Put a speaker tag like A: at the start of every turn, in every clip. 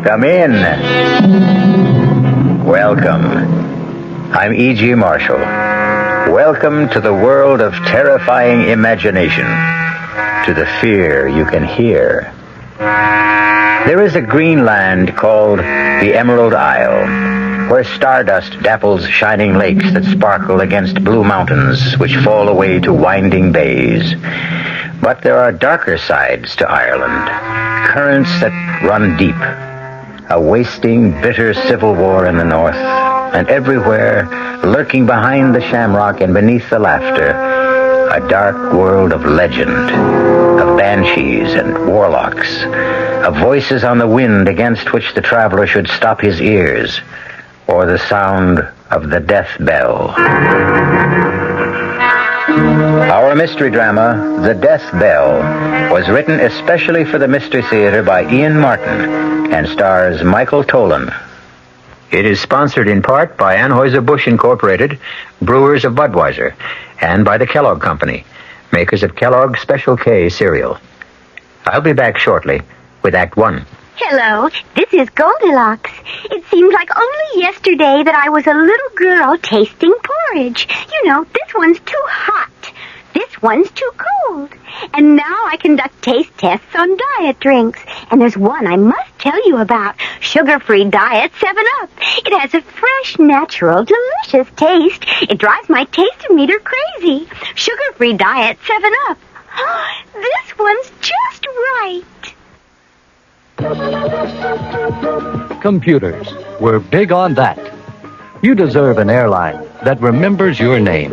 A: Come in. Welcome. I'm E.G. Marshall. Welcome to the world of terrifying imagination, to the fear you can hear. There is a green land called the Emerald Isle, where stardust dapples shining lakes that sparkle against blue mountains which fall away to winding bays. But there are darker sides to Ireland, currents that run deep, a wasting, bitter civil war in the north, and everywhere, lurking behind the shamrock and beneath the laughter, a dark world of legend, of banshees and warlocks, of voices on the wind against which the traveler should stop his ears, or the sound of the death bell. Our mystery drama, The Death Bell, was written especially for the Mystery Theater by Ian Martin and stars Michael Tolan. It is sponsored in part by Anheuser-Busch Incorporated, brewers of Budweiser, and by the Kellogg Company, makers of Kellogg's Special K cereal. I'll be back shortly with Act One.
B: Hello, this is Goldilocks. It seems like only yesterday that I was a little girl tasting porridge. You know, this one's too hot. This one's too cold. And now I conduct taste tests on diet drinks. And there's one I must tell you about. Sugar-free diet 7-Up. It has a fresh, natural, delicious taste. It drives my taste-o-meter crazy. Sugar-free diet 7-Up. This one's just right.
C: Computers. We're big on that. You deserve an airline that remembers your name.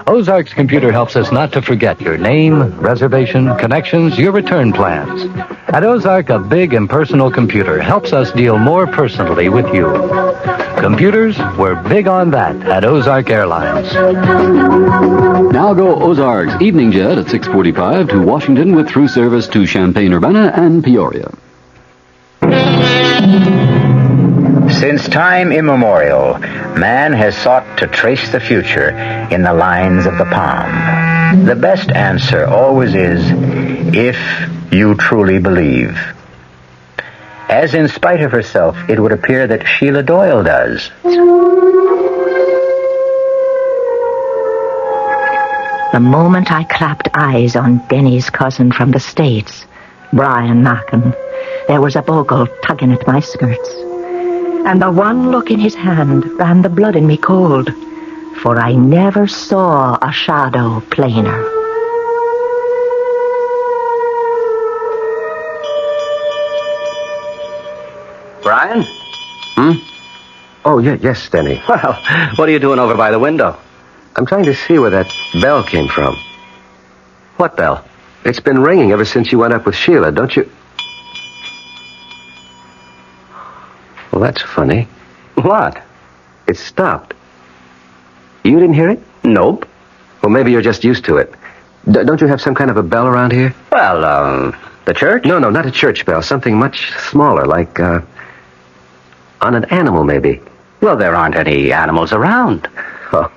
C: Ozark's computer helps us not to forget your name, reservation, connections, your return plans. At Ozark, a big impersonal computer helps us deal more personally with you. Computers, we're big on that at Ozark Airlines.
D: Now go Ozark's evening jet at 6:45 to Washington with through service to Champaign-Urbana and Peoria.
A: Since time immemorial, man has sought to trace the future in the lines of the palm. The best answer always is, if you truly believe. As in spite of herself, it would appear that Sheila Doyle does.
E: The moment I clapped eyes on Benny's cousin from the States, Brian Macken, there was a bogle tugging at my skirts. And the one look in his hand ran the blood in me cold, for I never saw a shadow plainer.
F: Brian?
G: Oh, yes, Denny.
F: Well, what are you doing over by the window?
G: I'm trying to see where that bell came from.
F: What bell?
G: It's been ringing ever since you went up with Sheila, don't you? Well, that's funny.
F: What?
G: It stopped. You didn't hear it?
F: Nope.
G: Well, maybe you're just used to it. Don't you have some kind of a bell around here?
F: Well, the church?
G: No, not a church bell. Something much smaller, like, on an animal, maybe.
F: Well, there aren't any animals around.
G: Oh,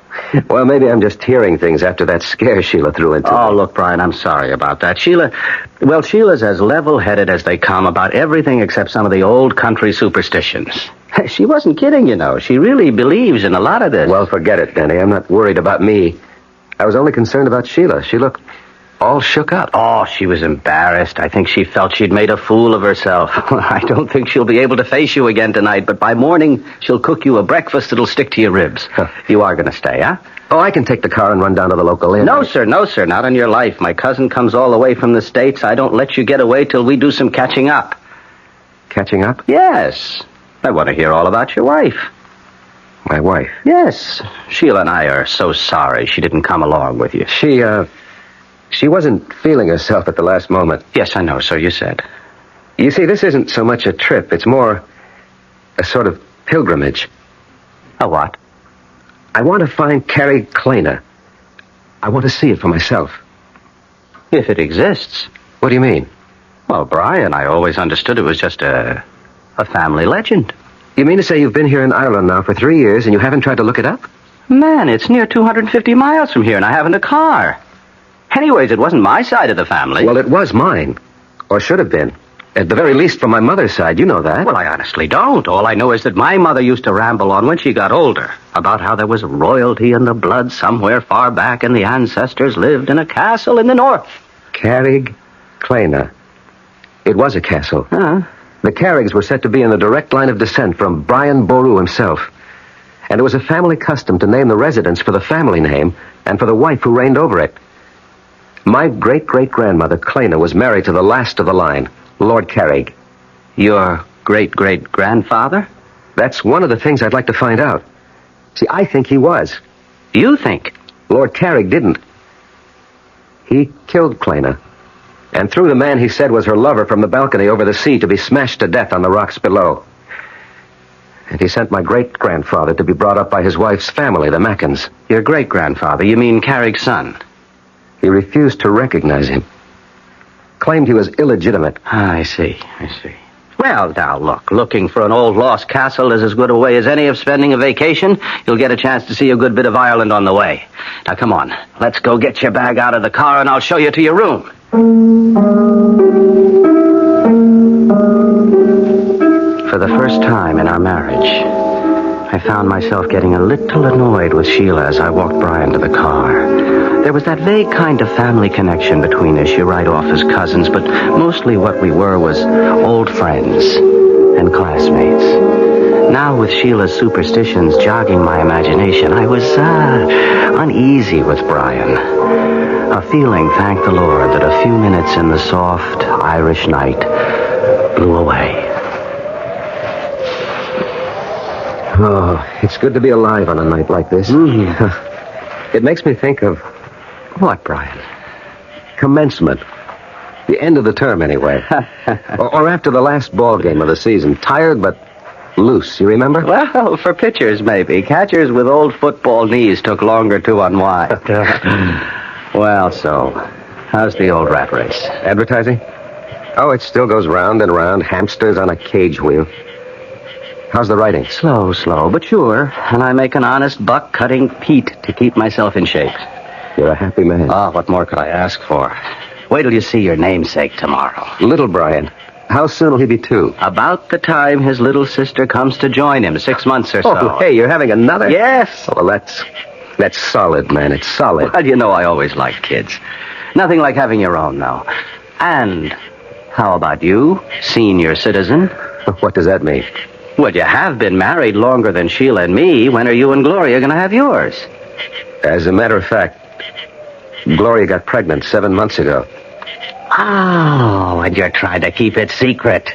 G: well, maybe I'm just hearing things after that scare Sheila threw into
F: Oh,
G: me.
F: look, Brian, I'm sorry about that. Sheila's as level-headed as they come about everything except some of the old country superstitions. She wasn't kidding, you know. She really believes in a lot of this.
G: Well, forget it, Denny. I'm not worried about me. I was only concerned about Sheila. She looked all shook up.
F: Oh, she was embarrassed. I think she felt she'd made a fool of herself. I don't think she'll be able to face you again tonight, but by morning, she'll cook you a breakfast that'll stick to your ribs. You are going to stay, huh?
G: Oh, I can take the car and run down to the local inn.
F: No, sir, not on your life. My cousin comes all the way from the States. I don't let you get away till we do some catching up.
G: Catching up?
F: Yes. I want to hear all about your wife.
G: My wife?
F: Yes. Sheila and I are so sorry she didn't come along with you.
G: She wasn't feeling herself at the last moment.
F: Yes, I know, so you said.
G: You see, this isn't so much a trip. It's more a sort of pilgrimage.
F: A what?
G: I want to find Carrie Kleiner. I want to see it for myself.
F: If it exists.
G: What do you mean?
F: Well, Brian, I always understood it was just a family legend.
G: You mean to say you've been here in Ireland now for 3 years and you haven't tried to look it up?
F: Man, it's near 250 miles from here and I haven't a car. Anyways, it wasn't my side of the family.
G: Well, it was mine. Or should have been. At the very least from my mother's side. You know that.
F: Well, I honestly don't. All I know is that my mother used to ramble on when she got older about how there was royalty in the blood somewhere far back and the ancestors lived in a castle in the north.
G: Carrig, Clena. It was a castle.
F: Huh?
G: The Carrigs were said to be in the direct line of descent from Brian Boru himself. And it was a family custom to name the residence for the family name and for the wife who reigned over it. My great-great-grandmother, Clena, was married to the last of the line, Lord Carrig.
F: Your great-great-grandfather?
G: That's one of the things I'd like to find out. See, I think he was.
F: You think?
G: Lord Carrig didn't. He killed Clena and threw the man he said was her lover from the balcony over the sea to be smashed to death on the rocks below. And he sent my great-grandfather to be brought up by his wife's family, the Mackens.
F: Your great-grandfather? You mean Carrig's son?
G: He refused to recognize him. Claimed he was illegitimate.
F: I see. Well, now, look, looking for an old lost castle is as good a way as any of spending a vacation. You'll get a chance to see a good bit of Ireland on the way. Now, come on. Let's go get your bag out of the car, and I'll show you to your room. For the first time in our marriage, I found myself getting a little annoyed with Sheila as I walked Brian to the car. There was that vague kind of family connection between us. You write off as cousins, but mostly what we were was old friends and classmates. Now, with Sheila's superstitions jogging my imagination, I was uneasy with Brian. A feeling, thank the Lord, that a few minutes in the soft Irish night blew away.
G: Oh, it's good to be alive on a night like this. It makes me think of...
F: What, Brian?
G: Commencement. The end of the term, anyway. or after the last ball game of the season. Tired, but loose, you remember?
F: Well, for pitchers, maybe. Catchers with old football knees took longer to unwind. Well, so, how's the old rat race?
G: Advertising? Oh, it still goes round and round. Hamsters on a cage wheel. How's the writing?
F: Slow, but sure. And I make an honest buck cutting peat to keep myself in shape.
G: You're a happy man.
F: Oh, what more could I ask for? Wait till you see your namesake tomorrow.
G: Little Brian. How soon will he be 2?
F: About the time his little sister comes to join him, 6 months or so.
G: Oh, hey, you're having another?
F: Yes.
G: Oh, well, that's solid, man. It's solid.
F: Well, you know I always liked kids. Nothing like having your own, though. And how about you, senior citizen?
G: What does that mean?
F: Well, you have been married longer than Sheila and me. When are you and Gloria going to have yours?
G: As a matter of fact, Gloria got pregnant 7 months ago.
F: Oh, and you're trying to keep it secret.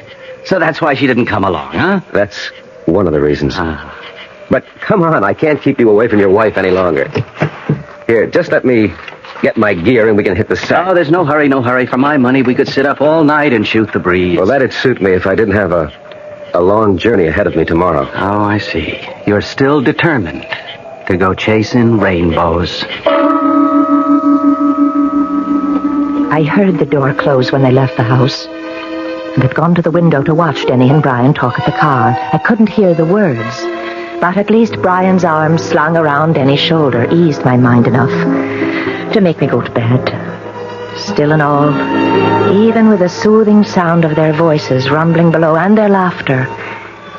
F: So that's why she didn't come along, huh?
G: That's one of the reasons. But come on, I can't keep you away from your wife any longer. Here, just let me get my gear and we can hit the set.
F: Oh, there's no hurry. For my money, we could sit up all night and shoot the breeze.
G: Well, that'd suit me if I didn't have a long journey ahead of me tomorrow.
F: Oh, I see. You're still determined to go chasing rainbows.
E: I heard the door close when they left the house, and had gone to the window to watch Denny and Brian talk at the car. I couldn't hear the words, but at least Brian's arms slung around Denny's shoulder eased my mind enough to make me go to bed. Still and all, even with the soothing sound of their voices rumbling below and their laughter,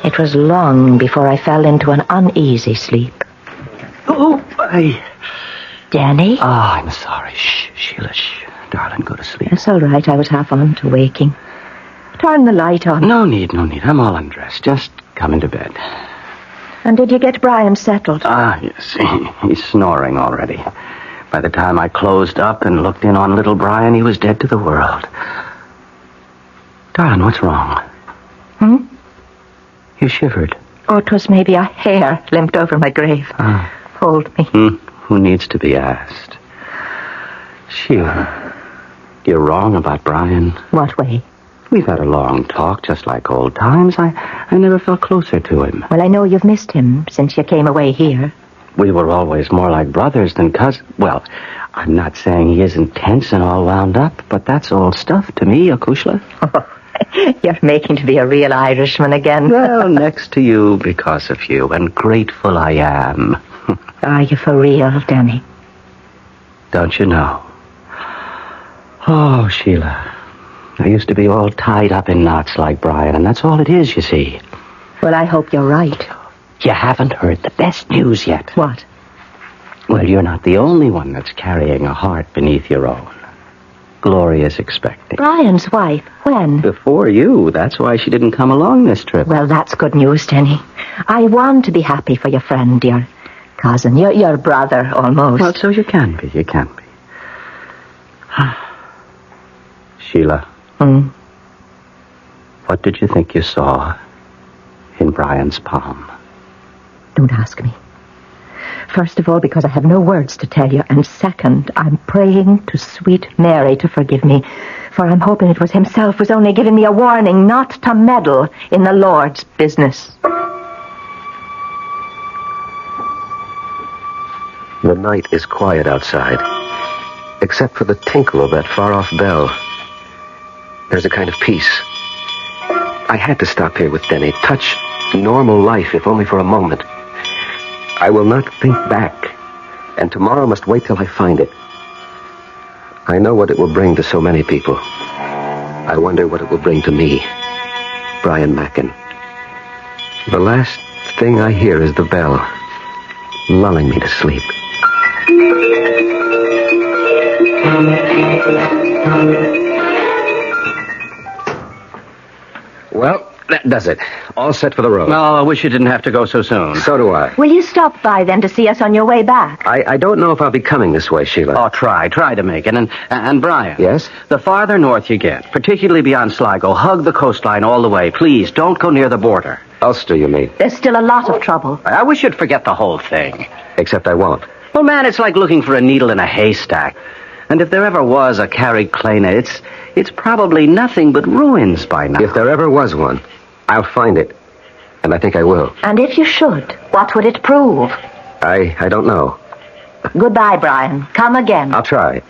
E: it was long before I fell into an uneasy sleep.
F: Oh,
E: Denny?
F: Oh, I'm sorry. Shh, Sheila, shh. Darling, go to sleep.
E: It's all right. I was half on to waking. Turn the light on.
F: No need. I'm all undressed. Just come into bed.
E: And did you get Brian settled?
F: Yes. He's snoring already. By the time I closed up and looked in on little Brian, he was dead to the world. Darling, what's wrong? You shivered.
E: Oh, 'twas maybe a hair limped over my grave. Hold me.
F: Who needs to be asked? Sheila, you're wrong about Brian.
E: What way?
F: We've had a long talk, just like old times. I never felt closer to him.
E: Well, I know you've missed him since you came away here.
F: We were always more like brothers than cousins. Well, I'm not saying he isn't tense and all wound up, but that's old stuff to me, Akushla.
E: You're making to be a real Irishman again.
F: Well, next to you because of you, and grateful I am.
E: Are you for real, Danny?
F: Don't you know? Oh, Sheila, I used to be all tied up in knots like Brian, and that's all it is, you see.
E: Well, I hope you're right.
F: You haven't heard the best news yet.
E: What?
F: Well, you're not the only one that's carrying a heart beneath your own. Gloria's expecting.
E: Brian's wife? When?
F: Before you. That's why she didn't come along this trip.
E: Well, that's good news, Denny. I want to be happy for your friend, your cousin, your brother, almost.
F: Well, so you can be. Sheila. What did you think you saw in Brian's palm?
E: Don't ask me. First of all, because I have no words to tell you, and second, I'm praying to sweet Mary to forgive me, for I'm hoping it was himself who's only giving me a warning not to meddle in the Lord's business.
G: The night is quiet outside, except for the tinkle of that far-off bell. There's a kind of peace. I had to stop here with Denny, touch normal life, if only for a moment. I will not think back, and tomorrow must wait till I find it. I know what it will bring to so many people. I wonder what it will bring to me, Brian Macken. The last thing I hear is the bell, lulling me to sleep. Well, that does it. All set for the road.
F: Oh, I wish you didn't have to go so soon.
G: So do I.
E: Will you stop by then to see us on your way back?
G: I don't know if I'll be coming this way, Sheila.
F: Oh, try to make it. And Brian.
G: Yes?
F: The farther north you get, particularly beyond Sligo, hug the coastline all the way. Please, don't go near the border.
G: Ulster, you mean?
E: There's still a lot of trouble.
F: I wish you'd forget the whole thing.
G: Except I won't.
F: Well, man, it's like looking for a needle in a haystack. And if there ever was a Carrick-Clana, it's probably nothing but ruins by now.
G: If there ever was one, I'll find it. And I think I will.
E: And if you should, what would it prove?
G: I don't know.
E: Goodbye, Brian. Come again.
G: I'll try.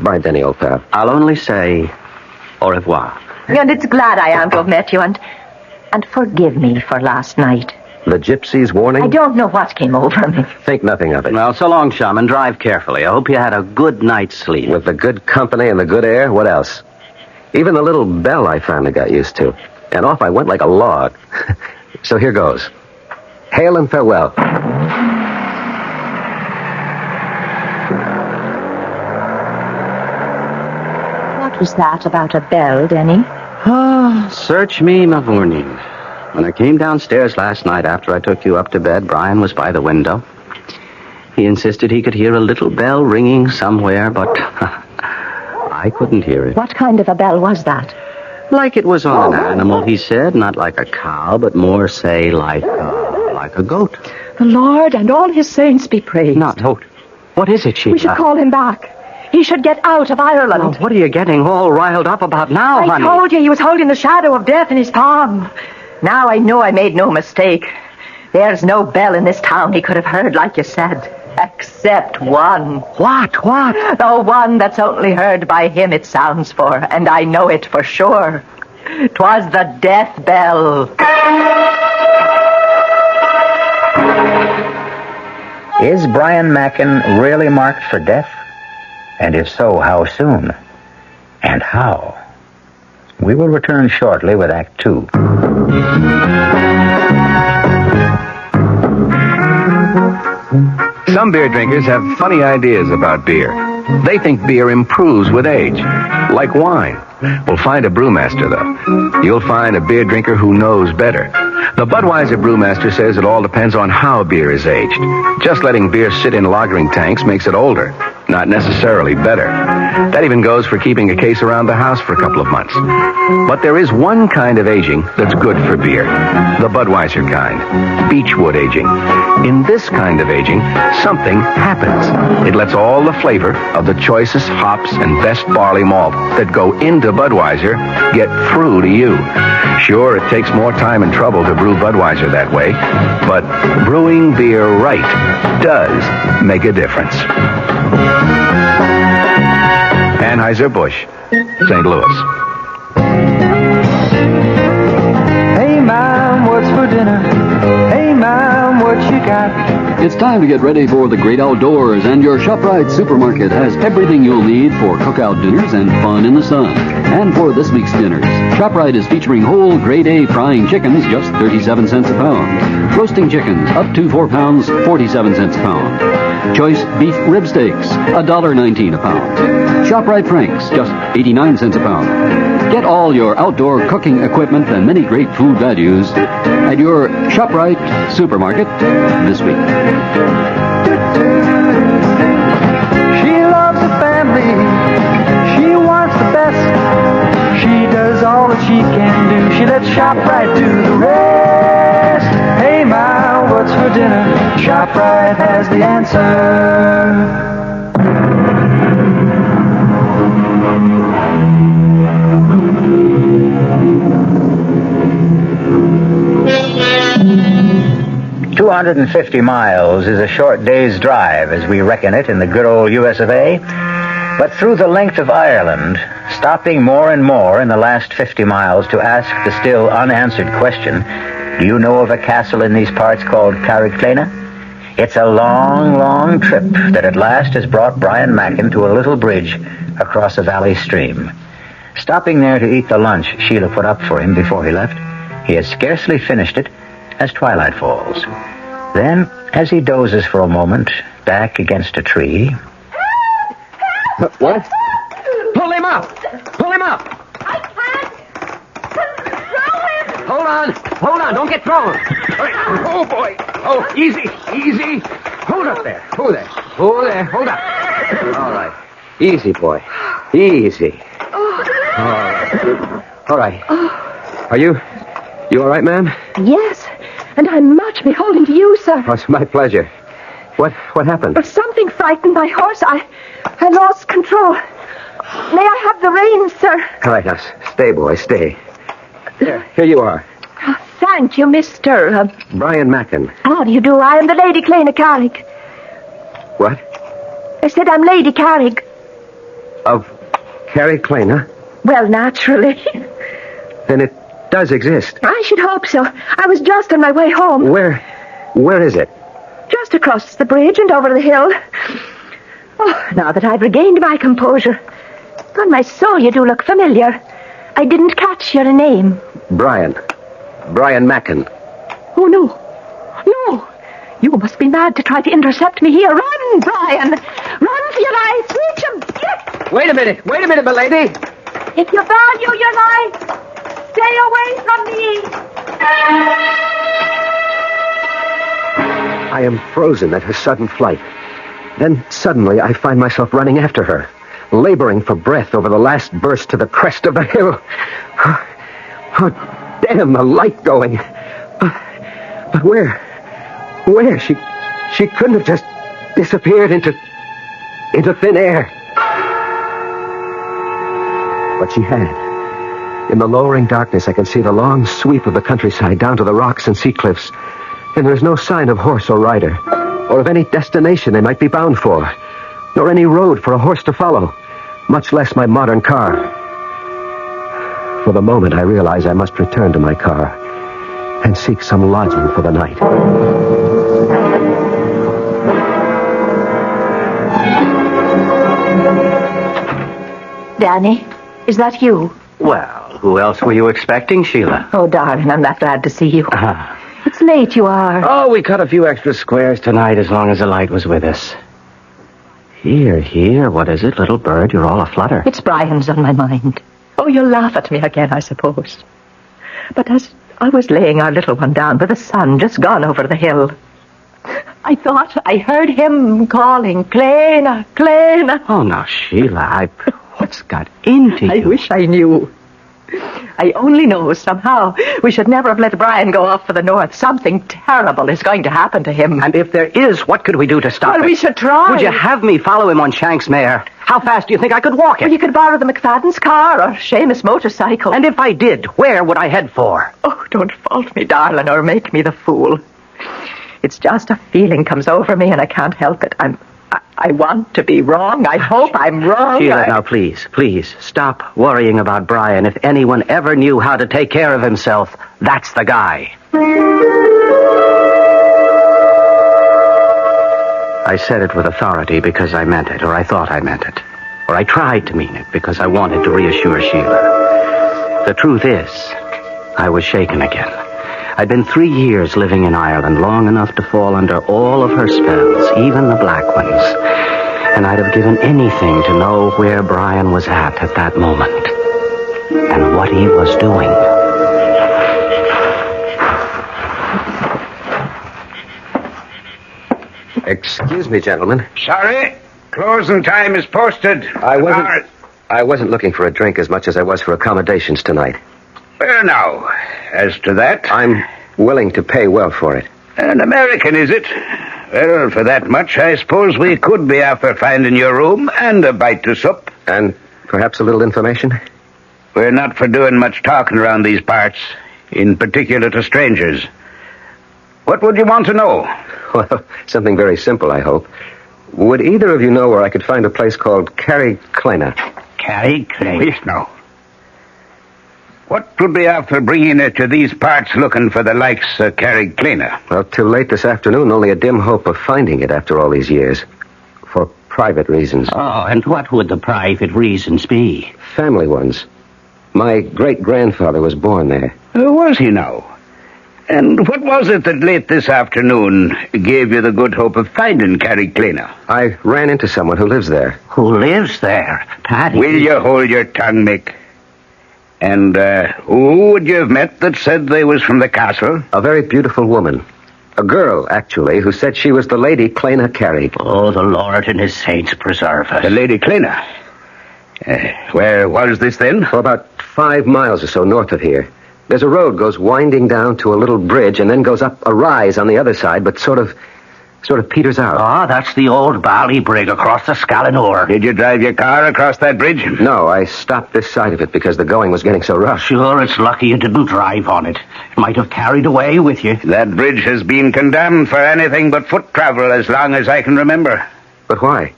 G: Bye, Denny, old pal.
F: I'll only say au revoir.
E: And it's glad I am to have met you, and forgive me for last night.
G: The gypsy's warning?
E: I don't know what came over me.
G: Think nothing of it.
F: Well, so long, chum, and drive carefully. I hope you had a good night's sleep.
G: With the good company and the good air, what else? Even the little bell I finally got used to. And off I went like a log. So here goes. Hail and farewell.
E: What was that about a bell, Denny?
F: Oh, search me, Mavourneen. When I came downstairs last night after I took you up to bed, Brian was by the window. He insisted he could hear a little bell ringing somewhere, but I couldn't hear it.
E: What kind of a bell was that?
F: Like it was on an animal, he said. Not like a cow, but more, say, like a goat.
E: The Lord and all his saints be praised.
F: Not goat. What is it, Sheila?
E: We should call him back. He should get out of Ireland.
F: Oh, what are you getting all riled up about now, honey?
E: I told you he was holding the shadow of death in his palm. Now I know I made no mistake. There's no bell in this town he could have heard, like you said. Except one.
F: What?
E: The one that's only heard by him it sounds for, and I know it for sure. 'Twas the death bell.
A: Is Brian Macken really marked for death? And if so, how soon? And how? We will return shortly with Act 2.
H: Some beer drinkers have funny ideas about beer. They think beer improves with age, like wine. We'll find a brewmaster, though. You'll find a beer drinker who knows better. The Budweiser brewmaster says it all depends on how beer is aged. Just letting beer sit in lagering tanks makes it older, not necessarily better. That even goes for keeping a case around the house for a couple of months. But there is one kind of aging that's good for beer, the Budweiser kind, beechwood aging. In this kind of aging, something happens. It lets all the flavor of the choicest hops and best barley malt that go into Budweiser get through to you. Sure, it takes more time and trouble to brew Budweiser that way, but brewing beer right does make a difference. Anheuser-Busch, St. Louis.
I: Hey, Mom, what's for dinner? Hey, Mom, what you got?
D: It's time to get ready for the great outdoors, and your ShopRite supermarket has everything you'll need for cookout dinners and fun in the sun. And for this week's dinners, ShopRite is featuring whole grade A frying chickens, just 37 cents a pound. Roasting chickens, up to 4 pounds, 47 cents a pound. Choice beef rib steaks, $1.19 a pound. ShopRite Franks, just 89 cents a pound. Get all your outdoor cooking equipment and many great food values at your ShopRite supermarket this week.
I: She loves the family. She wants the best. She does all that she can do. She lets ShopRite do the rest. Hey, Ma, what's for dinner? ShopRite has the answer.
A: 250 miles is a short day's drive as we reckon it in the good old US of A. But through the length of Ireland, stopping more and more in the last 50 miles to ask the still unanswered question, do you know of a castle in these parts called Carrickclena? It's a long, long trip that at last has brought Brian Macken to a little bridge across a valley stream. Stopping there to eat the lunch Sheila put up for him before he left, he has scarcely finished it as twilight falls. Then, as he dozes for a moment, back against a tree...
G: What? Pull him up! Pull him up!
B: I can't. Throw him.
G: Hold on, don't get thrown. Oh, boy. Oh, easy. Hold up there. Hold up. All right. Easy, boy. Easy. All right. Are you all right, ma'am?
E: Yes, and I'm much beholden to you, sir.
G: Oh, it's my pleasure. What happened?
E: But something frightened my horse. I lost control. May I have the reins, sir?
G: All right, now, stay, boy, stay. Here you are.
E: Oh, thank you, Mr.
G: Brian Macken.
E: How do you do? I am the Lady Clena Carrick.
G: What?
E: I said I'm Lady Carrick.
G: Of Carrickclena?
E: Well, naturally.
G: Then it does exist.
E: I should hope so. I was just on my way home.
G: Where is it?
E: Just across the bridge and over the hill. Oh, now that I've regained my composure. On my soul, you do look familiar. I didn't catch your name.
G: Brian Macken.
E: Oh, no. No. You must be mad to try to intercept me here. Run, Brian. Run for your life. Reach him. Yes.
G: Wait a minute, my lady.
E: If you value your life, stay away from me.
G: I am frozen at her sudden flight. Then suddenly I find myself running after her, laboring for breath over the last burst to the crest of the hill. Oh, damn, the light going. But where? She couldn't have just disappeared into thin air. But she had. In the lowering darkness, I can see the long sweep of the countryside down to the rocks and sea cliffs, and there's no sign of horse or rider, or of any destination they might be bound for, nor any road for a horse to follow, much less my modern car. For the moment, I realize I must return to my car and seek some lodging for the night.
E: Danny, is that you?
F: Well, who else were you expecting, Sheila?
E: Oh, darling, I'm that glad to see you. It's late you are.
F: Oh, we cut a few extra squares tonight as long as the light was with us. Here, what is it, little bird? You're all aflutter.
E: It's Brian's on my mind. Oh, you'll laugh at me again, I suppose. But as I was laying our little one down with the sun just gone over the hill, I thought I heard him calling, Clena, Clena.
F: Oh, now, Sheila, what's got into you?
E: I wish I knew. I only know somehow we should never have let Brian go off for the north. Something terrible is going to happen to him.
F: And if there is, what could we do to stop it?
E: Well, we should try.
F: Would you have me follow him on Shank's mare? How fast do you think I could walk it?
E: Well, you could borrow the McFadden's car or Seamus' motorcycle.
F: And if I did, where would I head for?
E: Oh, don't fault me, darling, or make me the fool. It's just a feeling comes over me and I can't help it. I want to be wrong. I hope I'm wrong.
F: Sheila, now please, stop worrying about Brian. If anyone ever knew how to take care of himself, that's the guy. I said it with authority because I meant it, or I thought I meant it. Or I tried to mean it because I wanted to reassure Sheila. The truth is, I was shaken again. I'd been 3 years living in Ireland, long enough to fall under all of her spells, even the black ones. And I'd have given anything to know where Brian was at that moment. And what he was doing.
G: Excuse me, gentlemen.
A: Sorry, closing time is posted.
G: I wasn't looking for a drink as much as I was for accommodations tonight.
A: Well, now, as to that...
G: I'm willing to pay well for it.
A: An American, is it? Well, for that much, I suppose we could be after finding your room and a bite to sup.
G: And perhaps a little information?
A: We're not for doing much talking around these parts, in particular to strangers. What would you want to know?
G: Well, something very simple, I hope. Would either of you know where I could find a place called Carrigclena?
A: Carrigclena? Yes, no. What would be after bringing it to these parts looking for the likes of Carrigclena?
G: Well, till late this afternoon, only a dim hope of finding it after all these years. For private reasons.
F: Oh, and what would the private reasons be?
G: Family ones. My great-grandfather was born there.
A: Who was he now? And what was it that late this afternoon gave you the good hope of finding Carrigclena?
G: I ran into someone who lives there.
F: Who lives there? Paddy?
A: Will you hold your tongue, Mick? And who would you have met that said they was from the castle?
G: A very beautiful woman. A girl, actually, who said she was the Lady Clena Carrig.
F: Oh, the Lord and his saints preserve us.
A: The Lady Clena? Where was this then?
G: For about 5 miles or so north of here. There's a road goes winding down to a little bridge and then goes up a rise on the other side, but sort of peters out.
F: Ah, that's the old Ballybrig across the Scalinor.
A: Did you drive your car across that bridge?
G: No, I stopped this side of it because the going was getting so rough.
F: Sure, it's lucky you didn't drive on it. It might have carried away with you.
A: That bridge has been condemned for anything but foot travel as long as I can remember.
G: But why?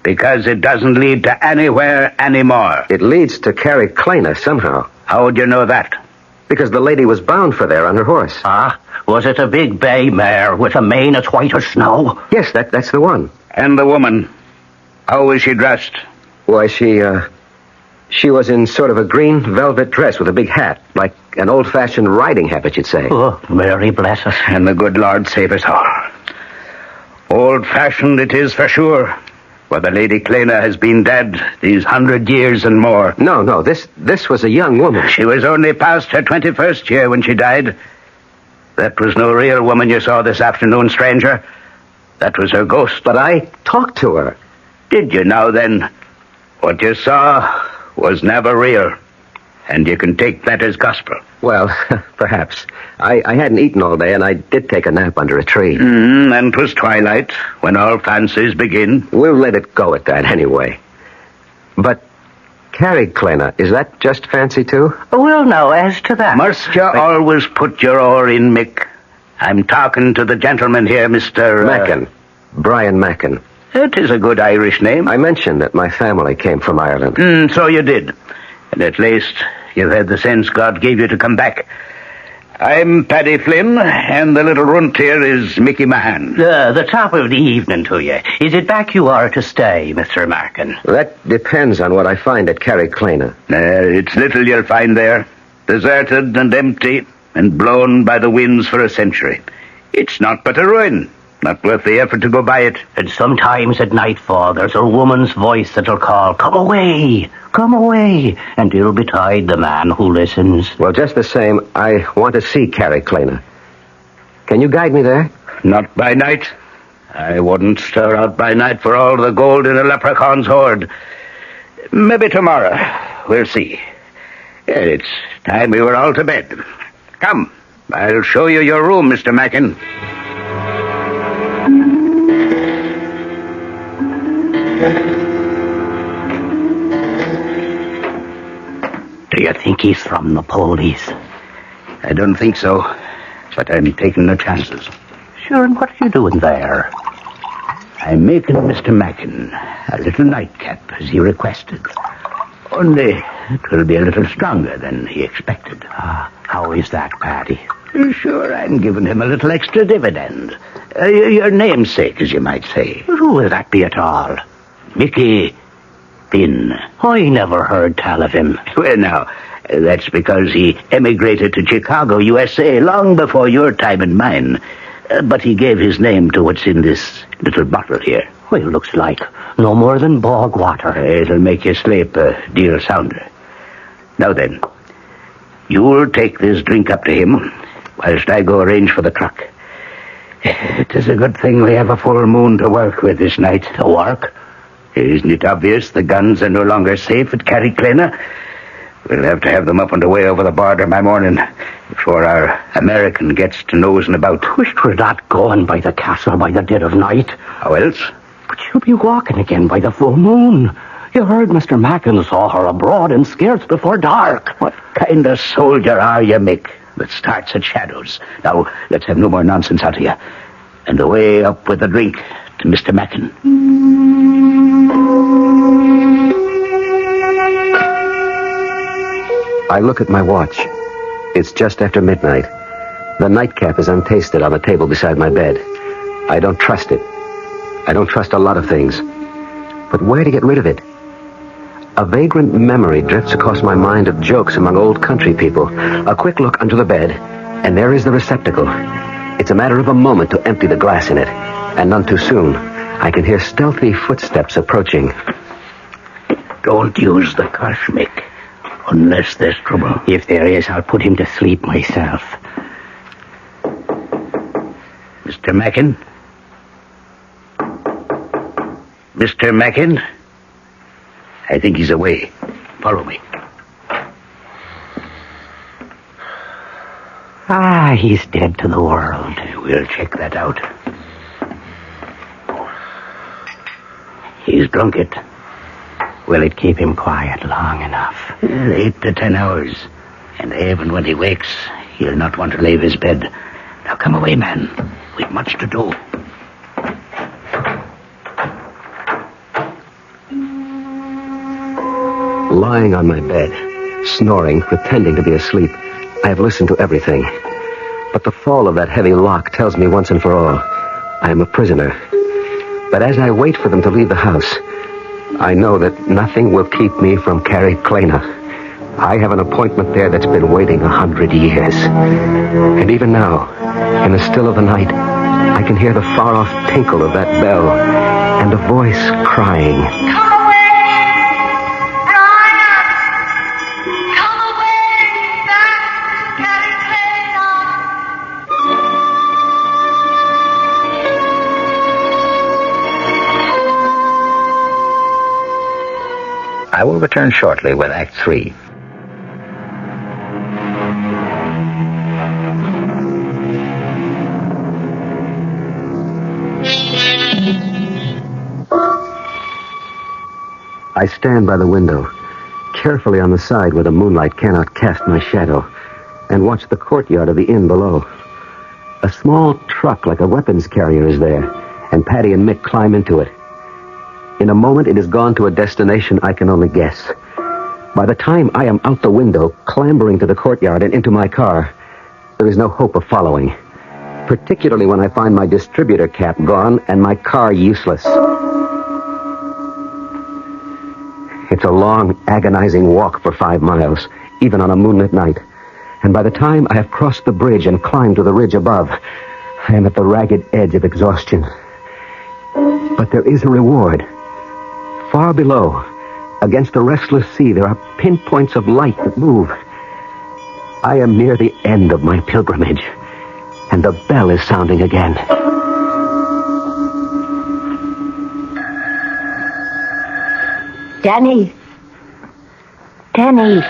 A: Because it doesn't lead to anywhere anymore.
G: It leads to Carrigclena somehow.
A: How would you know that?
G: Because the lady was bound for there on her horse.
F: Ah, was it a big bay mare with a mane as white as snow?
G: Yes, that's the one.
A: And the woman, how was she dressed?
G: Why, she was in sort of a green velvet dress with a big hat, like an old-fashioned riding habit, you'd say.
F: Oh, Mary bless us.
A: And the good Lord save us all. Old-fashioned it is for sure. For the Lady Clena has been dead these 100 years and more.
G: No, this was a young woman.
A: She was only past her 21st year when she died. That was no real woman you saw this afternoon, stranger. That was her ghost.
G: But I talked to her.
A: Did you now, then? What you saw was never real. And you can take that as gospel.
G: Well, perhaps. I hadn't eaten all day, and I did take a nap under a tree.
A: And 'twas twilight, when all fancies begin.
G: We'll let it go at that, anyway. But Carrigclena, is that just fancy, too?
F: Well, no, as to that...
A: Must you always put your oar in, Mick? I'm talking to the gentleman here, Mr...
G: Macken. Brian Macken.
A: It is a good Irish name.
G: I mentioned that my family came from Ireland.
A: So you did. And at least you've had the sense God gave you to come back. I'm Paddy Flynn, and the little runt here is Mickey Mahan.
F: The top of the evening to you. Is it back you are to stay, Mr. Macken?
G: That depends on what I find at Carrigclena.
A: It's little you'll find there. Deserted and empty, and blown by the winds for a century. It's not but a ruin. Not worth the effort to go by it.
F: And sometimes at nightfall, there's a woman's voice that'll call, "Come away, come away," and ill betide the man who listens.
G: Well, just the same, I want to see Carrigclena. Can you guide me there?
A: Not by night. I wouldn't stir out by night for all the gold in a leprechaun's hoard. Maybe tomorrow. We'll see. It's time we were all to bed. Come, I'll show you your room, Mr. Macken.
F: Do you think he's from the police?
A: I don't think so, but I'm taking no chances.
F: Sure, and what are you doing there?
A: I'm making Mr. Macken a little nightcap, as he requested. Only it will be a little stronger than he expected.
F: How is that, Paddy?
A: Sure, I'm giving him a little extra dividend. Your namesake, as you might say.
F: Who will that be at all?
A: Mickey Finn.
F: I never heard tell of him.
A: Well, now, that's because he emigrated to Chicago, USA, long before your time and mine. But he gave his name to what's in this little bottle here.
F: Well, looks like no more than bog water.
A: It'll make you sleep a deal sounder. Now then, you'll take this drink up to him, whilst I go arrange for the clock. It is a good thing we have a full moon to work with this night.
F: To work?
A: Isn't it obvious the guns are no longer safe at Carriclana? We'll have to have them up and away over the border by morning, before our American gets to nosing about.
F: Wish 'twere not going by the castle by the dead of night.
A: How else?
F: But you'll be walking again by the full moon. You heard Mr. Macken saw her abroad in skirts before dark.
A: What kind of soldier are you, Mick, that starts at shadows? Now, let's have no more nonsense out of you. And away up with the drink to Mr. Macken.
G: I look at my watch. It's just after midnight. The nightcap is untasted on the table beside my bed. I don't trust it. I don't trust a lot of things. But where to get rid of it? A vagrant memory drifts across my mind of jokes among old country people. A quick look under the bed, and there is the receptacle. It's a matter of a moment to empty the glass in it, and none too soon. I can hear stealthy footsteps approaching.
A: Don't use the curse, Mick, unless there's trouble.
F: If there is, I'll put him to sleep myself.
A: Mr. Macken? Mr. Macken? I think he's away. Follow me.
F: He's dead to the world.
A: We'll check that out. He's drunk it.
F: Will it keep him quiet long enough?
A: 8 to 10 hours. And even when he wakes, he'll not want to leave his bed. Now come away, man. We've much to do.
G: Lying on my bed, snoring, pretending to be asleep, I have listened to everything. But the fall of that heavy lock tells me once and for all, I am a prisoner. But as I wait for them to leave the house, I know that nothing will keep me from Carriclana. I have an appointment there that's been waiting 100 years. And even now, in the still of the night, I can hear the far-off tinkle of that bell and a voice crying.
J: Come away, Brian! Come away back to Carriclana!
A: I will return shortly with Act 3.
G: I stand by the window, carefully on the side where the moonlight cannot cast my shadow, and watch the courtyard of the inn below. A small truck like a weapons carrier is there, and Patty and Mick climb into it. In a moment, it has gone to a destination I can only guess. By the time I am out the window, clambering to the courtyard and into my car, there is no hope of following, particularly when I find my distributor cap gone and my car useless. It's a long, agonizing walk for 5 miles, even on a moonlit night. And by the time I have crossed the bridge and climbed to the ridge above, I am at the ragged edge of exhaustion. But there is a reward. Far below, against the restless sea, there are pinpoints of light that move. I am near the end of my pilgrimage, and the bell is sounding again.
E: Danny. Danny.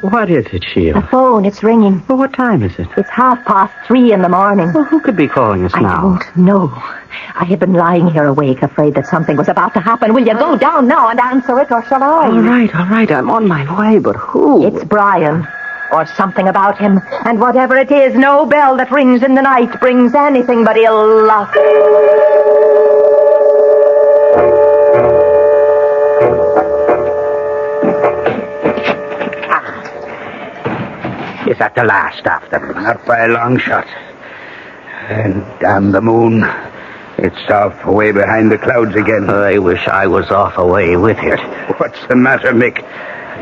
F: What is it, Sheila?
E: The phone, it's ringing.
F: Well, what time is it?
E: It's 3:30 in the morning.
F: Well, who could be calling us
E: I
F: now?
E: don't know. I have been lying here awake, afraid that something was about to happen. Will you go down now and answer it, or shall I?
F: All right. I'm on my way, but who?
E: It's Brian, or something about him. And whatever it is, no bell that rings in the night brings anything but ill luck.
A: Is that the last of them? Not by a long shot.
K: And damn the moon. It's off away behind the clouds again.
F: I wish I was off away with it.
K: What's the matter, Mick?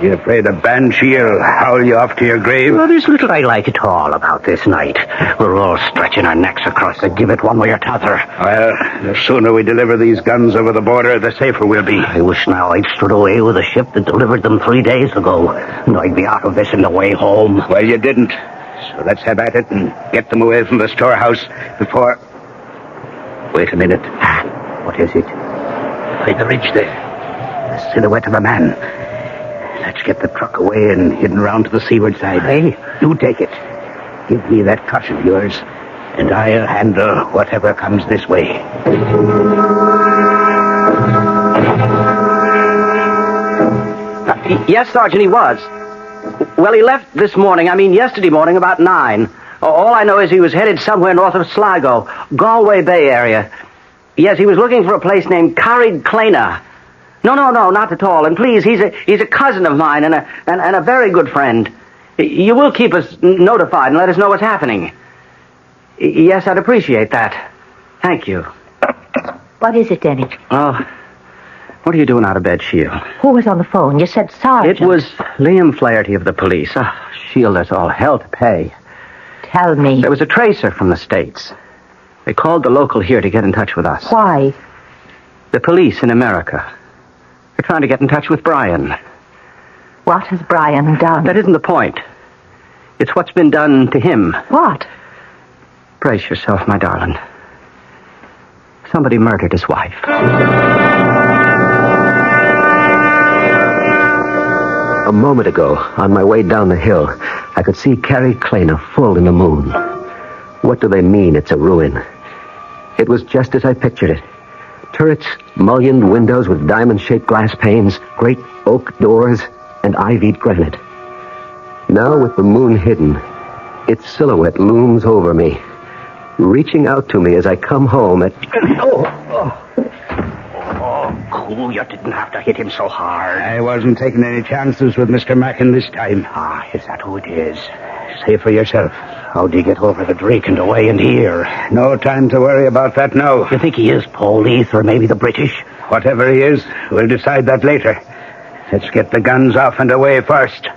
K: You afraid a banshee'll howl you off to your grave?
F: Well, there's little I like at all about this night. We're all stretching our necks across the gibbet one way or t'other.
K: Well, the sooner we deliver these guns over the border, the safer we'll be.
F: I wish now I'd stood away with a ship that delivered them 3 days ago, and I'd be out of this on the way home.
K: Well, you didn't. So let's have at it and get them away from the storehouse before... Wait a minute. What is it? By the ridge there. The silhouette of a man. Let's get the truck away and hidden round to the seaward side. Hey, you take it. Give me that cot of yours, and I'll handle whatever comes this way.
F: Yes, Sergeant, he was. Well, he left yesterday morning about 9. All I know is he was headed somewhere north of Sligo, Galway Bay area. Yes, he was looking for a place named Carried Clana. No, not at all. And please, he's a cousin of mine and a very good friend. You will keep us notified and let us know what's happening. Yes, I'd appreciate that. Thank you.
E: What is it, Denny?
F: Oh, what are you doing out of bed, Sheila?
E: Who was on the phone? You said Sergeant.
F: It was Liam Flaherty of the police. Oh, Sheila, that's all hell to pay.
E: Tell me.
F: There was a tracer from the States. They called the local here to get in touch with us.
E: Why?
F: The police in America. They're trying to get in touch with Brian.
E: What has Brian done?
F: That isn't the point. It's what's been done to him.
E: What?
F: Brace yourself, my darling. Somebody murdered his wife.
G: A moment ago, on my way down the hill, I could see Carrie Clana full in the moon. What do they mean it's a ruin? It was just as I pictured it. Turrets, mullioned windows with diamond-shaped glass panes, great oak doors, and ivied granite. Now, with the moon hidden, its silhouette looms over me, reaching out to me as I come home at...
F: Cool, you didn't have to hit him so hard.
K: I wasn't taking any chances with Mr. Macken this time.
F: Ah, is that who it is?
K: Say for yourself.
F: How'd he get over the Drake and away in here?
K: No time to worry about that now.
F: You think he is police or maybe the British?
K: Whatever he is, we'll decide that later. Let's get the guns off and away first.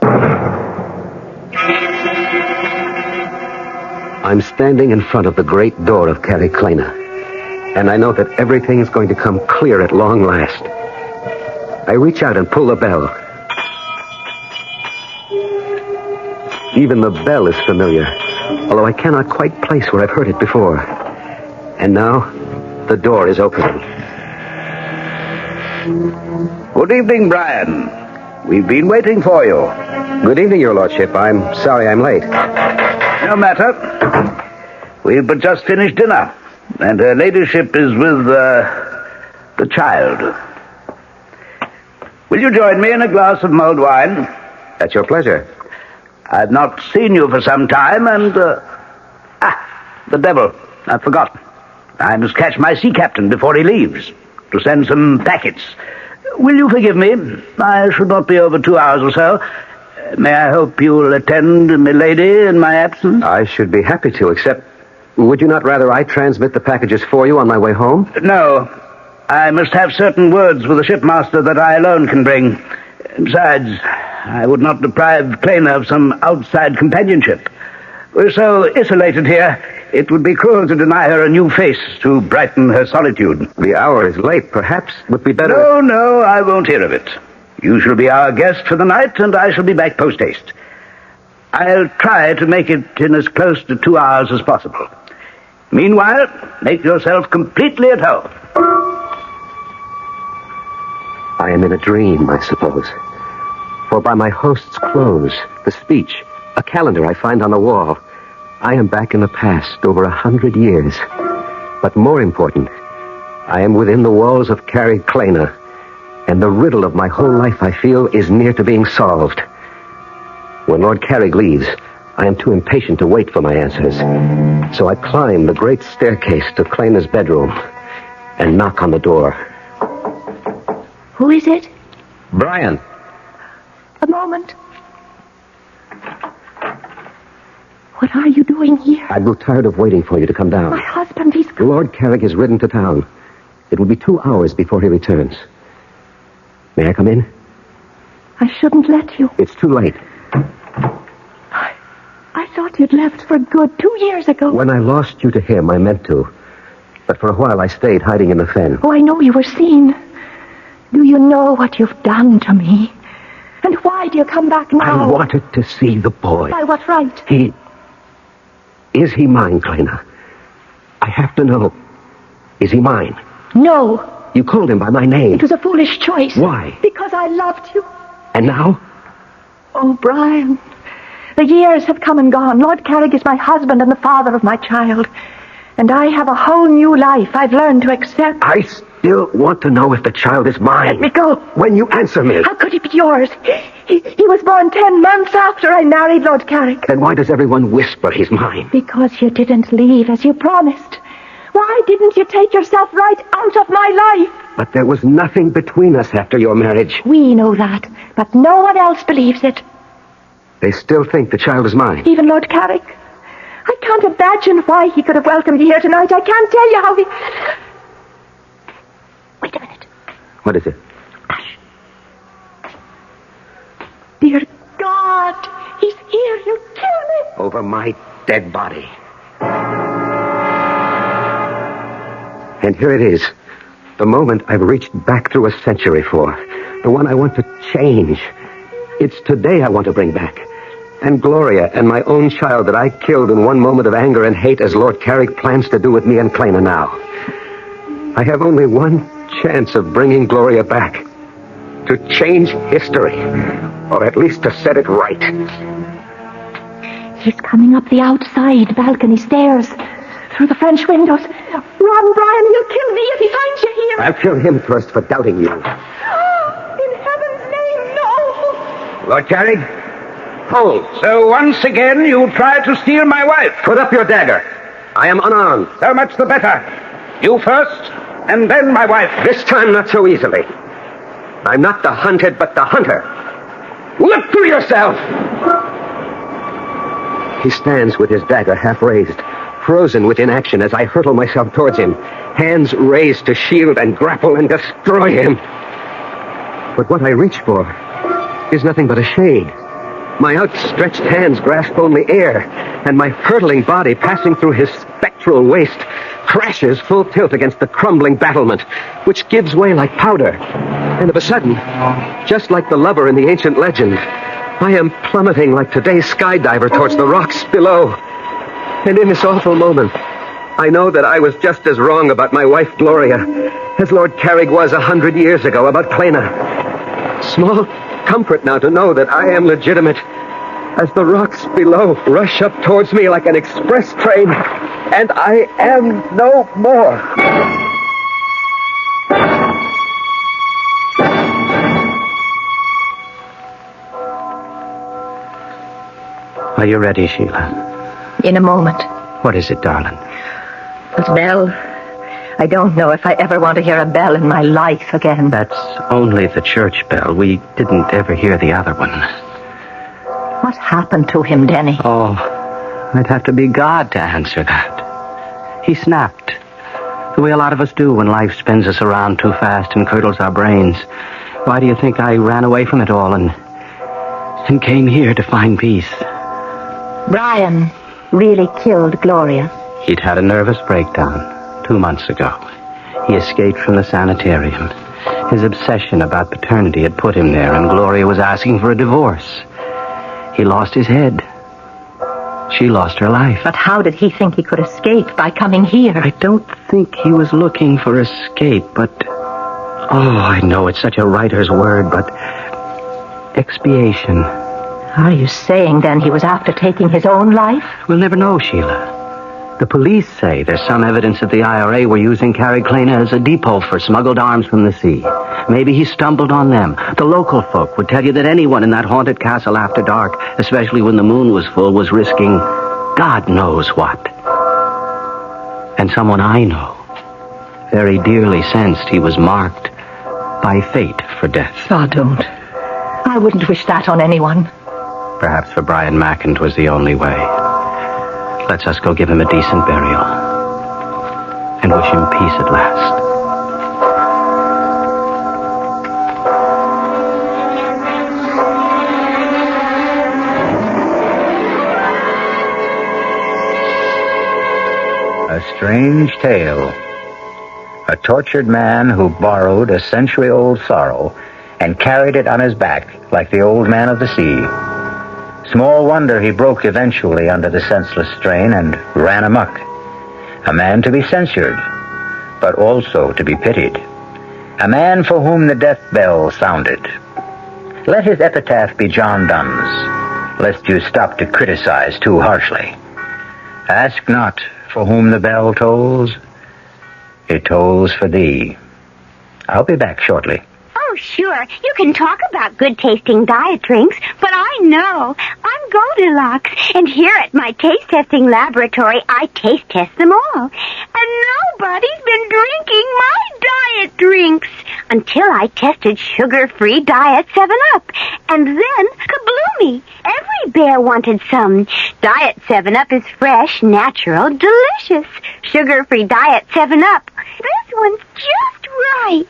G: I'm standing in front of the great door of Carrie Clana, and I know that everything's going to come clear at long last. I reach out and pull the bell. Even the bell is familiar, although I cannot quite place where I've heard it before. And now, the door is opening.
K: Good evening, Brian. We've been waiting for you.
G: Good evening, Your Lordship. I'm sorry I'm late.
K: No matter. We've but just finished dinner, and her ladyship is with, the child. Will you join me in a glass of mulled wine?
G: At your pleasure.
K: I've not seen you for some time, and, the devil. I forgot. I must catch my sea captain before he leaves, to send some packets. Will you forgive me? I should not be over 2 hours or so. May I hope you'll attend milady in my absence?
G: I should be happy to, except... Would you not rather I transmit the packages for you on my way home?
K: No. I must have certain words with the shipmaster that I alone can bring. Besides, I would not deprive Clana of some outside companionship. We're so isolated here, it would be cruel to deny her a new face to brighten her solitude.
G: The hour is late. Perhaps it would be better...
K: No, I won't hear of it. You shall be our guest for the night, and I shall be back post-haste. I'll try to make it in as close to 2 hours as possible. Meanwhile, make yourself completely at home.
G: I am in a dream, I suppose. For by my host's clothes, the speech, a calendar I find on the wall, I am back in the past over 100 years. But more important, I am within the walls of Carrie Clana, and the riddle of my whole life, I feel, is near to being solved. When Lord Carrig leaves, I am too impatient to wait for my answers. So I climb the great staircase to Clana's bedroom and knock on the door.
E: Who is it?
G: Brian.
E: A moment. What are you doing here?
G: I grew tired of waiting for you to come down.
E: My husband, he's...
G: Lord Carrick has ridden to town. It will be 2 hours before he returns. May I come in?
E: I shouldn't let you.
G: It's too late.
E: I thought you'd left for good 2 years ago.
G: When I lost you to him, I meant to. But for a while, I stayed hiding in the fen.
E: Oh, I know you were seen. Do you know what you've done to me? And why do you come back now?
G: I wanted to see the boy.
E: By what right?
G: Is he mine, Kleina? I have to know. Is he mine?
E: No.
G: You called him by my name.
E: It was a foolish choice.
G: Why?
E: Because I loved you.
G: And now?
E: Oh, Brian. The years have come and gone. Lord Carrick is my husband and the father of my child. And I have a whole new life I've learned to accept.
G: I still want to know if the child is mine.
E: Let me go.
G: When you answer me.
E: How could he be yours? He was born 10 months after I married Lord Carrick.
G: Then why does everyone whisper he's mine?
E: Because you didn't leave as you promised. Why didn't you take yourself right out of my life?
G: But there was nothing between us after your marriage.
E: We know that, but no one else believes it.
G: They still think the child is mine.
E: Even Lord Carrick. I can't imagine why he could have welcomed you here tonight. I can't tell you how he... Wait a minute.
G: What is it?
E: Hush. Dear God, he's here. He'll kill me.
G: Over my dead body. And here it is. The moment I've reached back through a century for. The one I want to change. It's today I want to bring back. And Gloria and my own child that I killed in one moment of anger and hate as Lord Carrick plans to do with me and Kleina now. I have only one chance of bringing Gloria back. To change history. Or at least to set it right.
E: He's coming up the outside balcony stairs. Through the French windows. Run, Brian, he'll kill me if he finds you here.
G: I'll kill him first for doubting you.
E: In heaven's name, no.
K: Lord Carrick? Hold. So once again you try to steal my wife.
G: Put up your dagger. I am unarmed.
K: So much the better. You first, and then my wife.
G: This time not so easily. I'm not the hunted, but the hunter. Look to yourself! He stands with his dagger half raised, frozen with inaction as I hurtle myself towards him, hands raised to shield and grapple and destroy him. But what I reach for is nothing but a shade. My outstretched hands grasp only air, and my hurtling body passing through his spectral waist crashes full tilt against the crumbling battlement, which gives way like powder. And of a sudden, just like the lover in the ancient legend, I am plummeting like today's skydiver towards the rocks below. And in this awful moment, I know that I was just as wrong about my wife Gloria as Lord Carrick was 100 years ago about Kleina. Small comfort now to know that I am legitimate as the rocks below rush up towards me like an express train, and I am no more.
F: Are you ready, Sheila?
E: In a moment.
F: What is it, darling?
E: That bell. I don't know if I ever want to hear a bell in my life again.
F: That's only the church bell. We didn't ever hear the other one.
E: What happened to him, Denny?
F: Oh, I'd have to be God to answer that. He snapped. The way a lot of us do when life spins us around too fast and curdles our brains. Why do you think I ran away from it all and came here to find peace?
E: Brian really killed Gloria.
F: He'd had a nervous breakdown 2 months ago. He escaped from the sanitarium. His obsession about paternity had put him there, and Gloria was asking for a divorce. He lost his head. She lost her life.
E: But how did he think he could escape by coming here?
F: I don't think he was looking for escape, but... Oh, I know it's such a writer's word, but... expiation.
E: Are you saying, then, he was after taking his own life?
F: We'll never know, Sheila. The police say there's some evidence that the IRA were using Carrick Kleina as a depot for smuggled arms from the sea. Maybe he stumbled on them. The local folk would tell you that anyone in that haunted castle after dark, especially when the moon was full, was risking God knows what. And someone I know very dearly sensed he was marked by fate for death.
E: Oh, don't. I wouldn't wish that on anyone.
F: Perhaps for Brian Macken 'twas the only way. Let's us go give him a decent burial. And wish him peace at last.
A: A strange tale. A tortured man who borrowed a century-old sorrow and carried it on his back like the old man of the sea. Small wonder he broke eventually under the senseless strain and ran amok. A man to be censured, but also to be pitied. A man for whom the death bell sounded. Let his epitaph be John Donne's, lest you stop to criticize too harshly. Ask not for whom the bell tolls. It tolls for thee. I'll be back shortly.
B: Oh, sure. You can talk about good-tasting diet drinks, but I know. I'm Goldilocks, and here at my taste-testing laboratory, I taste-test them all. And nobody's been drinking my diet drinks until I tested sugar-free Diet 7-Up. And then, kabloomy! Every bear wanted some. Diet 7-Up is fresh, natural, delicious. Sugar-free Diet 7-Up. This one's just right.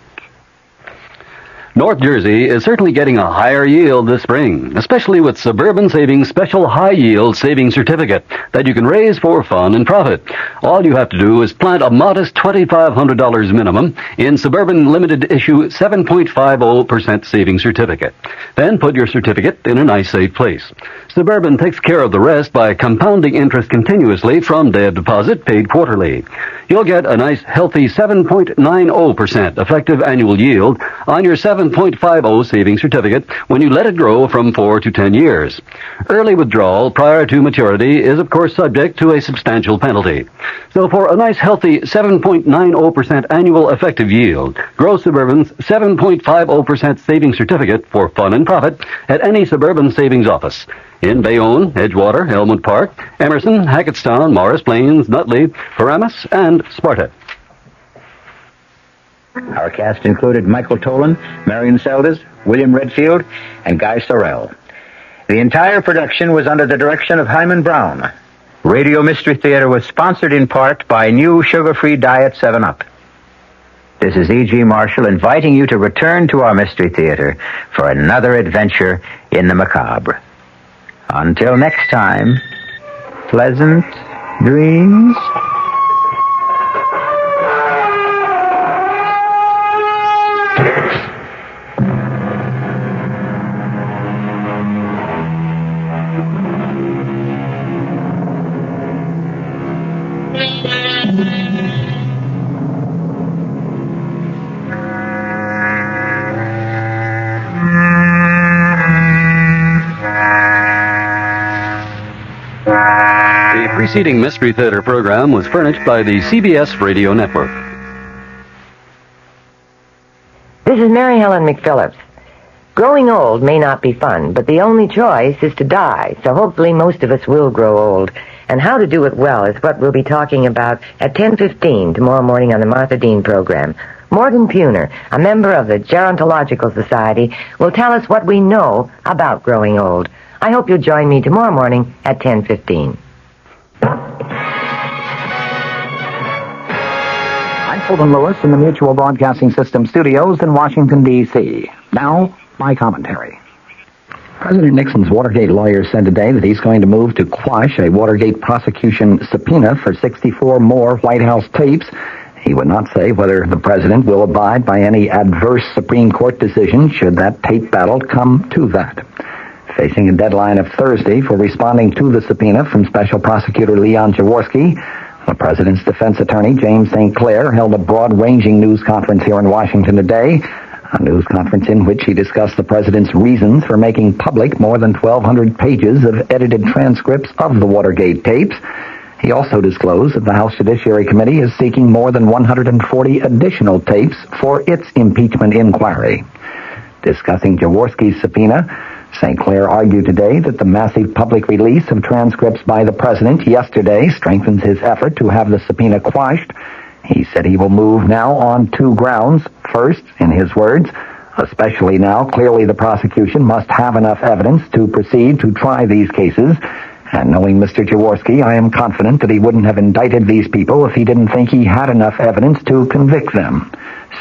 D: North Jersey is certainly getting a higher yield this spring, especially with Suburban Savings Special High Yield Savings Certificate that you can raise for fun and profit. All you have to do is plant a modest $2,500 minimum in Suburban Limited Issue 7.50% Savings Certificate. Then put your certificate in a nice safe place. Suburban takes care of the rest by compounding interest continuously from day of deposit paid quarterly. You'll get a nice healthy 7.90% effective annual yield on your 7.50 savings certificate when you let it grow from 4 to 10 years. Early withdrawal prior to maturity is of course subject to a substantial penalty. So for a nice healthy 7.90% annual effective yield, grow Suburban's 7.50% savings certificate for fun and profit at any Suburban savings office. In Bayonne, Edgewater, Elmwood Park, Emerson, Hackettstown, Morris Plains, Nutley, Paramus, and Sparta.
A: Our cast included Michael Tolan, Marion Seldes, William Redfield, and Guy Sorrell. The entire production was under the direction of Hyman Brown. Radio Mystery Theater was sponsored in part by new sugar-free Diet 7-Up. This is E.G. Marshall inviting you to return to our Mystery Theater for another adventure in the macabre. Until next time, pleasant dreams.
D: The preceding Mystery Theater program was furnished by the CBS Radio Network.
L: This is Mary Helen McPhillips. Growing old may not be fun, but the only choice is to die, so hopefully most of us will grow old. And how to do it well is what we'll be talking about at 10:15 tomorrow morning on the Martha Dean program. Morton Puner, a member of the Gerontological Society, will tell us what we know about growing old. I hope you'll join me tomorrow morning at 10:15.
M: I'm Fulton Lewis in the Mutual Broadcasting System studios in Washington, D.C. Now, my commentary. President Nixon's Watergate lawyer said today that he's going to move to quash a Watergate prosecution subpoena for 64 more White House tapes. He would not say whether the president will abide by any adverse Supreme Court decision should that tape battle come to that. Facing a deadline of Thursday for responding to the subpoena from Special Prosecutor Leon Jaworski, the president's defense attorney, James St. Clair, held a broad-ranging news conference here in Washington today, a news conference in which he discussed the president's reasons for making public more than 1,200 pages of edited transcripts of the Watergate tapes. He also disclosed that the House Judiciary Committee is seeking more than 140 additional tapes for its impeachment inquiry. Discussing Jaworski's subpoena, St. Clair argued today that the massive public release of transcripts by the president yesterday strengthens his effort to have the subpoena quashed. He said he will move now on two grounds. First, in his words, especially now, clearly the prosecution must have enough evidence to proceed to try these cases. And knowing Mr. Jaworski, I am confident that he wouldn't have indicted these people if he didn't think he had enough evidence to convict them.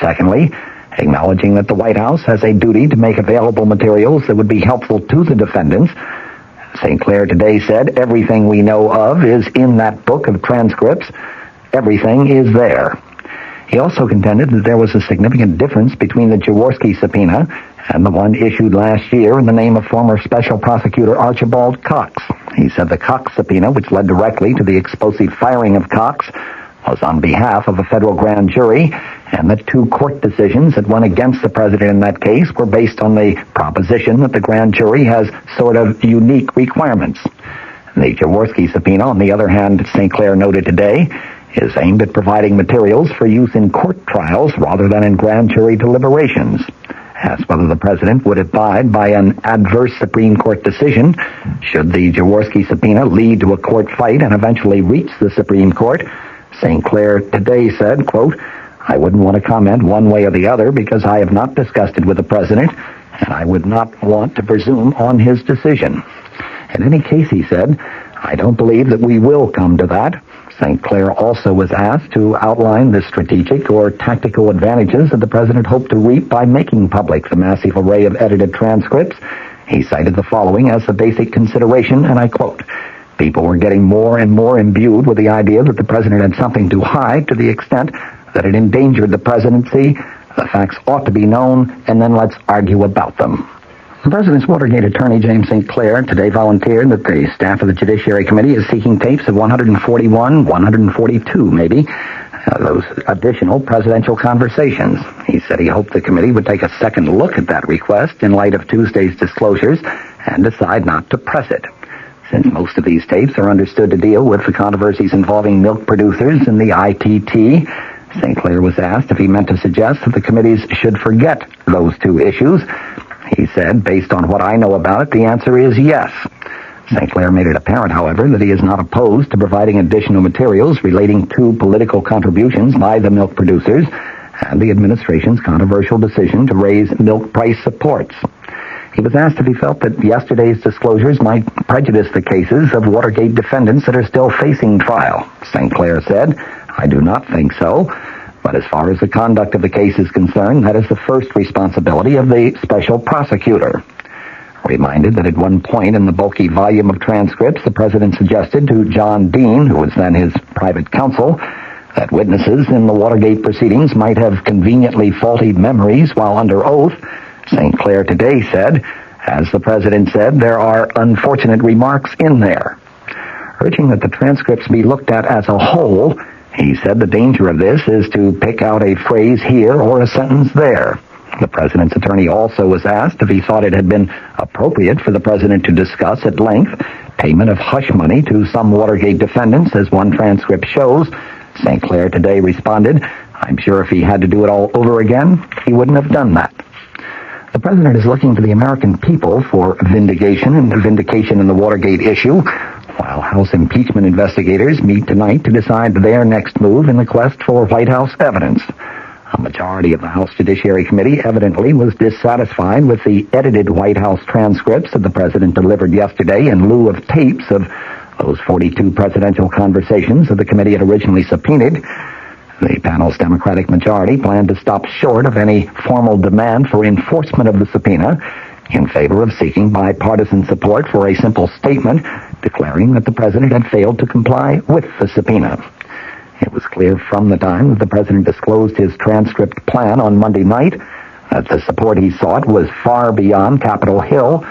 M: Secondly, acknowledging that the White House has a duty to make available materials that would be helpful to the defendants, St. Clair today said everything we know of is in that book of transcripts. Everything is there. He also contended that there was a significant difference between the Jaworski subpoena and the one issued last year in the name of former Special Prosecutor Archibald Cox. He said the Cox subpoena, which led directly to the explosive firing of Cox, was on behalf of a federal grand jury, and the 2 court decisions that went against the president in that case were based on the proposition that the grand jury has sort of unique requirements. The Jaworski subpoena, on the other hand, St. Clair noted today, is aimed at providing materials for use in court trials rather than in grand jury deliberations. Asked whether the president would abide by an adverse Supreme Court decision should the Jaworski subpoena lead to a court fight and eventually reach the Supreme Court, St. Clair today said, quote, "I wouldn't want to comment one way or the other because I have not discussed it with the president, and I would not want to presume on his decision. In any case," he said, "I don't believe that we will come to that." St. Clair also was asked to outline the strategic or tactical advantages that the president hoped to reap by making public the massive array of edited transcripts. He cited the following as the basic consideration, and I quote, "People were getting more and more imbued with the idea that the president had something to hide to the extent that it endangered the presidency. The facts ought to be known, and then let's argue about them." The President's Watergate attorney, James St. Clair, today volunteered that the staff of the Judiciary Committee is seeking tapes of 141, 142 maybe, those additional presidential conversations. He said he hoped the committee would take a second look at that request in light of Tuesday's disclosures and decide not to press it. Since most of these tapes are understood to deal with the controversies involving milk producers and the ITT, St. Clair was asked if he meant to suggest that the committees should forget those 2 issues. He said, "Based on what I know about it, the answer is yes." St. Clair made it apparent, however, that he is not opposed to providing additional materials relating to political contributions by the milk producers and the administration's controversial decision to raise milk price supports. He was asked if he felt that yesterday's disclosures might prejudice the cases of Watergate defendants that are still facing trial. St. Clair said, "I do not think so. But as far as the conduct of the case is concerned, that is the first responsibility of the special prosecutor." Reminded that at one point in the bulky volume of transcripts, the president suggested to John Dean, who was then his private counsel, that witnesses in the Watergate proceedings might have conveniently faulty memories while under oath, St. Clair today said, "As the president said, there are unfortunate remarks in there." Urging that the transcripts be looked at as a whole, he said the danger of this is to pick out a phrase here or a sentence there. The president's attorney also was asked if he thought it had been appropriate for the president to discuss at length payment of hush money to some Watergate defendants, as one transcript shows. St. Clair today responded, "I'm sure if he had to do it all over again, he wouldn't have done that." The president is looking to the American people for vindication in the Watergate issue, while House impeachment investigators meet tonight to decide their next move in the quest for White House evidence. A majority of the House Judiciary Committee evidently was dissatisfied with the edited White House transcripts that the president delivered yesterday in lieu of tapes of those 42 presidential conversations that the committee had originally subpoenaed. The panel's Democratic majority planned to stop short of any formal demand for enforcement of the subpoena in favor of seeking bipartisan support for a simple statement declaring that the president had failed to comply with the subpoena. It was clear from the time that the president disclosed his transcript plan on Monday night that the support he sought was far beyond Capitol Hill,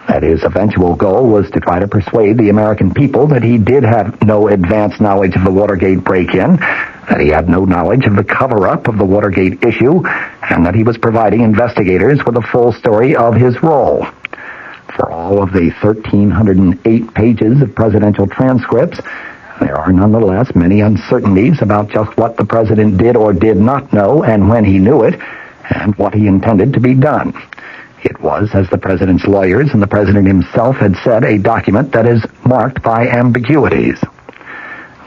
M: that his eventual goal was to try to persuade the American people that he did have no advance knowledge of the Watergate break-in, that he had no knowledge of the cover-up of the Watergate issue, and that he was providing investigators with a full story of his role. For all of the 1,308 pages of presidential transcripts, there are nonetheless many uncertainties about just what the president did or did not know and when he knew it, and what he intended to be done. It was, as the president's lawyers and the president himself had said, a document that is marked by ambiguities.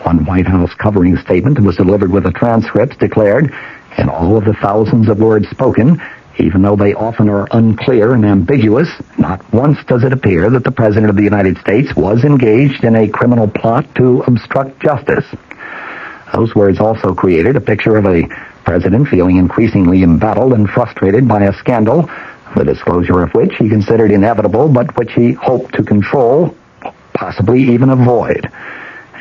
M: One White House covering statement that was delivered with the transcripts declared, in all of the thousands of words spoken, Even though they often are unclear and ambiguous, not once does it appear that the President of the United States was engaged in a criminal plot to obstruct justice. Those words also created a picture of a president feeling increasingly embattled and frustrated by a scandal, the disclosure of which he considered inevitable, but which he hoped to control, possibly even avoid.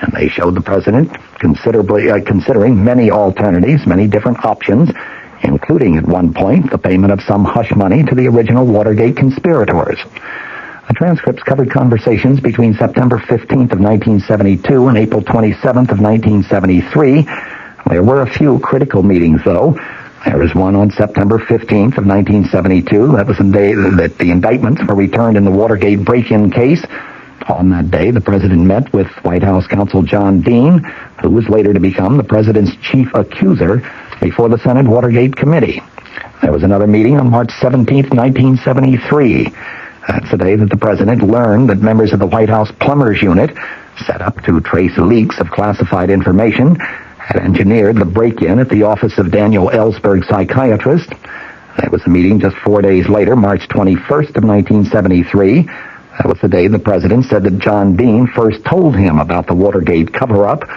M: And they showed the president considering many alternatives, many different options, including at one point the payment of some hush money to the original Watergate conspirators. The transcripts covered conversations between September 15th of 1972 and April 27th of 1973. There were a few critical meetings, though. There was one on September 15th of 1972. That was the day that the indictments were returned in the Watergate break-in case. On that day, the president met with White House counsel John Dean, who was later to become the president's chief accuser before the Senate Watergate Committee. There was another meeting on March 17th, 1973. That's the day that the president learned that members of the White House Plumbers Unit, set up to trace leaks of classified information, had engineered the break-in at the office of Daniel Ellsberg, psychiatrist. There was a meeting just 4 days later, March 21st of 1973. That was the day the president said that John Dean first told him about the Watergate cover-up.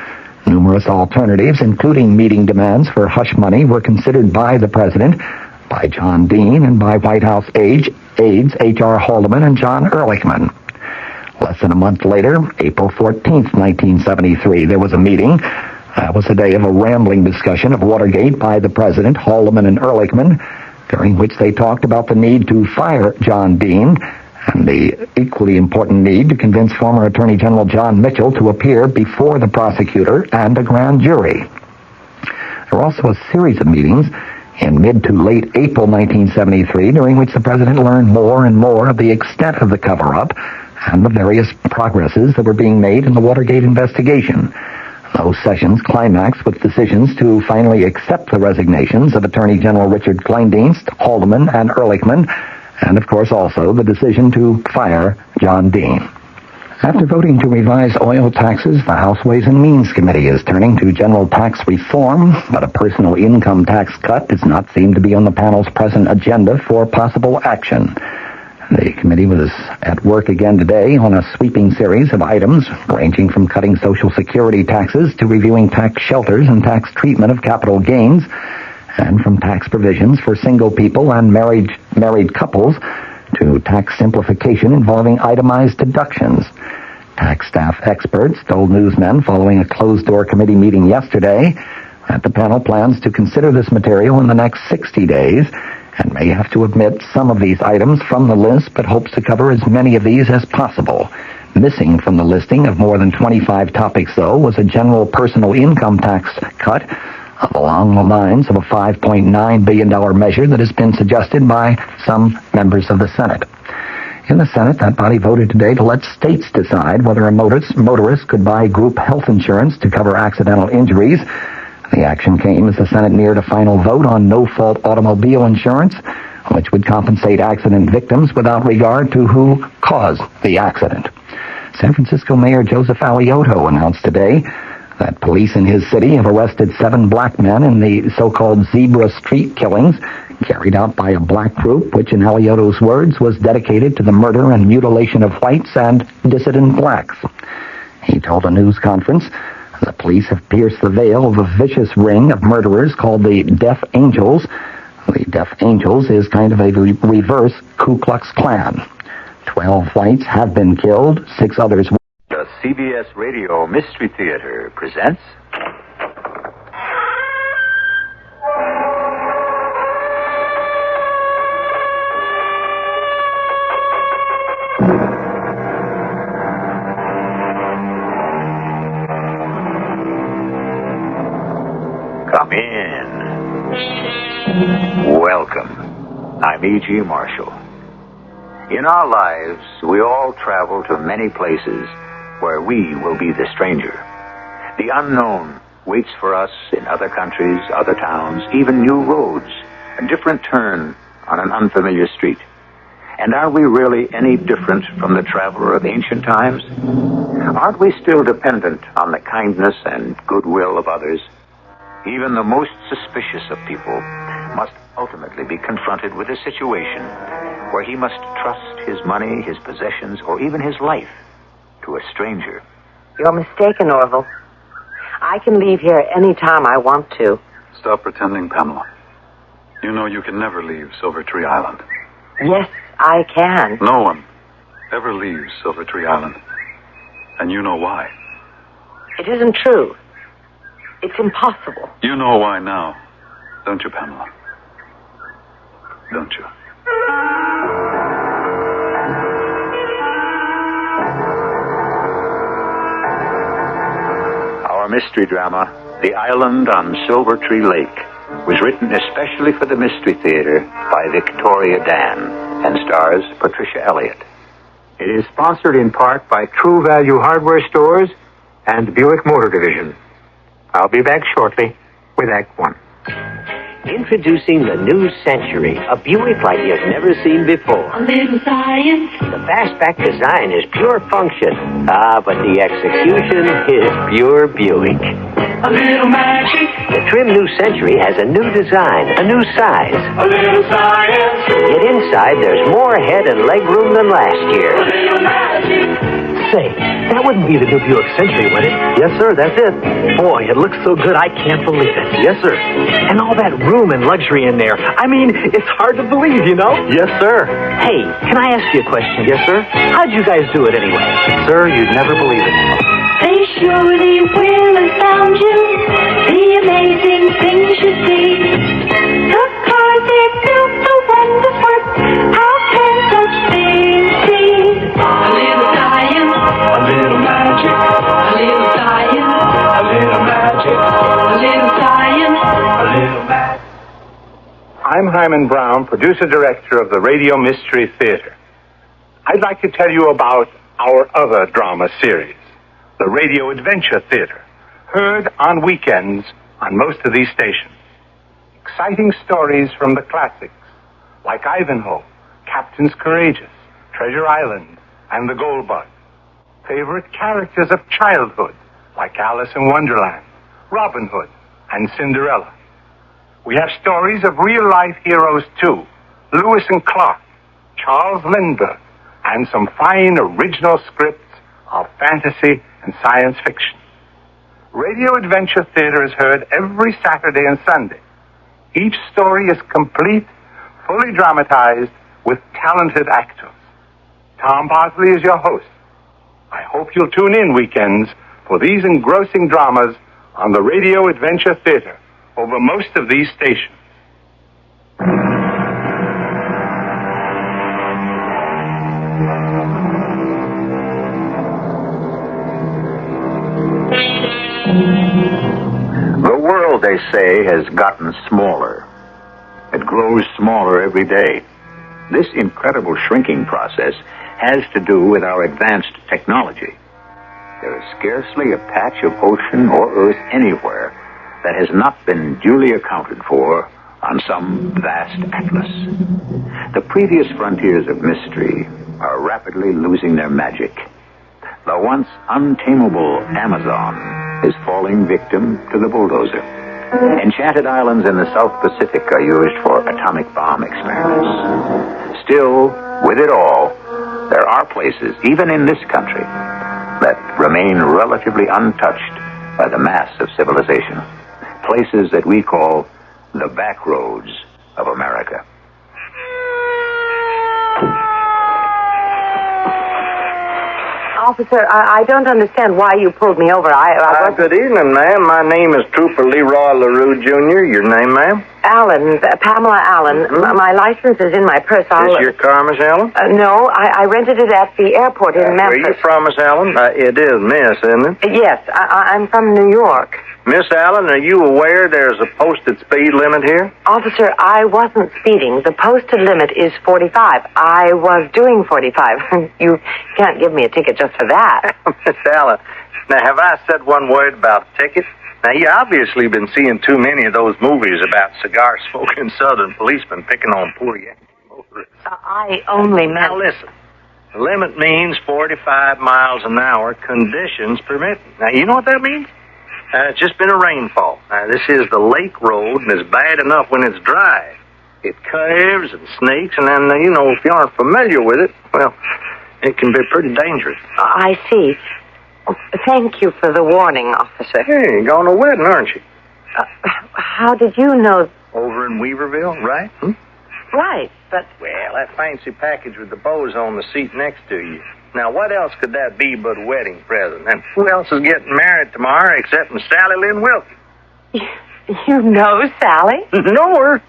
M: Numerous alternatives, including meeting demands for hush money, were considered by the president, by John Dean, and by White House aides H.R. Haldeman and John Ehrlichman. Less than a month later, April 14th, 1973, there was a meeting. That was the day of a rambling discussion of Watergate by the president, Haldeman, and Ehrlichman, during which they talked about the need to fire John Dean and the equally important need to convince former Attorney General John Mitchell to appear before the prosecutor and a grand jury. There were also a series of meetings in mid to late April 1973, during which the president learned more and more of the extent of the cover-up and the various progresses that were being made in the Watergate investigation. Those sessions climaxed with decisions to finally accept the resignations of Attorney General Richard Kleindienst, Haldeman, and Ehrlichman, and of course also the decision to fire John Dean. After voting to revise oil taxes, the House Ways and Means Committee is turning to general tax reform, but a personal income tax cut does not seem to be on the panel's present agenda for possible action. The committee was at work again today on a sweeping series of items, ranging from cutting Social Security taxes to reviewing tax shelters and tax treatment of capital gains, and from tax provisions for single people and married couples to tax simplification involving itemized deductions. Tax staff experts told newsmen following a closed-door committee meeting yesterday that the panel plans to consider this material in the next 60 days and may have to omit some of these items from the list, but hopes to cover as many of these as possible. Missing from the listing of more than 25 topics, though, was a general personal income tax cut along the lines of a $5.9 billion measure that has been suggested by some members of the Senate. In the Senate, that body voted today to let states decide whether a motorist could buy group health insurance to cover accidental injuries. The action came as the Senate neared a final vote on no-fault automobile insurance, which would compensate accident victims without regard to who caused the accident. San Francisco Mayor Joseph Alioto announced today that police in his city have arrested 7 black men in the so-called Zebra Street killings carried out by a black group, which in Alioto's words was dedicated to the murder and mutilation of whites and dissident blacks. He told a news conference, the police have pierced the veil of a vicious ring of murderers called the Death Angels. The Death Angels is kind of a reverse Ku Klux Klan. 12 whites have been killed, 6 others.
A: The CBS Radio Mystery Theater presents... Come in. Welcome. I'm E.G. Marshall. In our lives, we all travel to many places where we will be the stranger. The unknown waits for us in other countries, other towns, even new roads, a different turn on an unfamiliar street. And are we really any different from the traveler of ancient times? Aren't we still dependent on the kindness and goodwill of others? Even the most suspicious of people must ultimately be confronted with a situation where he must trust his money, his possessions, or even his life to a stranger.
L: You're mistaken, Orville. I can leave here any time I want to.
N: Stop pretending, Pamela. You know you can never leave Silver Tree Island.
L: Yes, I can.
N: No one ever leaves Silver Tree Island. And you know why.
L: It isn't true. It's impossible.
N: You know why now, don't you, Pamela? Don't you?
A: Our mystery drama, The Island on Silver Tree Lake, was written especially for the Mystery Theater by Victoria Dan and stars Patricia Elliott. It is sponsored in part by True Value Hardware Stores and Buick Motor Division. I'll be back shortly with Act One.
O: Introducing the new Century, a Buick like you've never seen before.
J: A little science.
O: The fastback design is pure function. But the execution is pure Buick.
J: A little magic.
O: The trim new Century has a new design, a new size.
J: A little science.
O: Yet inside, there's more head and leg room than last year.
J: A little magic.
O: Say, that wouldn't be the new Buick Century, would it? Yes, sir, that's it. Boy, it looks so good, I can't believe it. Yes, sir. And all that room and luxury in there. I mean, it's hard to believe, you know? Yes, sir. Hey, can I ask you a question? Yes, sir. How'd you guys do it anyway? Sir, you'd never believe it.
J: They surely will astound you. The amazing things you see. The cars they built, the wonders work. How can such things be? A little science. A little magic. A little science. A little magic. A little science. A little magic.
P: I'm Hyman Brown, producer-director of the Radio Mystery Theater. I'd like to tell you about our other drama series, the Radio Adventure Theater, heard on weekends on most of these stations. Exciting stories from the classics, like Ivanhoe, Captains Courageous, Treasure Island, and The Gold Bug. Favorite characters of childhood, like Alice in Wonderland, Robin Hood, and Cinderella. We have stories of real-life heroes, too. Lewis and Clark, Charles Lindbergh, and some fine original scripts of fantasy and science fiction. Radio Adventure Theater is heard every Saturday and Sunday. Each story is complete, fully dramatized, with talented actors. Tom Bosley is your host. I hope you'll tune in weekends for these engrossing dramas on the Radio Adventure Theater over most of these stations.
A: The world, they say, has gotten smaller. It grows smaller every day. This incredible shrinking process has to do with our advanced technology. There is scarcely a patch of ocean or earth anywhere that has not been duly accounted for on some vast atlas. The previous frontiers of mystery are rapidly losing their magic. The once untamable Amazon is falling victim to the bulldozer. Enchanted islands in the South Pacific are used for atomic bomb experiments. Still, with it all, there are places, even in this country, that remain relatively untouched by the mass of civilization. Places that we call the back roads of America.
L: Officer, I don't understand why you pulled me over.
Q: Good evening, ma'am. My name is Trooper Leroy LaRue, Jr. Your name, ma'am?
L: Allen, Pamela Allen. My license is in my purse.
Q: Is this your car, Miss Allen?
L: No, I rented it at the airport in Memphis.
Q: Where are you from, Miss Allen? It is Miss, isn't it?
L: Yes, I'm from New York.
Q: Miss Allen, are you aware there's a posted speed limit here?
L: Officer, I wasn't speeding. The posted limit is 45. I was doing 45. You can't give me a ticket just for that.
Q: Miss Allen, now have I said one word about tickets? Now, you obviously been seeing too many of those movies about cigar-smoking Southern policemen picking on poor Yankee motorists.
L: I only meant...
Q: Now, listen. The limit means 45 miles an hour, conditions permitting. Now, you know what that means? It's just been a rainfall. This is the lake road, and it's bad enough when it's dry. It curves and snakes, and then, if you aren't familiar with it, well, it can be pretty dangerous.
L: I see. Oh, thank you for the warning, officer.
Q: Hey, you're going to a wedding, aren't you?
L: How did you know?
Q: Over in Weaverville, right?
L: Right, but...
Q: Well, that fancy package with the bows on the seat next to you. Now, what else could that be but a wedding present? And who else is getting married tomorrow except Sally Lynn Wilson?
L: You know Sally?
Q: Know her?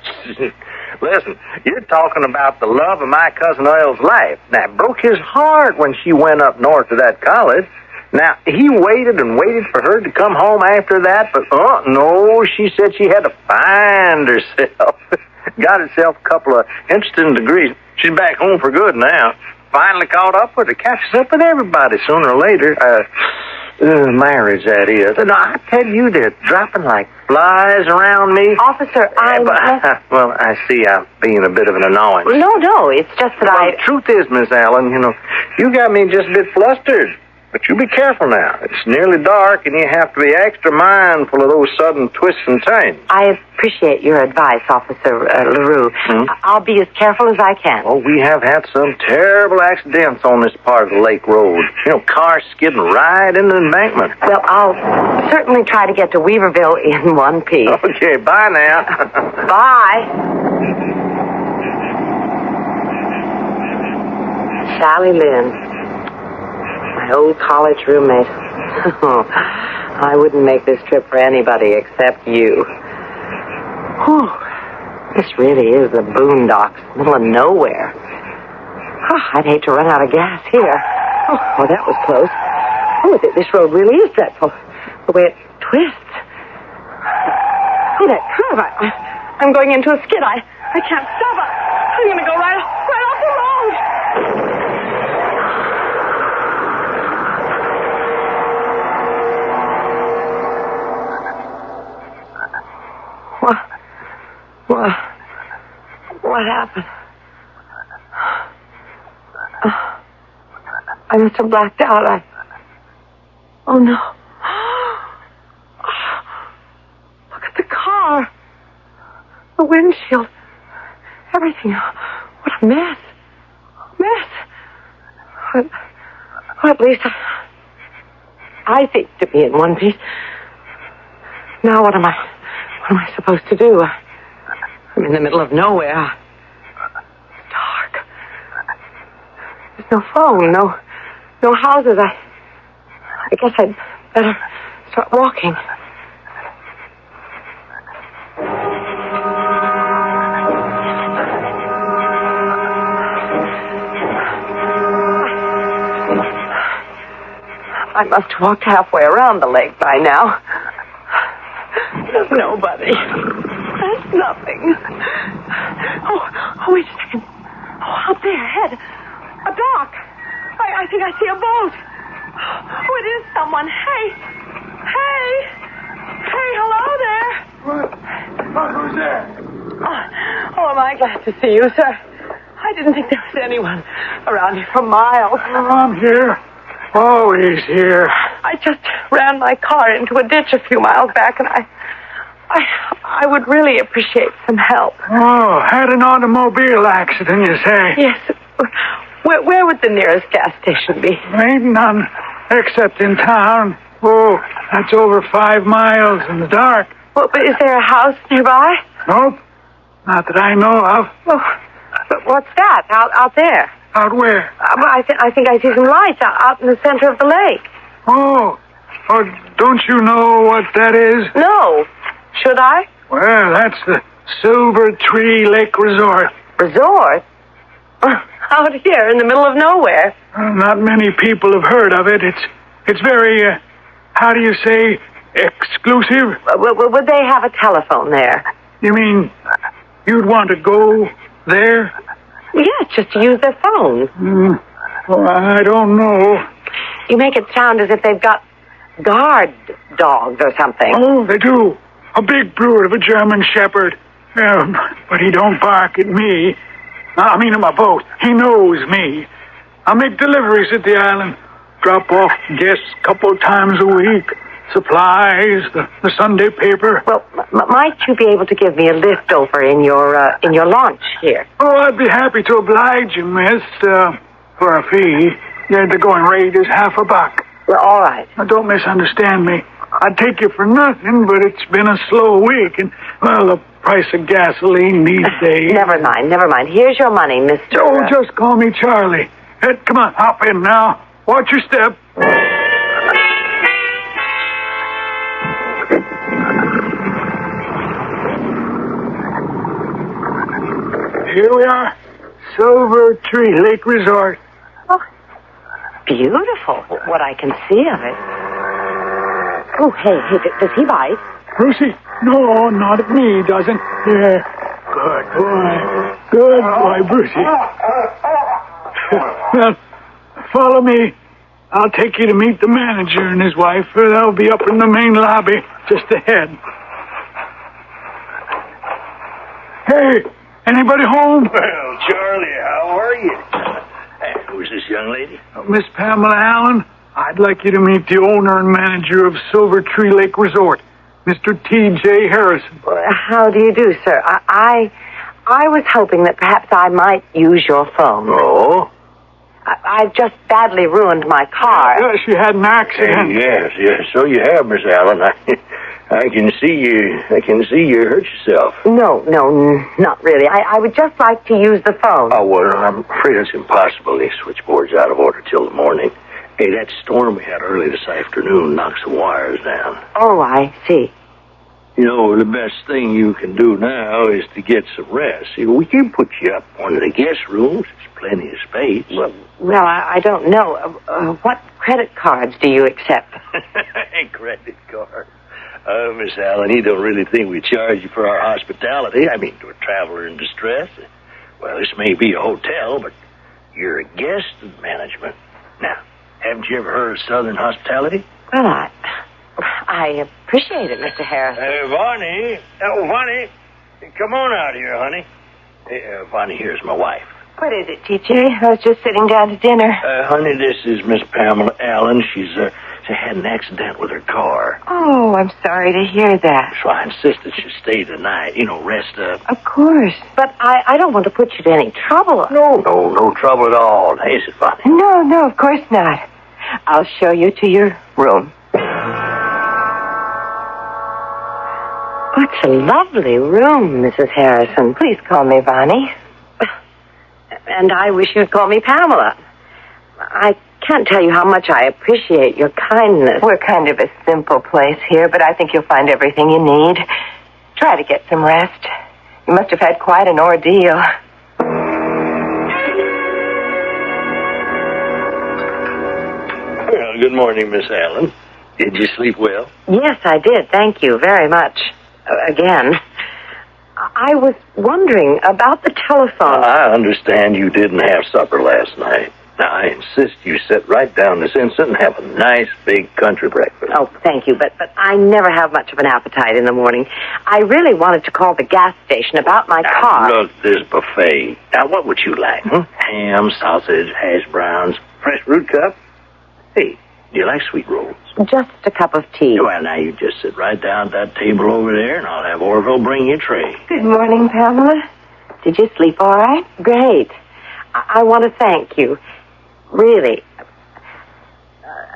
Q: Listen, you're talking about the love of my cousin Earl's life. Now, it broke his heart when she went up north to that college. Now, he waited and waited for her to come home after that, but, no, she said she had to find herself. Got herself a couple of interesting degrees. She's back home for good now. Finally caught up with her. Catches up with everybody sooner or later. Marriage, that is. No, I tell you, they're dropping like flies around me.
L: Officer,
Q: Well, I see I'm being a bit of an annoyance.
L: No, it's just that
Q: The truth is, Miss Allen, you got me just a bit flustered. But you be careful now. It's nearly dark, and you have to be extra mindful of those sudden twists and turns.
L: I appreciate your advice, Officer LaRue. I'll be as careful as I can.
Q: Oh, we have had some terrible accidents on this part of the lake road. Cars skidding right into the embankment.
L: Well, I'll certainly try to get to Weaverville in one piece.
Q: Okay, bye now.
L: Bye. Sally Lynn. My old college roommate. I wouldn't make this trip for anybody except you. Whew. This really is the boondocks, middle of nowhere. I'd hate to run out of gas here. Oh, that was close. Oh, this road really is dreadful. The way it twists. Oh, that curve. I'm going into a skid. I can't stop. I'm going to go right off the road. What happened? I must have blacked out. Oh, no. Look at the car. The windshield. Everything. What a mess. Well, at least I think to be in one piece. Now what am I supposed to do? I'm in the middle of nowhere. It's dark. There's no phone, no houses. I guess I'd better start walking. I must have walked halfway around the lake by now. There's nobody. There's nothing. Oh, wait a second. Oh, out there ahead. A dock. I think I see a boat. Oh, it is someone. Hey, hello there.
R: What was there?
L: Oh, am I glad to see you, sir. I didn't think there was anyone around here for miles.
R: I'm here. Always here.
L: I just ran my car into a ditch a few miles back, and I would really appreciate some help.
R: Oh, had an automobile accident, you say?
L: Yes. Where would the nearest gas station be?
R: Ain't none, except in town. Oh, that's over 5 miles in the dark.
L: Well, but is there a house nearby?
R: Nope. Not that I know of.
L: Oh, but what's that out there?
R: Out where?
L: I think I see some lights out in the center of the lake.
R: Oh, don't you know what that is?
L: No. Should I?
R: Well, that's the Silver Tree Lake Resort.
L: Resort? Out here in the middle of nowhere.
R: Not many people have heard of it. It's very, how do you say, exclusive?
L: Would they have a telephone there?
R: You mean you'd want to go there?
L: Yeah, just to use their phone.
R: Well, I don't know.
L: You make it sound as if they've got guard dogs or something.
R: Oh, they do. A big brood of a German Shepherd. But he don't bark at me. I mean, in my boat. He knows me. I make deliveries at the island. Drop off guests a couple times a week. supplies, the Sunday paper.
L: Well, might you be able to give me a lift over in your launch here?
R: Oh, I'd be happy to oblige you, miss, for a fee. Yeah, the going rate is $50.
L: Well, all right.
R: Now, don't misunderstand me. I'd take you for nothing, but it's been a slow week, and, well, the price of gasoline these days...
L: Never mind. Here's your money, Mr.
R: Oh, just call me Charlie. Come on, hop in now. Watch your step. Here we are. Silver Tree Lake Resort.
L: Oh, beautiful, what I can see of it. Oh, hey, does he bite?
R: Brucey? No, not at me, doesn't. Yeah. Good boy, Brucey. Well, follow me. I'll take you to meet the manager and his wife. They'll be up in the main lobby, just ahead. Hey, anybody home?
Q: Well, Charlie, how are you? Who's this young lady?
R: Miss Pamela Allen, I'd like you to meet the owner and manager of Silver Tree Lake Resort, Mr. T.J. Harrison.
L: Well, how do you do, sir? I was hoping that perhaps I might use your phone.
Q: Oh?
L: I've just badly ruined my car.
R: Yes, you had an accident.
Q: Yes, so you have, Miss Allen. I can see you hurt yourself.
L: No, not really. I would just like to use the phone.
Q: Oh, well, I'm afraid it's impossible. The switchboard's out of order till the morning. Hey, that storm we had early this afternoon knocked some wires down.
L: Oh, I see.
Q: You know, the best thing you can do now is to get some rest. See, we can put you up one of the guest rooms. There's plenty of space.
L: Well, I don't know. What credit cards do you accept?
Q: Credit card. Miss Allen, he don't really think we charge you for our hospitality. I mean, to a traveler in distress. Well, this may be a hotel, but you're a guest of management. Now, haven't you ever heard of Southern hospitality?
L: Well, I appreciate it, Mr. Harrison.
Q: Vonnie. Oh, Vonnie. Come on out here, honey. Hey, Vonnie, here's my wife.
L: What is it, T.J.? I was just sitting down to dinner.
Q: Honey, this is Miss Pamela Allen. She had an accident with her car.
L: Oh, I'm sorry to hear that.
Q: So I insisted she stay the night. Rest up.
L: Of course. But I don't want to put you to any trouble.
Q: No trouble at all. Is it, Vonnie?
L: No, of course not. I'll show you to your room. What's a lovely room, Mrs. Harrison. Please call me Vonnie. And I wish you'd call me Pamela. I can't tell you how much I appreciate your kindness. We're kind of a simple place here, but I think you'll find everything you need. Try to get some rest. You must have had quite an ordeal.
Q: Well, good morning, Miss Allen. Did you sleep well?
L: Yes, I did. Thank you very much. Again. I was wondering about the telephone.
Q: I understand you didn't have supper last night. Now, I insist you sit right down this instant and have a nice big country breakfast.
L: Oh, thank you, but I never have much of an appetite in the morning. I really wanted to call the gas station about my car.
Q: Look, this buffet. Now, what would you like? Ham, sausage, hash browns, fresh root cup? Hey, do you like sweet rolls?
L: Just a cup of tea.
Q: Well, now, you just sit right down at that table over there, and I'll have Orville bring you a tray.
L: Good morning, Pamela. Did you sleep all right? Great. I want to thank you. Really.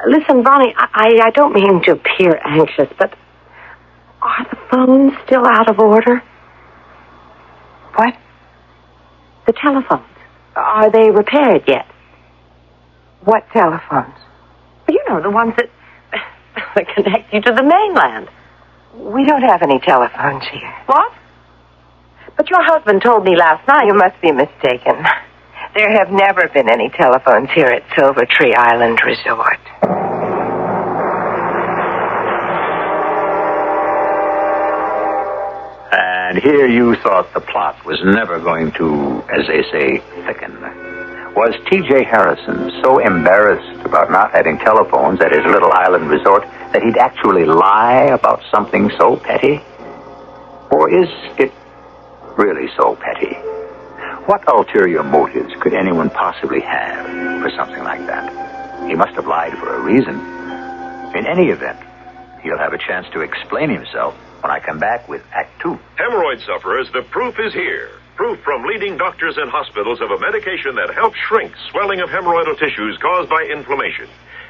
L: Listen, Vonnie, I don't mean to appear anxious, but are the phones still out of order? What? The telephones. Are they repaired yet? What telephones? You know, the ones that connect you to the mainland. We don't have any telephones here. What? But your husband told me last night. You must be mistaken. There have never been any telephones here at Silver Tree Island Resort.
A: And here you thought the plot was never going to, as they say, thicken. Was T.J. Harrison so embarrassed about not having telephones at his little island resort that he'd actually lie about something so petty? Or is it really so petty? What ulterior motives could anyone possibly have for something like that? He must have lied for a reason. In any event, He'll have a chance to explain himself when I come back with Act 2.
S: Hemorrhoid sufferers, the proof is here. Proof from leading doctors and hospitals of a medication that helps shrink swelling of hemorrhoidal tissues caused by inflammation.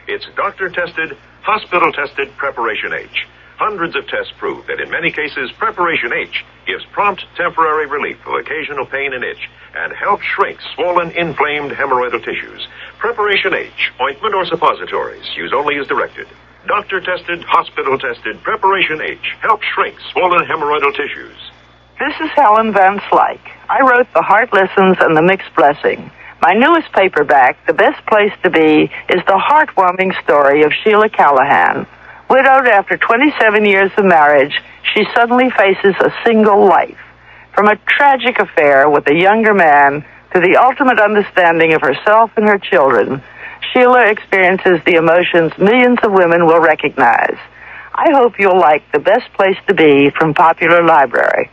S: It's doctor-tested, hospital-tested Preparation H. Hundreds of tests prove that in many cases, Preparation H gives prompt temporary relief of occasional pain and itch and helps shrink swollen, inflamed hemorrhoidal tissues. Preparation H, ointment or suppositories, use only as directed. Doctor-tested, hospital-tested Preparation H helps shrink swollen hemorrhoidal tissues.
T: This is Helen Van Slyke. I wrote The Heart Listens and The Mixed Blessing. My newest paperback, The Best Place to Be, is the heartwarming story of Sheila Callahan. Widowed after 27 years of marriage, she suddenly faces a single life. From a tragic affair with a younger man to the ultimate understanding of herself and her children, Sheila experiences the emotions millions of women will recognize. I hope you'll like The Best Place to Be from Popular Library.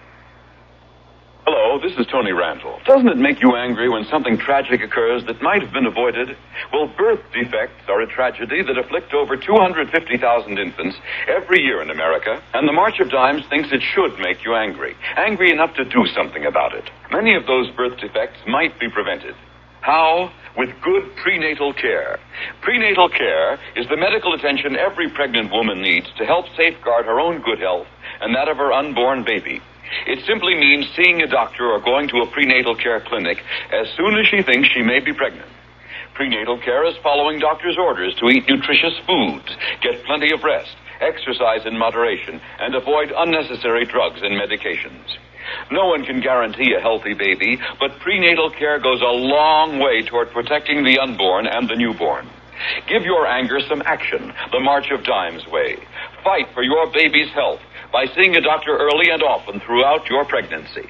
N: Hello, this is Tony Randall. Doesn't it make you angry when something tragic occurs that might have been avoided? Well, birth defects are a tragedy that afflict over 250,000 infants every year in America, and the March of Dimes thinks it should make you angry enough to do something about it. Many of those birth defects might be prevented. How? With good prenatal care. Prenatal care is the medical attention every pregnant woman needs to help safeguard her own good health and that of her unborn baby. It simply means seeing a doctor or going to a prenatal care clinic as soon as she thinks she may be pregnant. Prenatal care is following doctor's orders to eat nutritious foods, get plenty of rest, exercise in moderation, and avoid unnecessary drugs and medications. No one can guarantee a healthy baby, but prenatal care goes a long way toward protecting the unborn and the newborn. Give your anger some action, the March of Dimes way. Fight for your baby's health by seeing a doctor early and often throughout your pregnancy.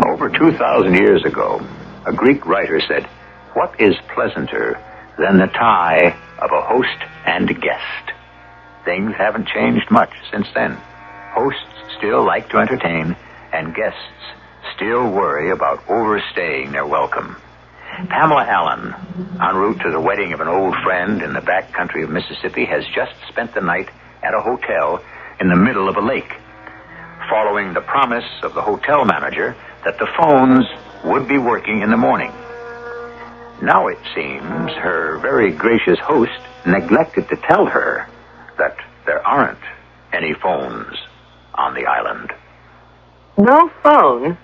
A: Over 2,000 years ago, a Greek writer said, "What is pleasanter than the tie of a host and guest?" Things haven't changed much since then. Hosts still like to entertain, and guests still worry about overstaying their welcome. Pamela Allen, en route to the wedding of an old friend in the back country of Mississippi, has just spent the night at a hotel in the middle of a lake, following the promise of the hotel manager that the phones would be working in the morning. Now it seems her very gracious host neglected to tell her that there aren't any phones on the island.
L: No phone?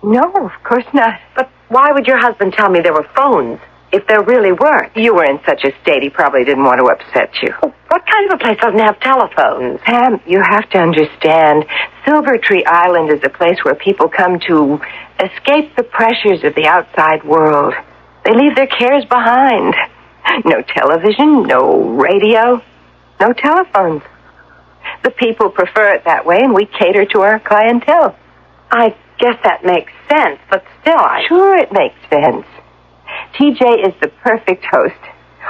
L: No, of course not. But why would your husband tell me there were phones if there really weren't? You were in such a state he probably didn't want to upset you. What kind of a place doesn't have telephones? Pam, you have to understand, Silver Tree Island is a place where people come to escape the pressures of the outside world. They leave their cares behind. No television, no radio, no telephones. The people prefer it that way, and we cater to our clientele. I guess that makes sense, but still, Sure it makes sense. TJ is the perfect host.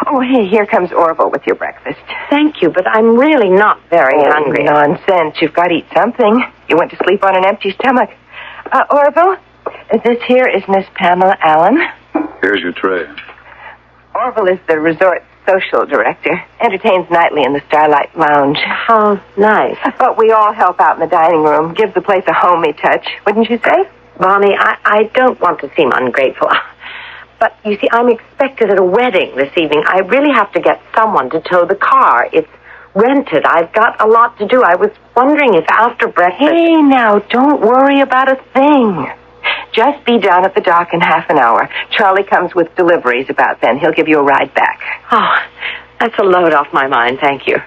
L: Oh, hey, here comes Orville with your breakfast. Thank you, but I'm really not very hungry. Nonsense. You've got to eat something. You went to sleep on an empty stomach. Orville, this here is Miss Pamela Allen.
N: Here's your tray.
L: Orville is the resort social director. Entertains nightly in the Starlight Lounge. How nice. But we all help out in the dining room. Give the place a homey touch, wouldn't you say?
E: Bonnie, I don't want to seem ungrateful. But, you see, I'm expected at a wedding this evening. I really have to get someone to tow the car. It's rented. I've got a lot to do. I was wondering if after breakfast...
L: Hey, now, don't worry about a thing. Just be down at the dock in half an hour. Charlie comes with deliveries about then. He'll give you a ride back.
E: Oh, that's a load off my mind, thank you.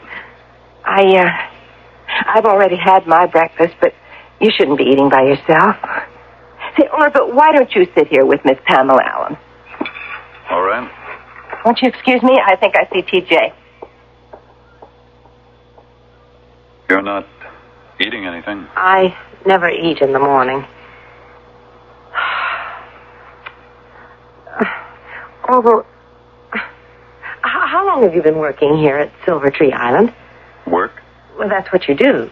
L: I've already had my breakfast, but you shouldn't be eating by yourself. Say, Orville, why don't you sit here with Miss Pamela Allen?
N: All right.
L: Won't you excuse me? I think I see TJ.
N: You're not eating anything?
E: I never eat in the morning. Orville, how long have you been working here at Silver Tree Island?
N: Work?
E: Well, that's what you do.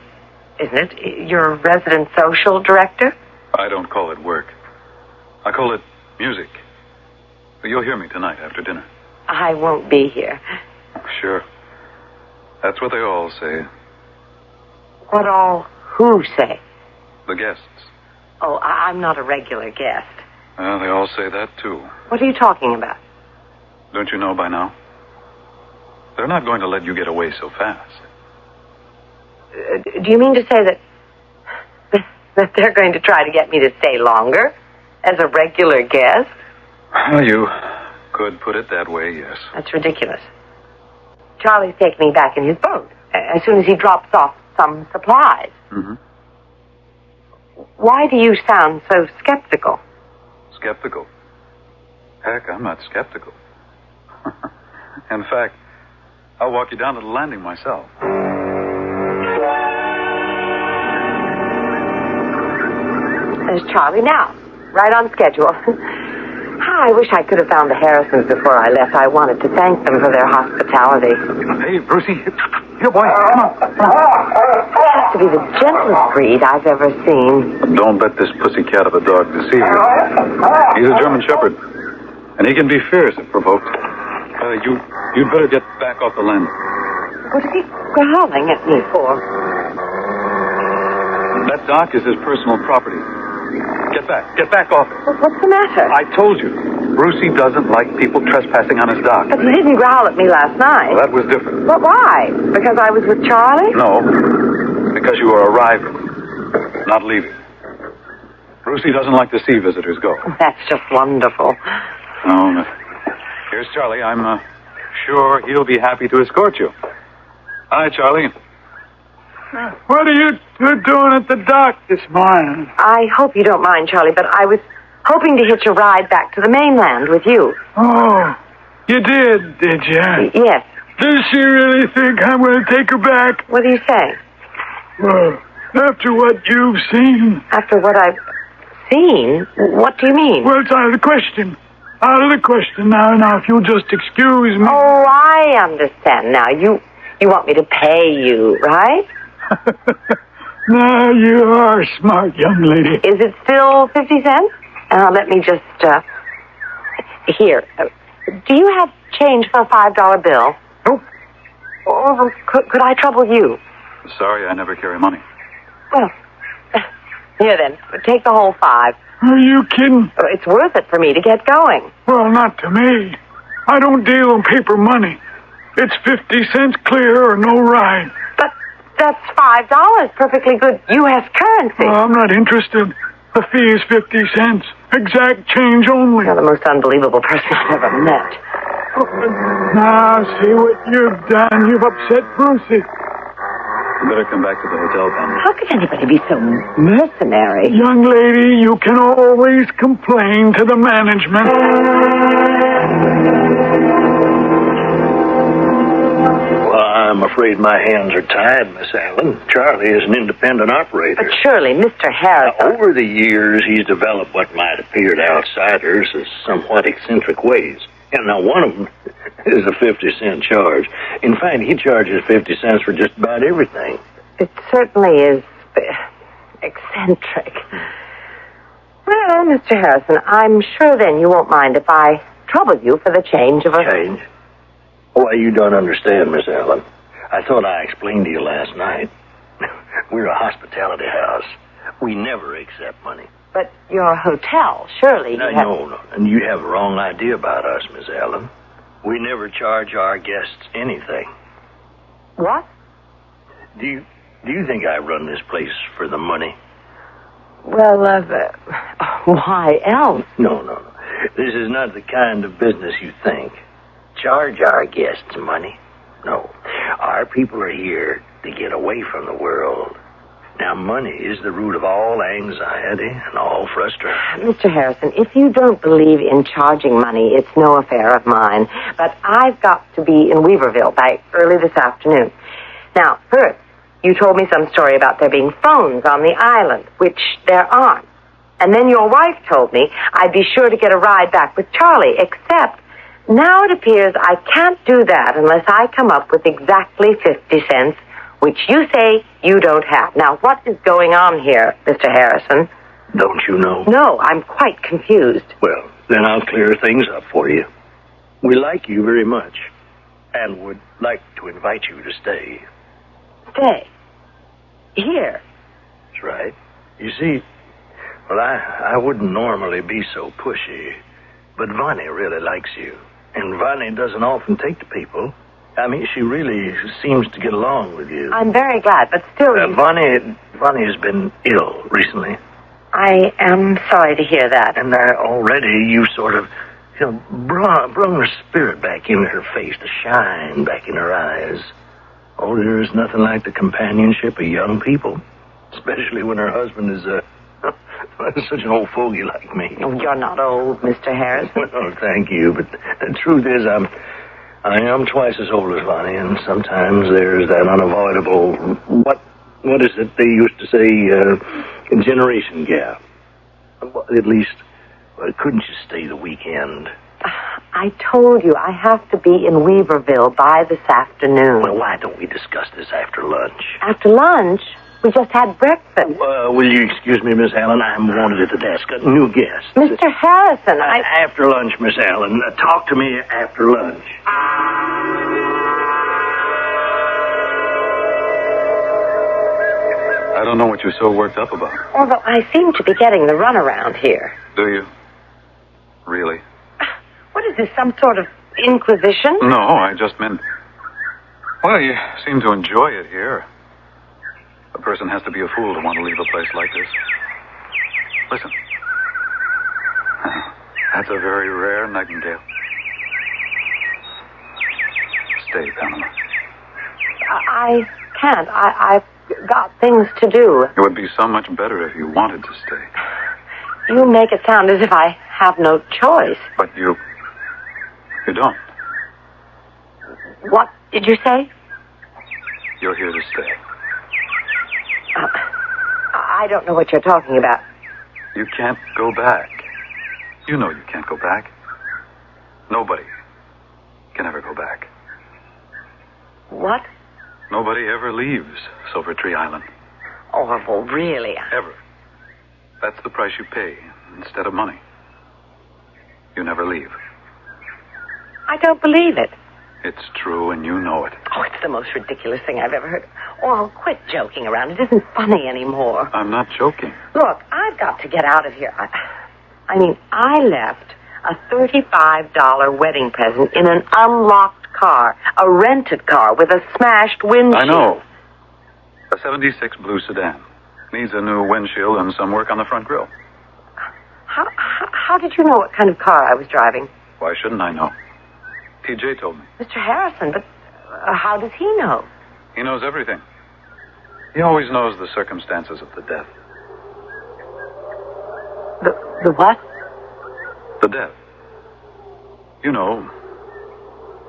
L: isn't it? You're a resident social director?
N: I don't call it work. I call it music. You'll hear me tonight after dinner.
L: I won't be here.
N: Sure. That's what they all say.
L: What all who say?
N: The guests.
L: Oh, I'm not a regular guest.
N: Well, they all say that, too.
L: What are you talking about?
N: Don't you know by now? They're not going to let you get away so fast.
L: Do you mean to say that they're going to try to get me to stay longer as a regular guest?
N: Well, you could put it that way, yes.
L: That's ridiculous. Charlie's taking me back in his boat as soon as he drops off some supplies.
N: Mm-hmm.
L: Why do you sound so skeptical?
N: Skeptical? Heck, I'm not skeptical. In fact, I'll walk you down to the landing myself.
L: There's Charlie now, right on schedule. I wish I could have found the Harrisons before I left. I wanted to thank them for their hospitality.
N: Hey, Brucey. Here, boy. Come on.
L: He has to be the gentlest breed I've ever seen.
N: Don't let this pussycat of a dog deceive you. He's a German Shepherd, and he can be fierce if provoked. You'd better get back off the land.
L: What is he growling at me for?
N: That dock is his personal property. Get back off it.
L: What's the matter?
N: I told you, Brucey doesn't like people trespassing on his dock.
L: But he didn't growl at me last night.
N: Well, that was different.
L: But why? Because I was with Charlie?
N: No, because you were arriving, not leaving. Brucey doesn't like to see visitors go.
L: That's just wonderful.
N: No, here's Charlie. I'm sure he'll be happy to escort you. Hi, Charlie.
R: What are you doing at the dock this morning?
L: I hope you don't mind, Charlie, but I was hoping to hitch a ride back to the mainland with you.
R: Oh, you did you?
L: Yes.
R: Does she really think I'm going to take her back?
L: What do you say?
R: Well, after what you've seen.
L: After what I've seen? What do you mean?
R: Well, it's out of the question. Out of the question now. Now, if you'll just excuse me.
L: Oh, I understand now. You want me to pay you, right?
R: Now, you are smart, young lady.
L: Is it still 50 cents? Let me just, here. Do you have change for a $5 bill?
R: Nope.
L: Or could I trouble you?
N: Sorry, I never carry money.
L: Well, here then. Take the whole $5.
R: Are you kidding?
L: It's worth it for me to get going.
R: Well, not to me. I don't deal in paper money. It's 50 cents clear or no ride.
L: But that's $5, perfectly good U.S. currency.
R: Well, I'm not interested. The fee is 50 cents. Exact change only.
L: You're the most unbelievable person I've ever met.
R: Now, see what you've done. You've upset Brucey.
N: You better come back to the hotel, then.
L: How could anybody be so mercenary?
R: Young lady, you can always complain to the management.
Q: Well, I'm afraid my hands are tied, Miss Allen. Charlie is an independent operator.
L: But surely, Mr. Harris...
Q: Now, over the years, he's developed what might appear to outsiders as somewhat eccentric ways. And now one of them is a 50-cent charge. In fact, he charges 50 cents for just about everything.
L: It certainly is eccentric. Well, Mr. Harrison, I'm sure then you won't mind if I trouble you for the change of a...
Q: Change? Why, you don't understand, Miss Allen. I thought I explained to you last night. We're a hospitality house. We never accept money.
L: But you're a hotel, surely.
Q: No. And you have a wrong idea about us, Miss Allen. We never charge our guests anything.
L: What?
Q: Do you think I run this place for the money?
L: Well, why else?
Q: No. This is not the kind of business you think. Charge our guests money? No. Our people are here to get away from the world. Now, money is the root of all anxiety and all frustration.
L: Mr. Harrison, if you don't believe in charging money, it's no affair of mine. But I've got to be in Weaverville by early this afternoon. Now, first, you told me some story about there being phones on the island, which there aren't. And then your wife told me I'd be sure to get a ride back with Charlie, except now it appears I can't do that unless I come up with exactly 50 cents which you say you don't have. Now, what is going on here, Mr. Harrison?
Q: Don't you know?
L: No, I'm quite confused.
Q: Well, then I'll clear things up for you. We like you very much, and would like to invite you to stay.
L: Stay? Here?
Q: That's right. You see, well, I wouldn't normally be so pushy, but Vonnie really likes you. And Vonnie doesn't often take to people. I mean, she really seems to get along with you.
L: I'm very glad, but still...
Q: Vonnie's been ill recently.
L: I am sorry to hear that.
Q: And already you sort of, brung her spirit back into her face, the shine back in her eyes. Oh, there's nothing like the companionship of young people, especially when her husband is such an old fogey like me.
L: Oh, you're not old, Mr. Harrison.
Q: Well, thank you, but the truth is I am twice as old as Vonnie, and sometimes there's that unavoidable, what is it they used to say, generation gap. At least, couldn't you stay the weekend?
L: I told you I have to be in Weaverville by this afternoon.
Q: Well, why don't we discuss this after lunch?
L: After lunch? We just had breakfast.
Q: Will you excuse me, Miss Allen? I'm wanted at the desk. A new guest.
L: Mr. Harrison,
Q: After lunch, Miss Allen. Talk to me after lunch.
N: I don't know what you're so worked up about.
L: Although I seem to be getting the runaround here.
N: Do you? Really?
L: What is this, some sort of inquisition?
N: No, I just meant... Well, you seem to enjoy it here. A person has to be a fool to want to leave a place like this. Listen. That's a very rare nightingale. Stay, Pamela.
L: I can't. I've got things to do.
N: It would be so much better if you wanted to stay.
L: You make it sound as if I have no choice.
N: But you don't.
L: What did you say?
N: You're here to stay.
L: I don't know what you're talking about.
N: You can't go back. You know you can't go back. Nobody can ever go back.
L: What?
N: Nobody ever leaves Silver Tree Island.
L: Oh, well, really?
N: Ever. That's the price you pay instead of money. You never leave.
L: I don't believe it.
N: It's true, and you know it.
L: Oh, it's the most ridiculous thing I've ever heard. Oh, quit joking around. It isn't funny anymore.
N: I'm not joking.
L: Look, I've got to get out of here. I left a $35 wedding present in an unlocked car, a rented car with a smashed windshield.
N: I know. A 76 blue sedan. Needs a new windshield and some work on the front grille.
L: How did you know what kind of car I was driving?
N: Why shouldn't I know? TJ told me.
L: Mr. Harrison, but how does he know?
N: He knows everything. He always knows the circumstances of the death.
L: The what?
N: The death. You know,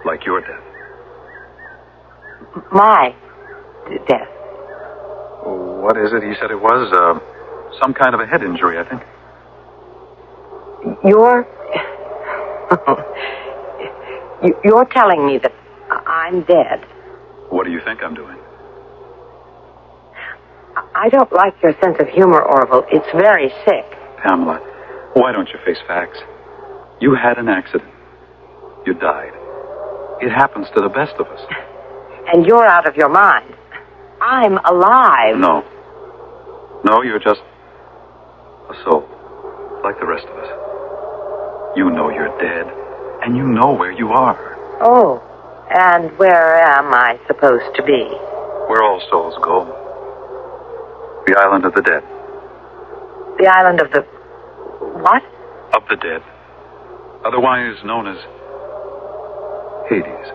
N: like your death.
L: My death.
N: What is it he said it was? Some kind of a head injury, I think.
L: You're telling me that I'm dead.
N: What do you think I'm doing?
L: I don't like your sense of humor, Orville. It's very sick.
N: Pamela, why don't you face facts? You had an accident. You died. It happens to the best of us.
L: And you're out of your mind. I'm alive.
N: No, you're just a soul, like the rest of us. You know you're dead, and you know where you are.
L: Oh, and where am I supposed to be?
N: Where all souls go. The island of the dead.
L: The island of the... what?
N: Of the dead. Otherwise known as Hades.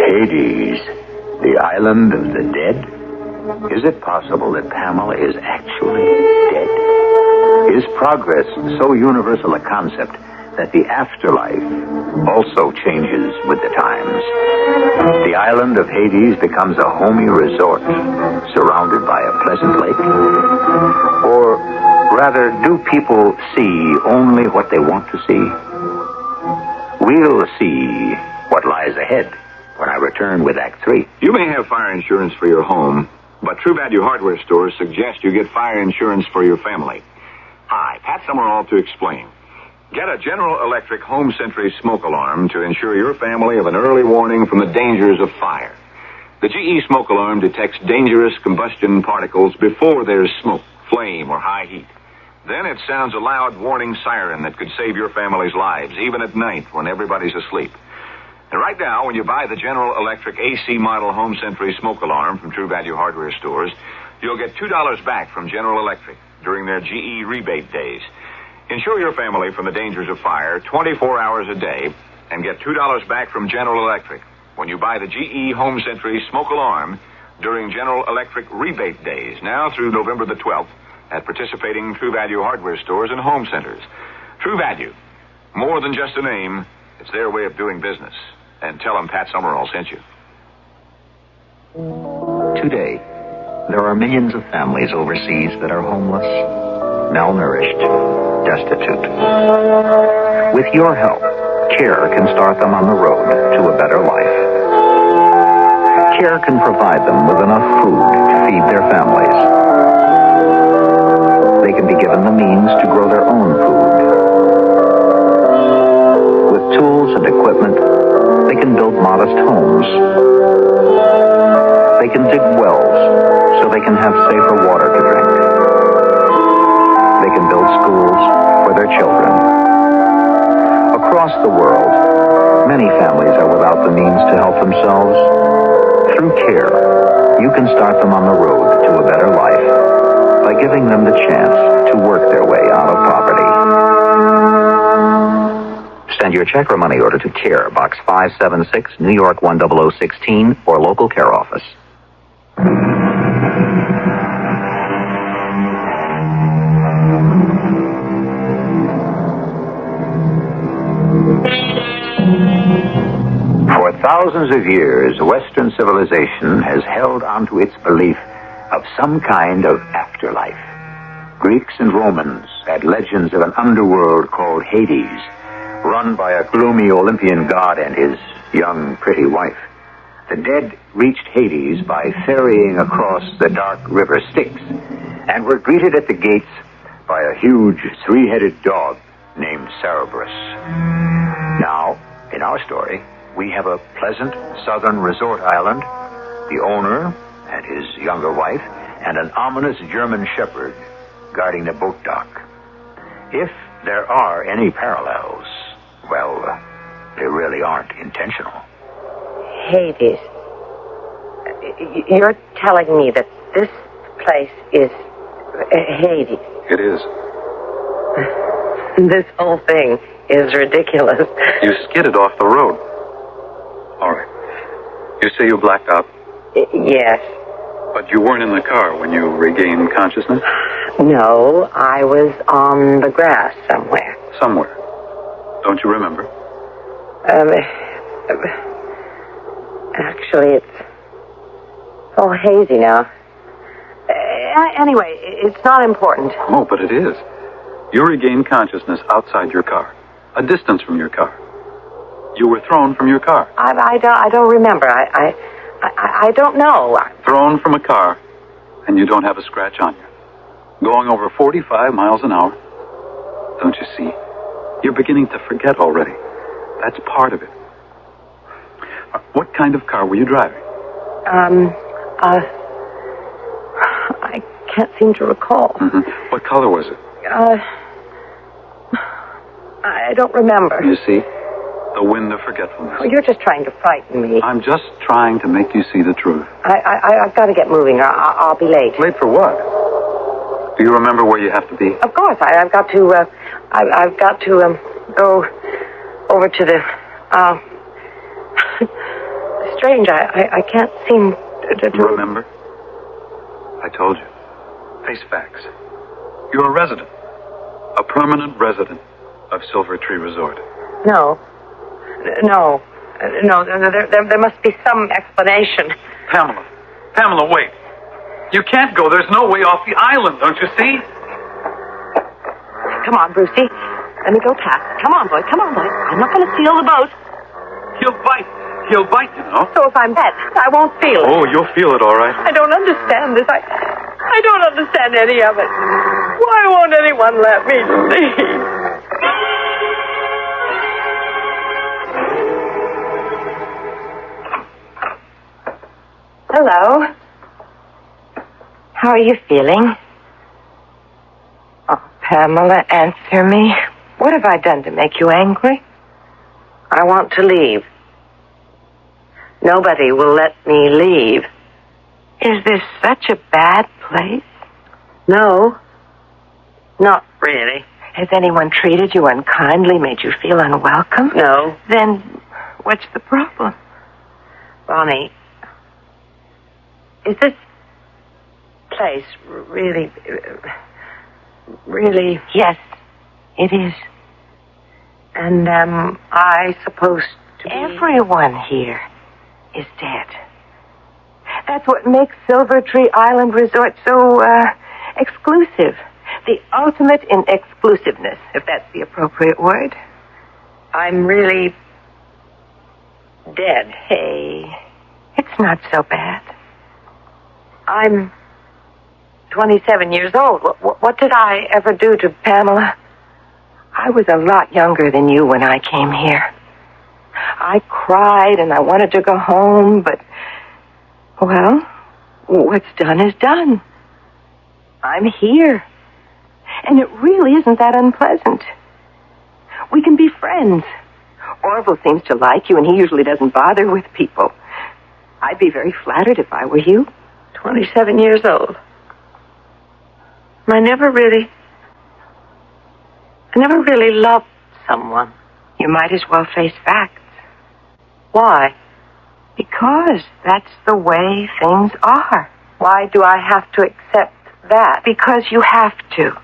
A: Hades, the island of the dead? Is it possible that Pamela is actually dead? Is progress so universal a concept that the afterlife also changes with the times? The island of Hades becomes a homey resort surrounded by a pleasant lake? Or rather, do people see only what they want to see? We'll see what lies ahead when I return with Act 3.
N: You may have fire insurance for your home, but True Value Hardware stores suggest you get fire insurance for your family. Hi, Pat Summerall to explain. Get a General Electric Home Sentry smoke alarm to ensure your family of an early warning from the dangers of fire. The GE smoke alarm detects dangerous combustion particles before there's smoke, flame, or high heat. Then it sounds a loud warning siren that could save your family's lives, even at night when everybody's asleep. And right now, when you buy the General Electric AC model Home Sentry smoke alarm from True Value Hardware stores, you'll get $2 back from General Electric during their GE rebate days. Insure your family from the dangers of fire 24 hours a day and get $2 back from General Electric when you buy the GE Home Sentry smoke alarm during General Electric rebate days, now through November the 12th, at participating True Value Hardware stores and home centers. True Value, more than just a name, it's their way of doing business. And tell them Pat Summerall sent you.
U: Today, there are millions of families overseas that are homeless, malnourished, destitute. With your help, CARE can start them on the road to a better life. CARE can provide them with enough food to feed their families. They can be given the means to grow their own food. With tools and equipment, they can build modest homes. They can dig wells so they can have safer water to drink. They can build schools for their children. Across the world, many families are without the means to help themselves. Through CARE, you can start them on the road to a better life by giving them the chance to work their way out of poverty. Send your check or money order to CARE, Box 576, New York 10016, or local CARE office.
A: For thousands of years, Western civilization has held onto its belief of some kind of afterlife. Greeks and Romans had legends of an underworld called Hades, run by a gloomy Olympian god and his young, pretty wife. The dead reached Hades by ferrying across the dark river Styx and were greeted at the gates by a huge three-headed dog named Cerberus. Now, in our story, we have a pleasant southern resort island, the owner and his younger wife, and an ominous German shepherd guarding the boat dock. If there are any parallels, well, they really aren't intentional.
L: Hades. You're telling me that this place is Hades.
V: It is.
L: This whole thing is ridiculous.
V: You skidded off the road. All right. You say you blacked out?
L: Yes.
V: But you weren't in the car when you regained consciousness?
L: No, I was on the grass somewhere.
V: Somewhere. Don't you remember?
L: Actually, it's all hazy now. Anyway, it's not important.
V: Oh, but it is. You regained consciousness outside your car, a distance from your car. You were thrown from your car.
L: I don't remember. I don't know.
V: Thrown from a car, and you don't have a scratch on you. Going over 45 miles an hour. Don't you see? You're beginning to forget already. That's part of it. What kind of car were you driving?
L: I can't seem to recall.
V: Mm-hmm. What color was it?
L: I don't remember.
V: You see? The wind of forgetfulness.
L: Oh, you're just trying to frighten me.
V: I'm just trying to make you see the truth.
L: I've got to get moving. I'll be late.
V: Late for what? Do you remember where you have to be?
L: Of course. I've got to go over to the, strange. I can't seem to...
V: Remember? I told you. Face facts. You're a resident. A permanent resident of Silver Tree Resort.
L: No. There must be some explanation.
V: Pamela, wait. You can't go. There's no way off the island, don't you see?
L: Come on, Brucey.
T: Let me go past. Come on, boy. I'm not going to steal the boat.
V: He'll bite, you know.
T: So if I'm wet, I won't feel it.
V: Oh, you'll feel it, all right.
T: I don't understand this. I don't understand any of it. Why won't anyone let me see?
L: Hello. How are you feeling? Oh, Pamela, answer me. What have I done to make you angry? I want to leave. Nobody will let me leave. Is this such a bad place? No. Not really. Has anyone treated you unkindly, made you feel unwelcome? No. Then what's the problem? Bonnie, is this place really... Yes, it is. And am I supposed to be... Everyone here is dead. That's what makes Silver Tree Island Resort so, exclusive. The ultimate in exclusiveness, if that's the appropriate word. I'm really... dead. Hey, it's not so bad. I'm 27 years old. What did I ever do to Pamela? I was a lot younger than you when I came here. I cried and I wanted to go home, but, well, what's done is done. I'm here. And it really isn't that unpleasant. We can be friends. Orville seems to like you, and he usually doesn't bother with people. I'd be very flattered if I were you. 27 years old. I never really loved someone. You might as well face facts. Why? Because that's the way things are. Why do I have to accept that? Because you have to.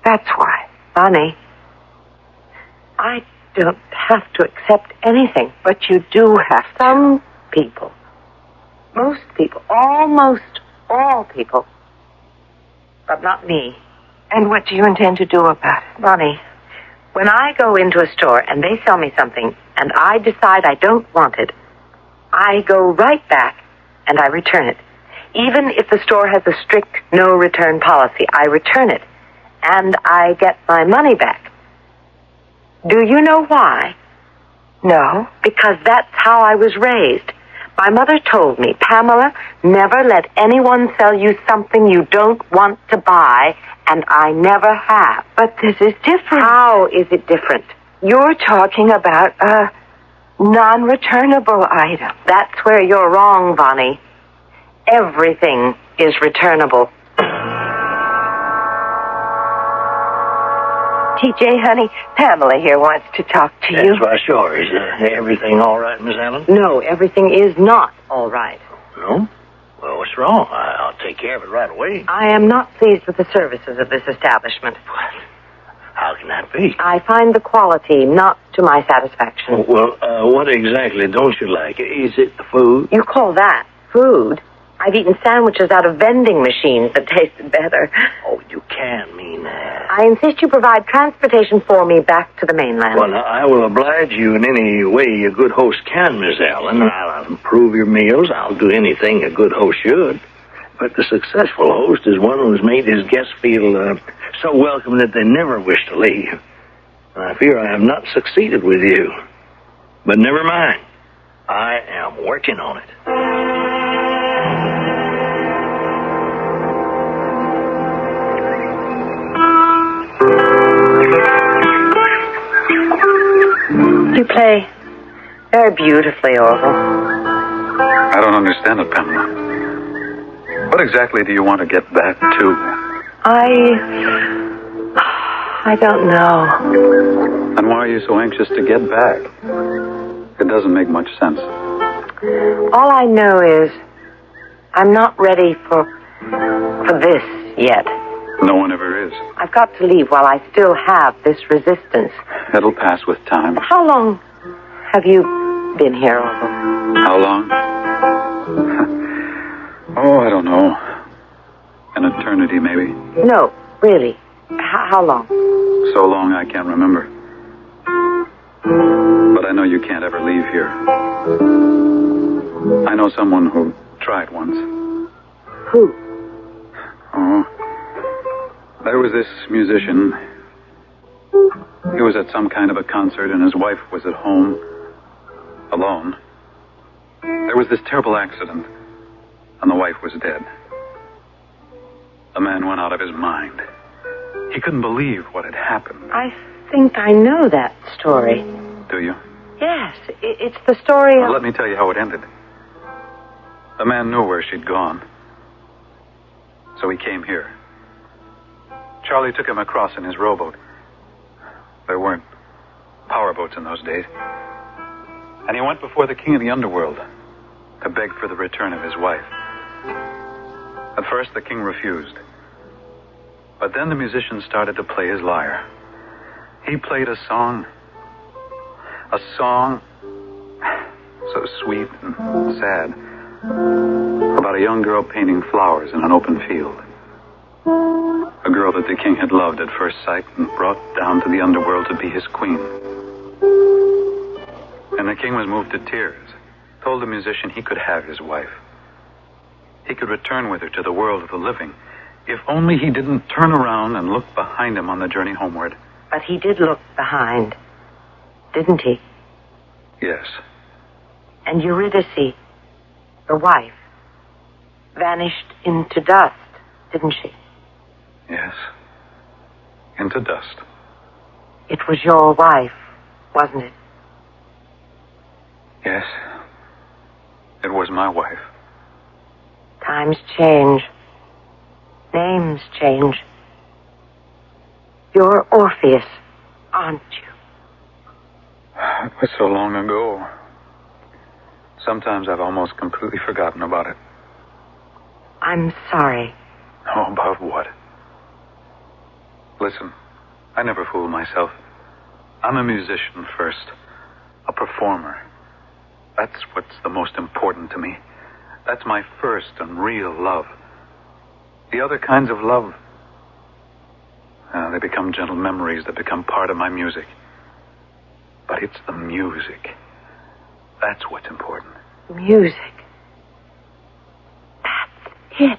L: That's why. Bonnie, I don't have to accept anything, but you do have to. Some people, most people, almost all people, but not me. And what do you intend to do about it? Bonnie, when I go into a store and they sell me something and I decide I don't want it, I go right back and I return it. Even if the store has a strict no return policy, I return it and I get my money back. Do you know why? No. Because that's how I was raised. My mother told me, Pamela, never let anyone sell you something you don't want to buy, and I never have. But this is different. How is it different? You're talking about a non-returnable item. That's where you're wrong, Bonnie. Everything is returnable. TJ, honey, Pamela here wants to talk to you.
C: Yes, why, sure. Is everything all right, Miss Allen?
L: No, everything is not all right.
C: No? Well, what's wrong? I'll take care of it right away.
L: I am not pleased with the services of this establishment.
C: How can that be?
L: I find the quality not to my satisfaction.
C: Well, what exactly don't you like? Is it the food?
L: You call that food? I've eaten sandwiches out of vending machines that tasted better.
C: Oh, you can't mean that.
L: I insist you provide transportation for me back to the mainland.
C: Well, now, I will oblige you in any way a good host can, Miss Allen. I'll improve your meals. I'll do anything a good host should. But the successful host is one who's made his guests feel so welcome that they never wish to leave. I fear I have not succeeded with you. But never mind. I am working on it.
L: You play very beautifully, Orville.
V: I don't understand it, Pamela. What exactly do you want to get back to?
L: I don't know.
V: And why are you so anxious to get back? It doesn't make much sense.
L: All I know is I'm not ready for this yet.
V: No one ever is.
L: I've got to leave while I still have this resistance.
V: It'll pass with time.
L: How long have you been here, Orville?
V: How long? Oh, I don't know. An eternity, maybe.
L: No, really. How long?
V: So long I can't remember. you can't ever leave here. I know someone who tried once.
L: Who?
V: Oh. There was this musician. He was at some kind of a concert, and his wife was at home, alone. There was this terrible accident, and the wife was dead. The man went out of his mind. He couldn't believe what had happened.
L: I think I know that story.
V: Do you?
L: Yes, it's the story
V: Well,
L: of...
V: let me tell you how it ended. The man knew where she'd gone, so he came here. Charlie took him across in his rowboat. There weren't powerboats in those days. And he went before the king of the underworld to beg for the return of his wife. At first, the king refused. But then the musician started to play his lyre. He played a song so sweet and sad, about a young girl painting flowers in an open field. A girl that the king had loved at first sight and brought down to the underworld to be his queen. And the king was moved to tears, told the musician he could have his wife. He could return with her to the world of the living, if only he didn't turn around and look behind him on the journey homeward.
L: But he did look behind, didn't he?
V: Yes.
L: And Eurydice, the wife, vanished into dust, didn't she?
V: Yes. Into dust.
L: It was your wife, wasn't it?
V: Yes. It was my wife.
L: Times change. Names change. You're Orpheus, aren't you?
V: It was so long ago. Sometimes I've almost completely forgotten about it.
L: I'm sorry.
V: Oh, about what? Listen, I never fool myself. I'm a musician first. A performer. That's what's the most important to me. That's my first and real love. The other kinds of love, they become gentle memories that become part of my music. But it's the music. That's what's important.
L: Music. That's it.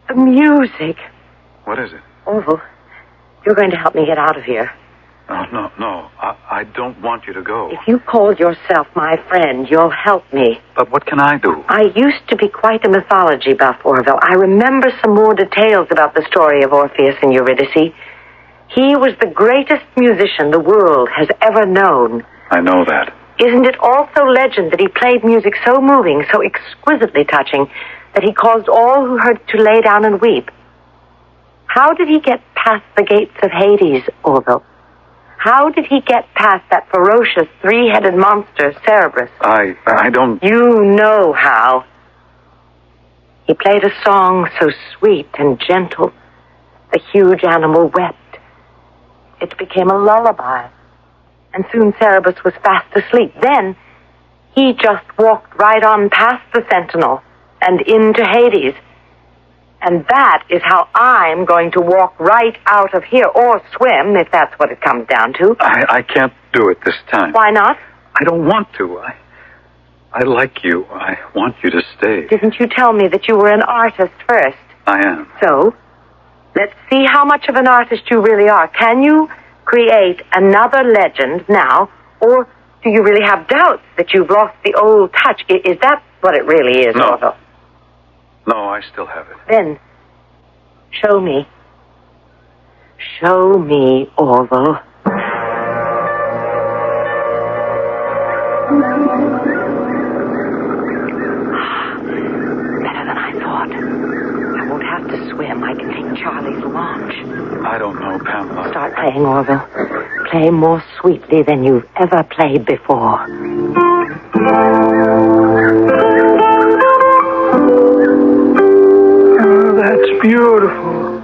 L: The music.
V: What is it?
L: Orville, you're going to help me get out of here.
V: No. I don't want you to go.
L: If you call yourself my friend, you'll help me.
V: But what can I do?
L: I used to be quite a mythology buff, Orville. I remember some more details about the story of Orpheus and Eurydice. He was the greatest musician the world has ever known.
V: I know that.
L: Isn't it also legend that he played music so moving, so exquisitely touching, that he caused all who heard it to lay down and weep? How did he get past the gates of Hades, Orville? How did he get past that ferocious three-headed monster, Cerberus?
V: I don't...
L: You know how. He played a song so sweet and gentle, the huge animal wept. It became a lullaby. And soon Cerberus was fast asleep. Then he just walked right on past the sentinel and into Hades. And that is how I'm going to walk right out of here, or swim, if that's what it comes down to.
V: I can't do it this time.
L: Why not?
V: I don't want to. I like you. I want you to stay.
L: Didn't you tell me that you were an artist first?
V: I am.
L: So, let's see how much of an artist you really are. Can you create another legend now, or do you really have doubts that you've lost the old touch? Is that what it really is,
V: No.
L: Orville?
V: No, I still have it.
L: Then, show me. Show me, Orville. Better than I thought. I won't have to swim. I can take Charlie's launch.
V: I don't know, Pamela.
L: Start playing, Orville. Play more sweetly than you've ever played before.
R: That's beautiful.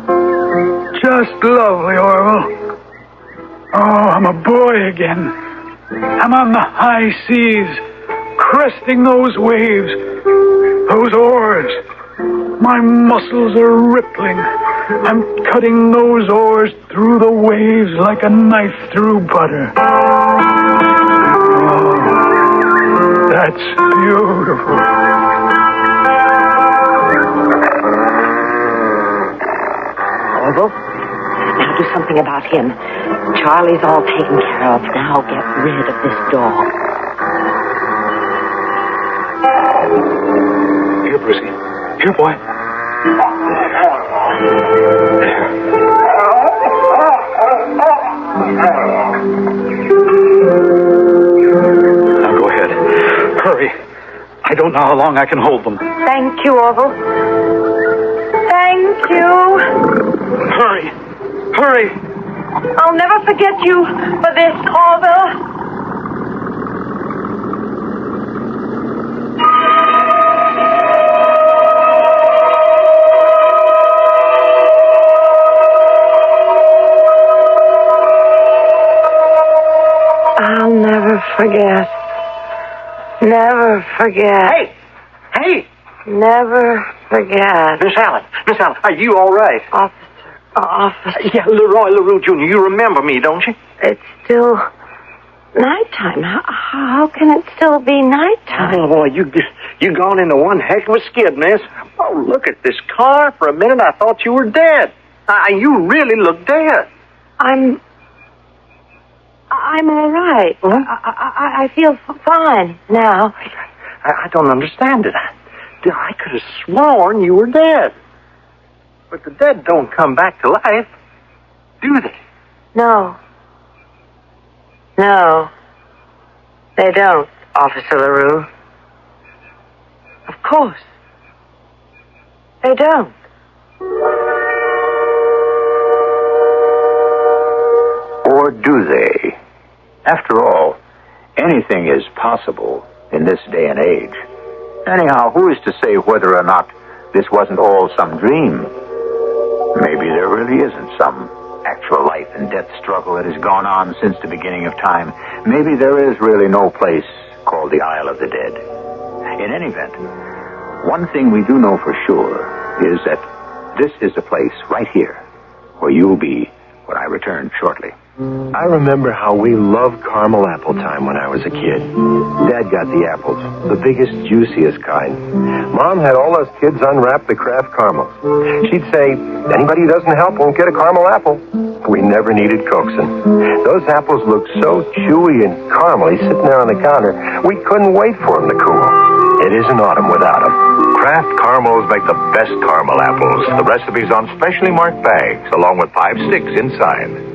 R: Just lovely, Orville. Oh, I'm a boy again. I'm on the high seas, cresting those waves, those oars. My muscles are rippling. I'm cutting those oars through the waves like a knife through butter. That's beautiful.
L: Orville, now do something about him. Charlie's all taken care of. Now get rid of this dog.
O: Here, Brucey. Here, boy. Now go ahead. Hurry. I don't know how long I can hold them.
L: Thank you, Orville. Thank you.
O: Hurry. Hurry.
L: I'll never forget you for this, Orville. I'll never forget. Never forget.
Q: Hey! Hey!
L: Never forget.
Q: Miss Allen, are you all right?
L: Officer.
Q: Yeah, Leroy LaRue Jr., you remember me, don't you?
L: It's still nighttime. How can it still be nighttime?
Q: Oh, boy, you gone into one heck of a skid, miss. Oh, look at this car. For a minute, I thought you were dead. You really look dead.
L: I'm all right.
Q: Huh?
L: I feel fine now.
Q: I don't understand it. I could have sworn you were dead. But the dead don't come back to life, do they?
L: No. No. They don't, Officer LaRue. Of course. They don't.
A: Or do they? After all, anything is possible in this day and age. Anyhow, who is to say whether or not this wasn't all some dream? Maybe there really isn't some actual life and death struggle that has gone on since the beginning of time. Maybe there is really no place called the Isle of the Dead. In any event, one thing we do know for sure is that this is a place right here where you'll be when I return shortly.
H: I remember how we loved caramel apple time when I was a kid. Dad got the apples, the biggest, juiciest kind. Mom had all us kids unwrap the Kraft caramels. She'd say, anybody who doesn't help won't get a caramel apple. We never needed coaxing. Those apples looked so chewy and caramely sitting there on the counter, we couldn't wait for them to cool. It isn't autumn without them.
S: Kraft caramels make the best caramel apples. The recipe's on specially marked bags, along with 5 sticks inside.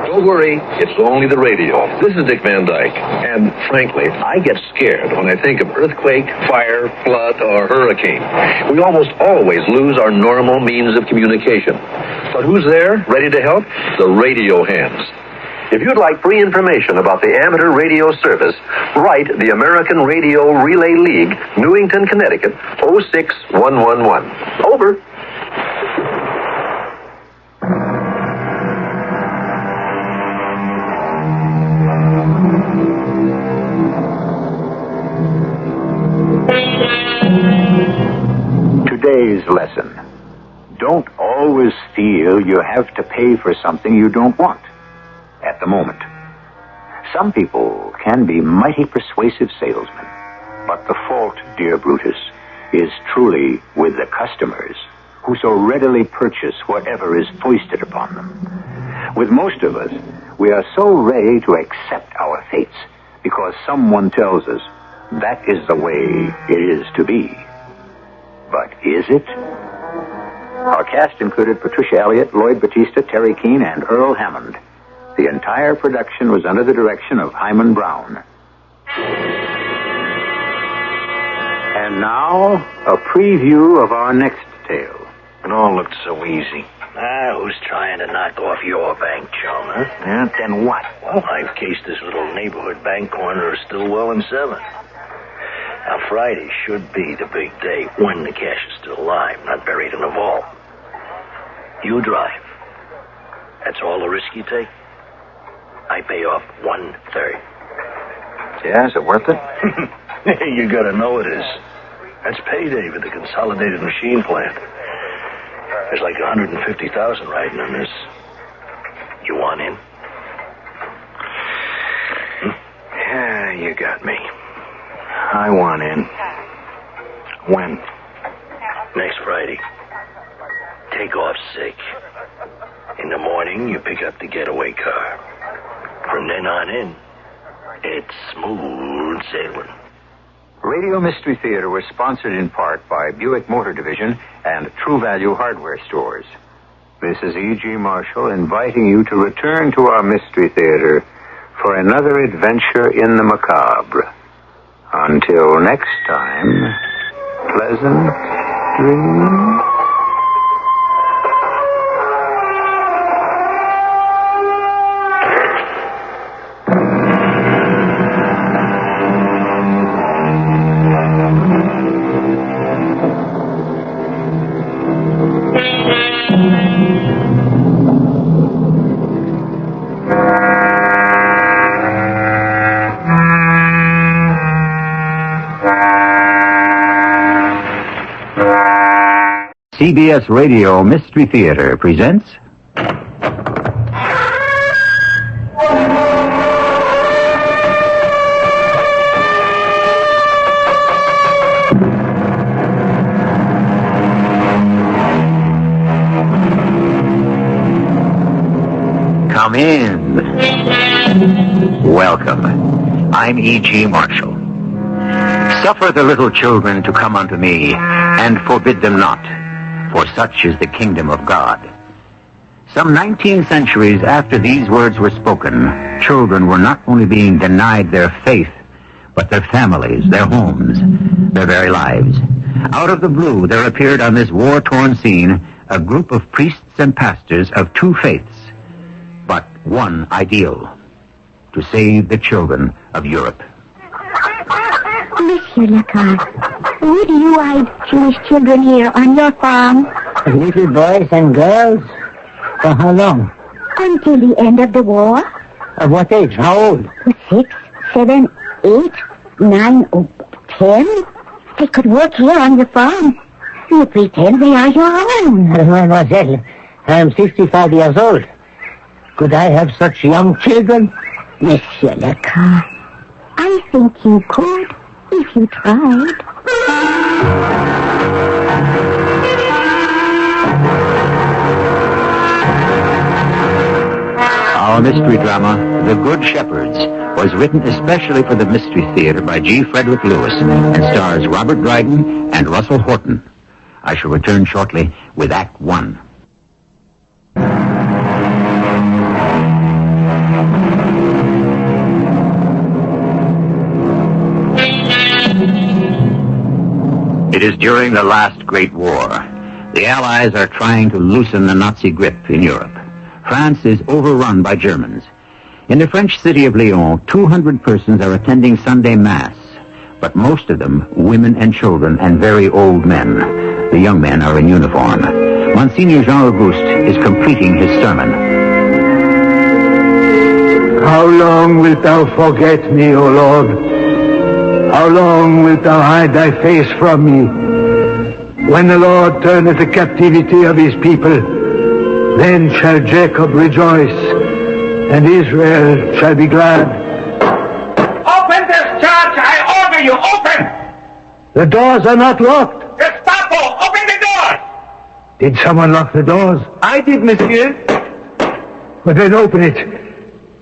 I: Don't worry, it's only the radio. This is Dick Van Dyke, and frankly, I get scared when I think of earthquake, fire, flood, or hurricane. We almost always lose our normal means of communication. But who's there, ready to help? The radio hands. If you'd like free information about the amateur radio service, write the American Radio Relay League, Newington, Connecticut, 06111. Over.
A: Today's lesson. Don't always feel you have to pay for something you don't want at the moment. Some people can be mighty persuasive salesmen, but the fault, dear Brutus, is truly with the customers who so readily purchase whatever is foisted upon them. With most of us, we are so ready to accept our fates because someone tells us that is the way it is to be. But is it? Our cast included Patricia Elliott, Lloyd Batista, Terry Keane, and Earl Hammond. The entire production was under the direction of Hyman Brown. And now, a preview of our next tale.
C: It all looked so easy. Who's trying to knock off your bank, chum, huh?
A: Yeah, then what?
C: Well, I've cased this little neighborhood bank corner of Stillwell and 7. Now, Friday should be the big day when the cash is still alive, not buried in a vault. You drive. That's all the risk you take. I pay off 1/3.
A: Yeah, is it worth it?
C: You gotta know it is. That's payday with the consolidated machine plant. There's like 150,000 riding on this. You want in? you got me. I want in. When?
G: Next Friday. Take off sick. In the morning, you pick up the getaway car. From then on in, it's smooth sailing.
A: Radio Mystery Theater was sponsored in part by Buick Motor Division and True Value Hardware Stores. This is E.G. Marshall inviting you to return to our Mystery Theater for another adventure in the macabre. Until next time, pleasant dreams. CBS Radio Mystery Theater presents... Come in. Welcome. I'm E.G. Marshall. Suffer the little children to come unto me, and forbid them not, for such is the kingdom of God. Some 19 centuries after these words were spoken, children were not only being denied their faith, but their families, their homes, their very lives. Out of the blue, there appeared on this war-torn scene a group of priests and pastors of two faiths, but one ideal: to save the children of Europe.
B: Monsieur Lacan, would you hide Jewish children here on your farm?
K: Little boys and girls? For how long?
B: Until the end of the war.
K: Of what age? How old?
B: 6, 7, 8, 9, or 10. They could work here on your farm. You pretend they are your own.
K: Mademoiselle, I am 65 years old. Could I have such young children?
B: Monsieur Lacan, I think you could if you tried.
A: Our mystery drama, The Good Shepherds, was written especially for the Mystery Theater by G. Frederick Lewis and stars Robert Dryden and Russell Horton. I shall return shortly with Act 1. It is during the last Great War. The Allies are trying to loosen the Nazi grip in Europe. France is overrun by Germans. In the French city of Lyon, 200 persons are attending Sunday Mass, but most of them women and children and very old men. The young men are in uniform. Monsignor Jean-Auguste is completing his sermon.
W: How long wilt thou forget me, O Lord? How long wilt thou hide thy face from me? When the Lord turneth the captivity of his people, then shall Jacob rejoice, and Israel shall be glad.
X: Open this church, I order you, open!
W: The doors are not locked.
X: Gestapo, open the doors!
W: Did someone lock the doors?
X: I did, monsieur.
W: But then open it.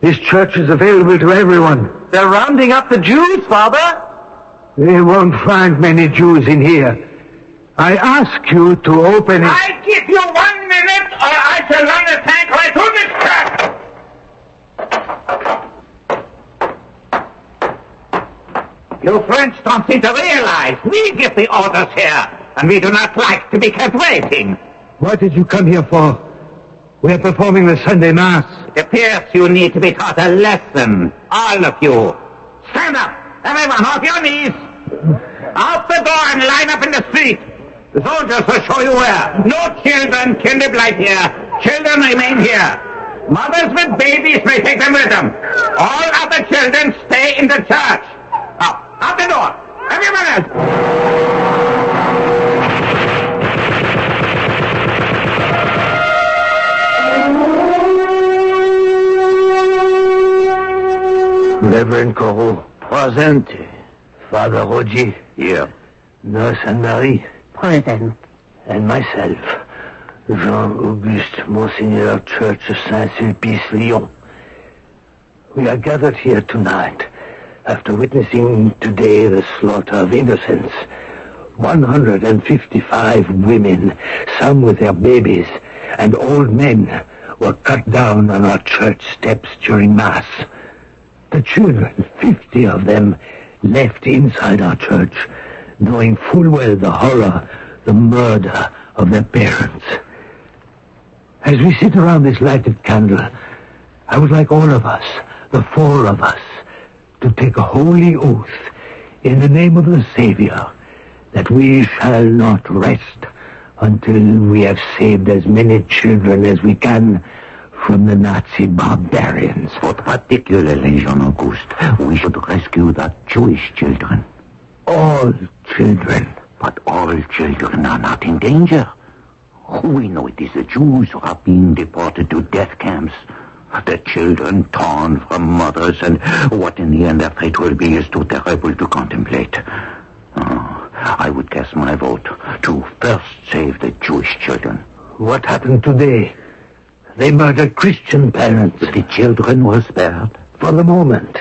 W: This church is available to everyone.
X: They're rounding up the Jews, Father.
W: They won't find many Jews in here. I ask you to open it.
X: I give you 1 minute, or I shall run the tank right through this church. You French don't seem to realize we give the orders here, and we do not like to be kept waiting.
W: What did you come here for? We're performing the Sunday Mass.
X: It appears you need to be taught a lesson, all of you. Stand up, everyone, off your knees. Out the door and line up in the street. The soldiers will show you where. No children can live here. Children remain here. Mothers with babies may take them with them. All other children stay in the church. Now, out the door. Everyone else.
W: Reverend Cole, pour Present. Father Roger.
X: Here.
W: Nurse Anne-Marie.
K: Present.
W: And myself, Jean-Auguste, Monseigneur, Church of Saint-Sulpice, Lyon. We are gathered here tonight after witnessing today the slaughter of innocents. 155 women, some with their babies, and old men were cut down on our church steps during Mass. The children, 50 of them, left inside our church, knowing full well the horror, the murder of their parents. As we sit around this lighted candle, I would like all of us, the 4 of us, to take a holy oath in the name of the Savior that we shall not rest until we have saved as many children as we can from the Nazi barbarians.
X: But particularly, Jean-Auguste, we should rescue the Jewish children.
W: All children.
X: But all children are not in danger. We know it is the Jews who are being deported to death camps. The children torn from mothers, and what in the end their fate will be is too terrible to contemplate. I would cast my vote to first save the Jewish children.
W: What happened today? They murdered Christian parents.
X: The children were spared.
W: For the moment.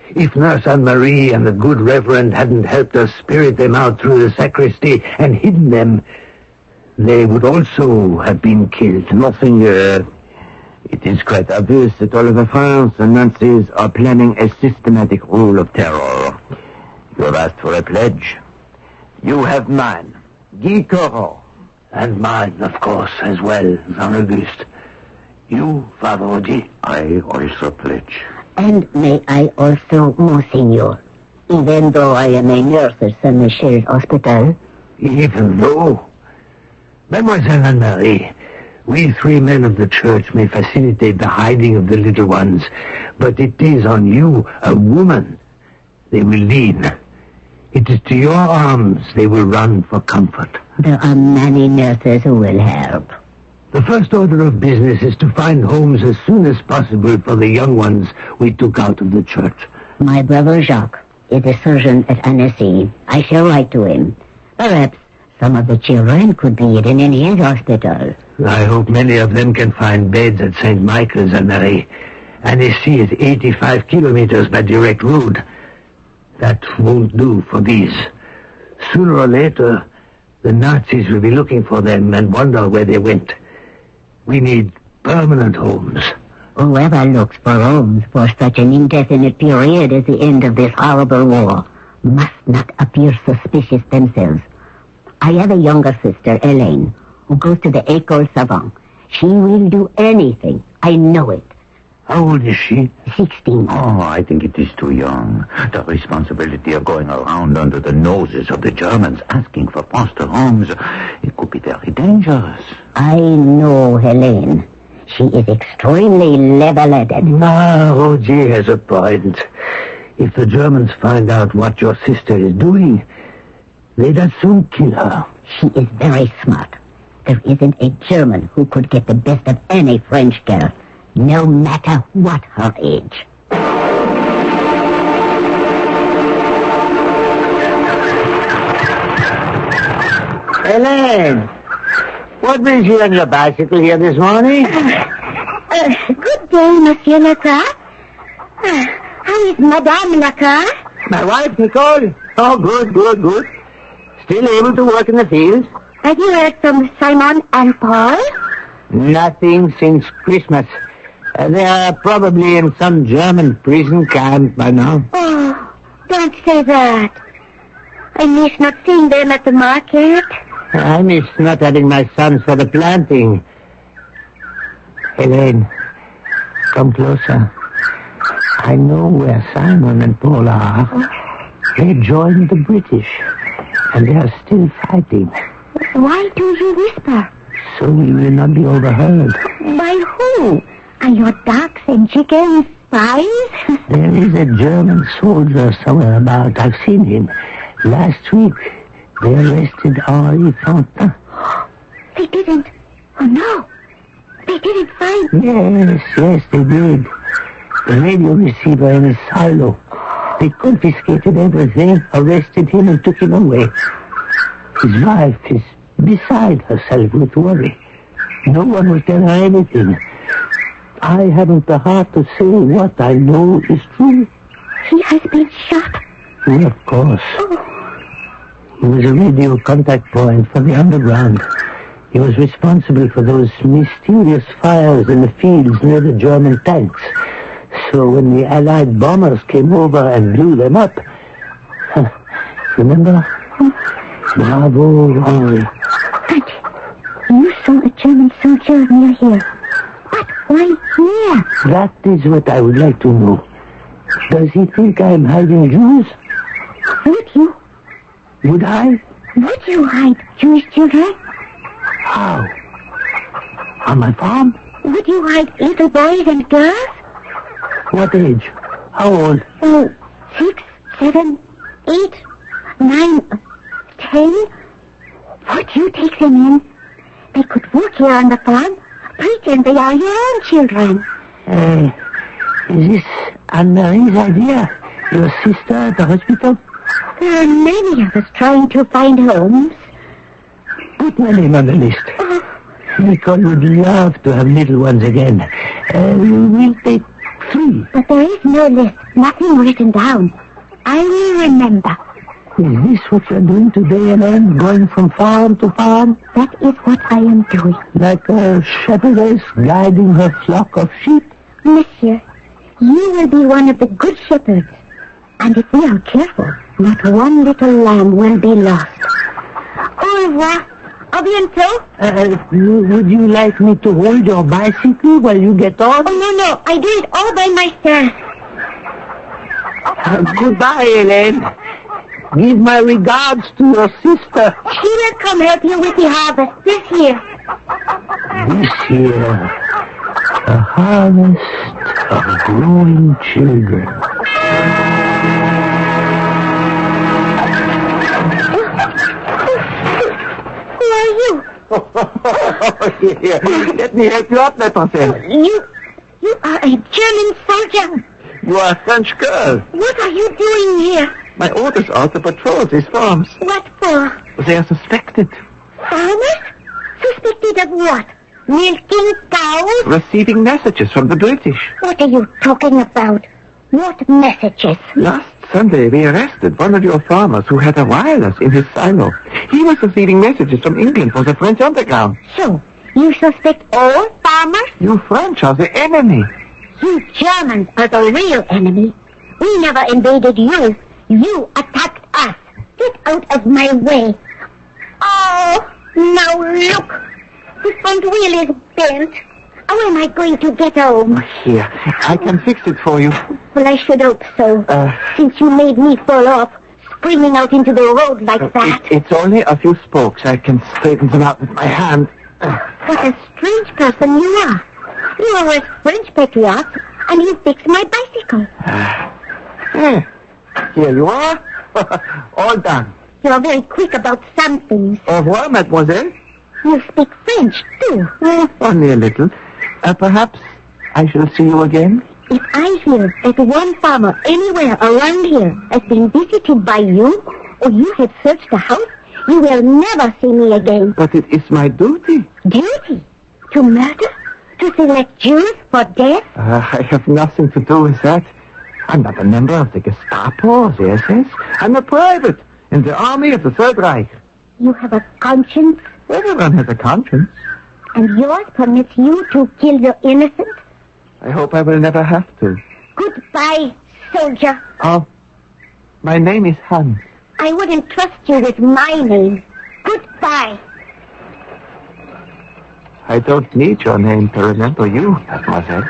W: If Nurse Anne-Marie and the good Reverend hadn't helped us spirit them out through the sacristy and hidden them, they would also have been killed.
X: Monseigneur, it is quite obvious that all over France the Nazis are planning a systematic rule of terror. You have asked for a pledge. You have mine, Guy Corot.
W: And mine, of course, as well, Jean-Auguste. You, Father Roger?
X: I also pledge.
K: And may I also, Monseigneur, even though I am a nurse at Saint Michel's Hospital?
W: Even though? Mademoiselle Anne-Marie, we 3 men of the church may facilitate the hiding of the little ones, but it is on you, a woman, they will lean. It is to your arms they will run for comfort.
K: There are many nurses who will help.
W: The first order of business is to find homes as soon as possible for the young ones we took out of the church.
K: My brother Jacques is a surgeon at Annecy. I shall write to him. Perhaps some of the children could be in any hospital.
W: I hope many of them can find beds at St. Michael's, Anne-Marie. Annecy is 85 kilometers by direct road. That won't do for these. Sooner or later, the Nazis will be looking for them and wonder where they went. We need permanent homes.
K: Whoever looks for homes for such an indefinite period as the end of this horrible war must not appear suspicious themselves. I have a younger sister, Elaine, who goes to the École Savant. She will do anything. I know it.
W: How old is she?
K: 16.
X: Oh, I think it is too young. The responsibility of going around under the noses of the Germans asking for foster homes, it could be very dangerous.
K: I know Helene. She is extremely level-headed.
W: Roger has a point. If the Germans find out what your sister is doing, they'd as soon kill her.
K: She is very smart. There isn't a German who could get the best of any French girl, no matter what her age.
W: Helene, what brings you on your bicycle here this morning?
B: Good day, Monsieur Lacoste. How is Madame Lacoste?
W: My wife, Nicole. Oh, good. Still able to work in the fields?
B: Have you heard from Simon and Paul?
W: Nothing since Christmas. They are probably in some German prison camp by now.
B: Oh, don't say that. I miss not seeing them at the market.
W: I miss not having my sons for the planting. Helene, come closer. I know where Simon and Paul are. They joined the British, and they are still fighting.
B: Why do you whisper?
W: So we will not be overheard.
B: By who? Are your ducks and chickens spies?
W: There is a German soldier somewhere about. I've seen him. Last week, they arrested Henri Fontaine.
B: They didn't. Oh, no. They didn't find...
W: Yes, they did. The radio receiver in his silo. They confiscated everything, arrested him, and took him away. His wife is beside herself with worry. No one will tell her anything. I haven't the heart to say what I know is true.
B: He has been shot.
W: Well, of course. He was a radio contact point for the underground. He was responsible for those mysterious fires in the fields near the German tanks. So when the Allied bombers came over and blew them up... remember? Bravo, Henri.
B: Auntie, you saw a German soldier near here. But why here?
W: That is what I would like to know. Does he think I'm hiding Jews?
B: Would you?
W: Would I?
B: Would you hide Jewish children?
W: How? On my farm?
B: Would you hide little boys and girls?
W: What age? How old?
B: Oh, 6, 7, 8, 9, 10. Would you take them in? They could work here on the farm, pretend they are your own children.
W: Is this Anne-Marie's idea? Your sister at the hospital?
B: There are many of us trying to find homes.
W: Put my name on the list. Nicole would love to have little ones again. We'll take 3.
B: But there is no list, nothing written down. I will remember.
W: Is this what you're doing today, Hélène? Going from farm to farm?
B: That is what I am doing.
W: Like a shepherdess guiding her flock of sheep?
B: Monsieur, you will be one of the good shepherds. And if we are careful, not one little lamb will be lost. Au revoir. A bientôt.
W: Would you like me to hold your bicycle while you get on?
B: Oh, no. I do it all by myself.
W: Goodbye, Hélène. Give my regards to your sister.
B: She will come help you with the harvest this year.
W: This year, a harvest of growing children.
B: Who are you?
W: Here, let me help you up, mademoiselle.
B: You are a German soldier.
W: You are a French girl.
B: What are you doing here?
W: My orders are to patrol these farms.
B: What for?
W: They are suspected.
B: Farmers? Suspected of what? Milking cows?
W: Receiving messages from the British.
B: What are you talking about? What messages?
W: Last Sunday, we arrested one of your farmers who had a wireless in his silo. He was receiving messages from England for the French underground.
B: So, you suspect all farmers?
W: You French are the enemy.
B: You Germans are the real enemy. We never invaded you. You attacked us. Get out of my way. Oh, now look. The front wheel is bent. How am I going to get home?
W: Here, I can fix it for you.
B: Well, I should hope so. Since you made me fall off, springing out into the road like that.
W: It's only a few spokes. I can straighten them out with my hand.
B: What a strange person you are. You are a French patriot, and you fix my bicycle.
W: Here you are. All done.
B: You're very quick about some things.
W: Au revoir, mademoiselle.
B: You speak French, too.
W: Only a little. Perhaps I shall see you again.
B: If I hear that one farmer anywhere around here has been visited by you, or you have searched the house, you will never see me again.
W: But it is my duty.
B: Duty? To murder? To select Jews for death?
W: I have nothing to do with that. I'm not a member of the Gestapo or the SS. I'm a private in the army of the Third Reich.
B: You have a conscience?
W: Everyone has a conscience.
B: And yours permits you to kill the innocent?
W: I hope I will never have to.
B: Goodbye, soldier.
W: Oh, my name is Hans.
B: I wouldn't trust you with my name. Goodbye.
W: I don't need your name to remember you, mademoiselle.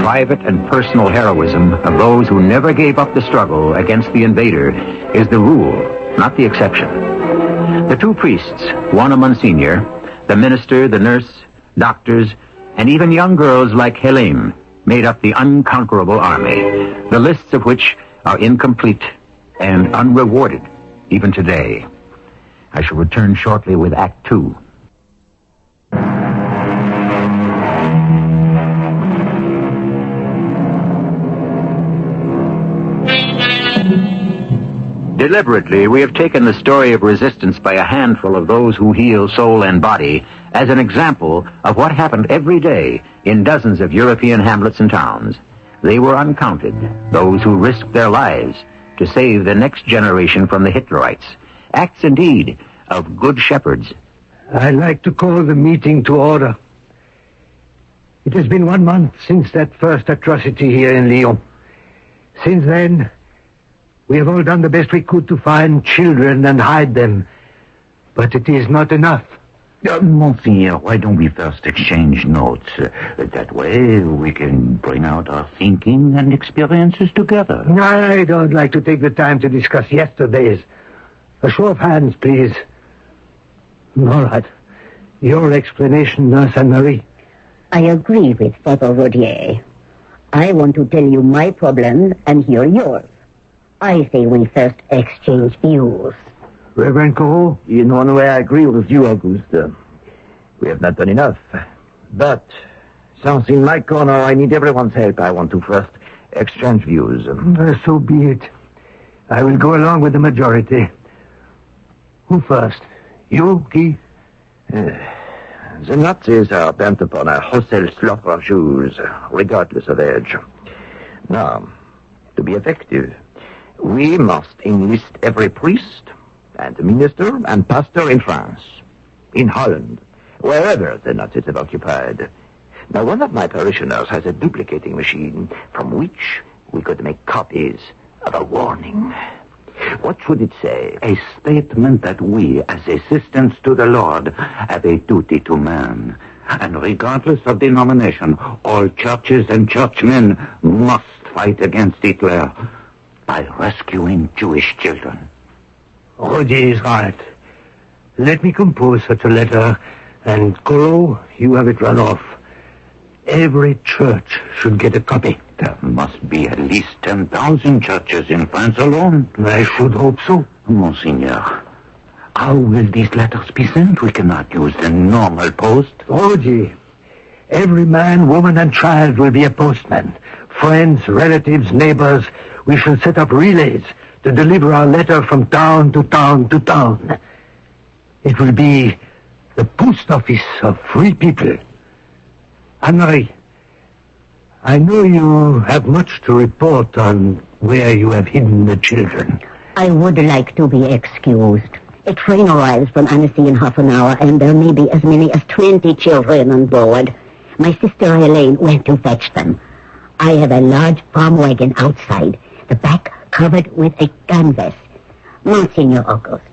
A: Private and personal heroism of those who never gave up the struggle against the invader is the rule, not the exception. The two priests, one a Monsignor, the minister, the nurse, doctors, and even young girls like Helene made up the unconquerable army, the lists of which are incomplete and unrewarded even today. I shall return shortly with Act 2. Deliberately, we have taken the story of resistance by a handful of those who heal soul and body as an example of what happened every day in dozens of European hamlets and towns. They were uncounted, those who risked their lives to save the next generation from the Hitlerites. Acts, indeed, of good shepherds.
W: I'd like to call the meeting to order. It has been 1 month since that first atrocity here in Lyon. Since then, we have all done the best we could to find children and hide them. But it is not enough.
X: Monseigneur, why don't we first exchange notes? That way we can bring out our thinking and experiences together.
W: I don't like to take the time to discuss yesterday's. A show of hands, please. All right. Your explanation, Nurse Anne-Marie.
K: I agree with Father Rodier. I want to tell you my problems and hear yours. I say we first exchange views.
W: Reverend Corot?
D: In one way, I agree with you, Auguste. We have not done enough. But, since in my corner I need everyone's help, I want to first exchange views.
W: So be it. I will go along with the majority. Who first? You, Guy?
D: The Nazis are bent upon a wholesale slaughter of Jews, regardless of age. Now, to be effective, we must enlist every priest and minister and pastor in France, in Holland, wherever the Nazis have occupied. Now, one of my parishioners has a duplicating machine from which we could make copies of a warning. What should it say?
X: A statement that we, as assistants to the Lord, have a duty to man. And regardless of denomination, all churches and churchmen must fight against Hitler by rescuing Jewish children.
W: Rodier is right. Let me compose such a letter, and Corot, you have it run off. Every church should get a copy.
X: There must be at least 10,000 churches in France alone.
W: I should hope so.
X: Monseigneur, how will these letters be sent? We cannot use the normal post.
W: Rodier, every man, woman, and child will be a postman. Friends, relatives, neighbors, we shall set up relays to deliver our letter from town to town to town. It will be the post office of free people. Anne-Marie, I know you have much to report on where you have hidden the children.
K: I would like to be excused. A train arrives from Annecy in half an hour, and there may be as many as 20 children on board. My sister Elaine went to fetch them. I have a large farm wagon outside, the back covered with a canvas. Monsignor Auguste,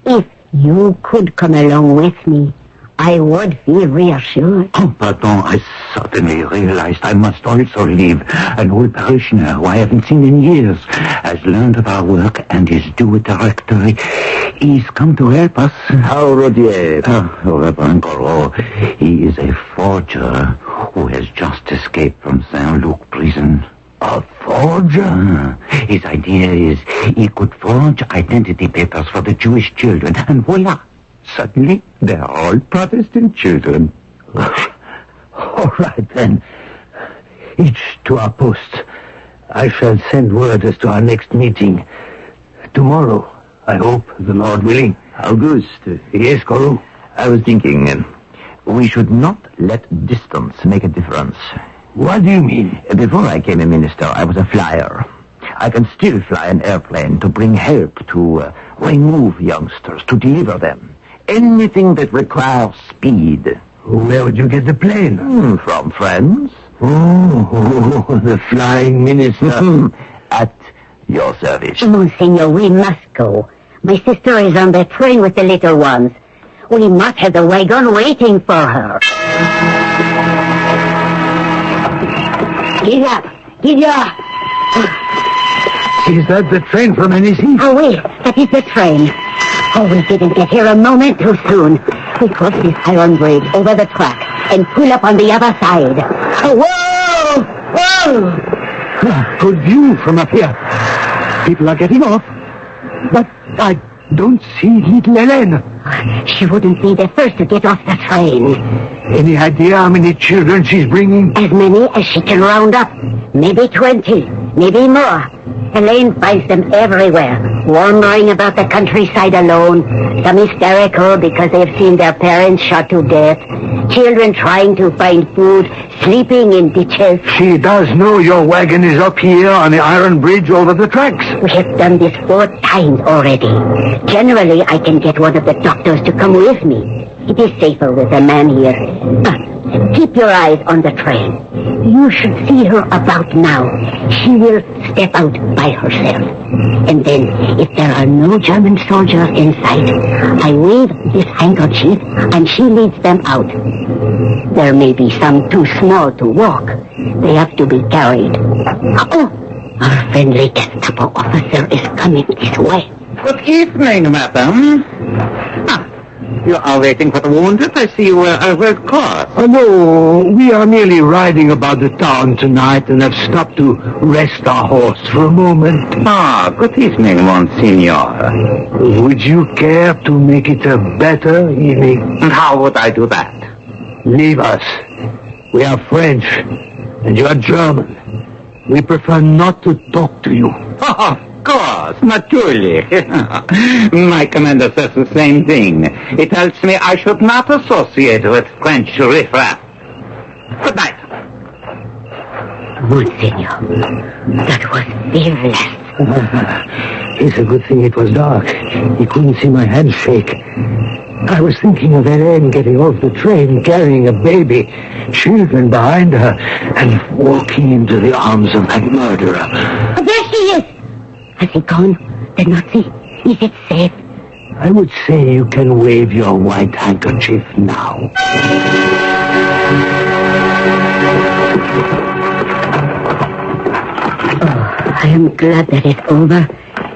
K: if you could come along with me, I would feel reassured.
X: Oh, pardon, I suddenly realized I must also leave. An old parishioner who I haven't seen in years has learned of our work and is due a directory. He's come to help us.
D: How, Rodier?
X: Reverend Corot, he is a forger who has just escaped from Saint-Luc prison.
W: A forger?
X: His idea is he could forge identity papers for the Jewish children, and voila! Suddenly, they're all Protestant children.
W: All right, then. Each to our posts. I shall send word as to our next meeting. Tomorrow, I hope, the Lord willing.
D: Auguste.
W: Yes, Corot?
D: I was thinking, we should not let distance make a difference.
W: What do you mean?
D: Before I came a minister, I was a flyer. I can still fly an airplane to bring help, to remove youngsters, to deliver them. Anything that requires speed.
W: Where would you get the plane?
D: From friends.
W: Oh, the flying minister.
D: At your service.
K: Monsignor, we must go. My sister is on the train with the little ones. We must have the wagon waiting for her. Get up! Get up!
W: Is that the train from Annecy?
K: Oh, wait. That is the train. Oh, we didn't get here a moment too soon. We cross this iron bridge over the track and pull up on the other side. Oh, whoa! Whoa!
W: Good view from up here. People are getting off. But I don't see little Hélène.
K: She wouldn't be the first to get off the train.
W: Any idea how many children she's bringing?
K: As many as she can round up. Maybe 20. Maybe more. Elaine finds them everywhere, wandering about the countryside alone, some hysterical because they've seen their parents shot to death, children trying to find food, sleeping in ditches.
W: She does know your wagon is up here on the iron bridge over the tracks.
K: We have done this 4 times already. Generally, I can get one of the doctors to come with me. It is safer with a man here. Keep your eyes on the train. You should see her about now. She will step out by herself. And then, if there are no German soldiers in sight, I wave this handkerchief and she leads them out. There may be some too small to walk. They have to be carried. Oh, our friendly Gestapo officer is coming this way.
X: Good evening, madam. You are waiting for the wounded? I see you were a Red Cross.
W: Oh, no, we are merely riding about the town tonight and have stopped to rest our horse for a moment.
X: Good evening, Monsignor.
W: Would you care to make it a better evening?
X: And how would I do that?
W: Leave us. We are French, and you are German. We prefer not to talk to you.
X: Of course, naturally. My commander says the same thing. He tells me I should not associate with French riffraff. Good night.
K: Monsignor, that was fearless.
W: It's a good thing it was dark. He couldn't see my hand shake. I was thinking of Hélène getting off the train, carrying a baby, children behind her, and walking into the arms of that murderer.
K: Oh, there she is! Has he gone? The Nazi? Is it safe?
W: I would say you can wave your white handkerchief now.
K: I am glad that it's over,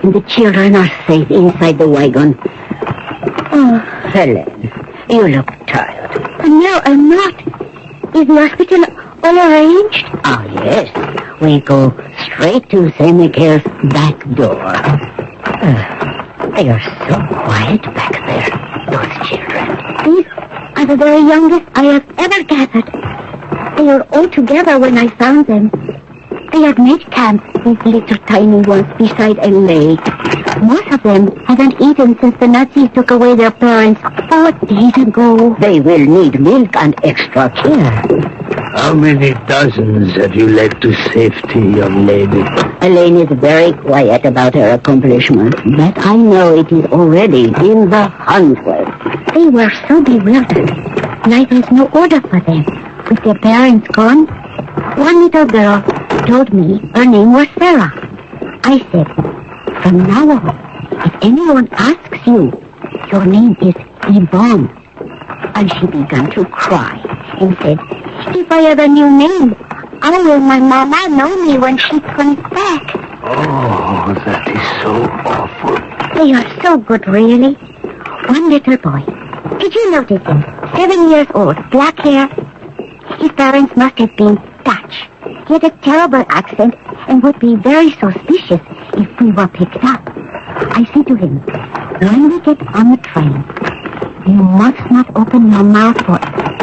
K: and the children are safe inside the wagon. Oh, Helen, you look tired.
B: No, I'm not. Is the hospital all arranged?
K: Oh, yes. We go straight to St. Michael's back door. They are so quiet back there, those children.
B: These are the very youngest I have ever gathered. They were all together when I found them. They had made camp, these little tiny ones, beside a lake. Most of them haven't eaten since the Nazis took away their parents 4 days ago.
K: They will need milk and extra care.
W: How many dozens have you led to safety, young lady?
K: Elaine is very quiet about her accomplishments, but I know it is already in the hundreds.
B: They were so bewildered. Life has no order for them. With their parents gone, one little girl told me her name was Sarah. I said, from now on, if anyone asks you, your name is Yvonne. And she began to cry and said, if I have a new name, how will my mama know me when she comes back?
W: Oh, that is so awful.
B: They are so good, really. One little boy. Did you notice him? 7 years old, black hair. His parents must have been Dutch. He had a terrible accent and would be very suspicious if we were picked up. I said to him, when we get on the train, you must not open your mouth for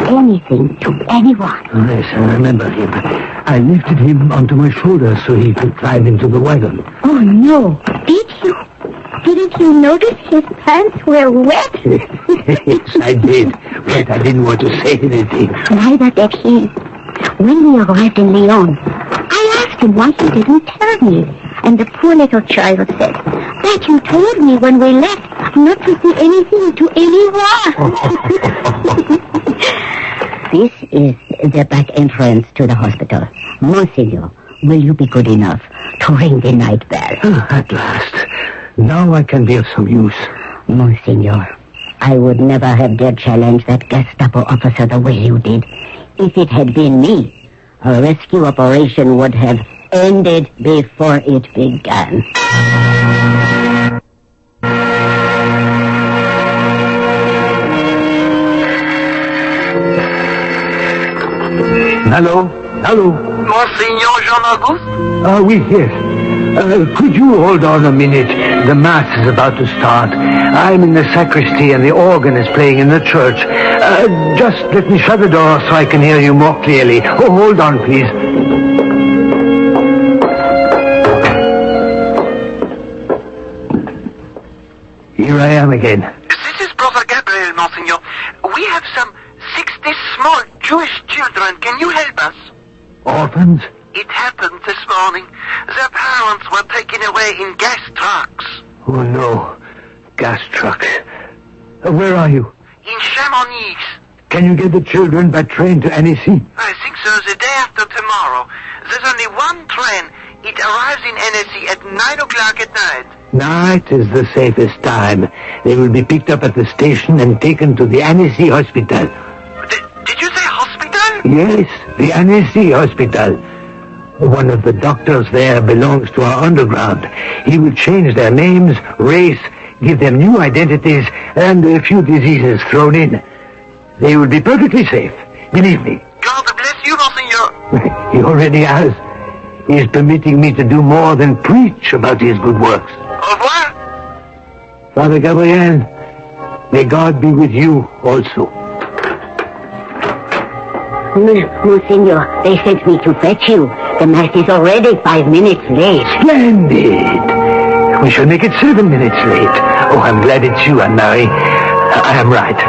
B: anything to anyone.
W: Oh, yes, I remember him. I lifted him onto my shoulder so he could climb into the wagon.
B: Oh, no. Did you? Didn't you notice his pants were wet?
W: Yes, I did. But I didn't want to say anything.
B: Neither did he. When we arrived in Lyon, I asked him why he didn't tell me. And the poor little child said, that you told me when we left not to say anything to anyone.
K: This is the back entrance to the hospital. Monsignor, will you be good enough to ring the night bell?
W: At last. Now I can be of some use.
K: Monsignor, I would never have dared challenge that Gestapo officer the way you did. If it had been me, a rescue operation would have ended before it began.
W: Hello? Hello?
F: Monsignor Jean-Auguste?
W: Oui, yes. Could you hold on a minute? The Mass is about to start. I'm in the sacristy and the organ is playing in the church. Just let me shut the door so I can hear you more clearly. Oh, hold on, please. Here I am again.
F: This is Brother Gabriel, Monsignor. We have some 60 small Jewish children. Can you help us?
W: Orphans?
F: It happened this morning. Their parents were taken away in gas trucks.
W: Oh, no. Gas trucks. Where are you?
F: In Chamonix.
W: Can you get the children by train to Annecy?
F: I think so. The day after tomorrow. There's only one train. It arrives in Annecy at 9 o'clock at night.
W: Night is the safest time. They will be picked up at the station and taken to the Annecy Hospital.
F: Did you say hospital?
W: Yes, the Annecy Hospital. One of the doctors there belongs to our underground. He will change their names, race, give them new identities, and a few diseases thrown in. They will be perfectly safe. Believe me.
F: God bless you, Monsignor.
W: He already has. He is permitting me to do more than preach about his good works.
F: Au revoir.
W: Father Gabriel, may God be with you also.
K: Monsignor, they sent me to fetch you. The Mass is already 5 minutes late.
W: Splendid! We shall make it 7 minutes late. Oh, I'm glad it's you, Anne-Marie. I am right.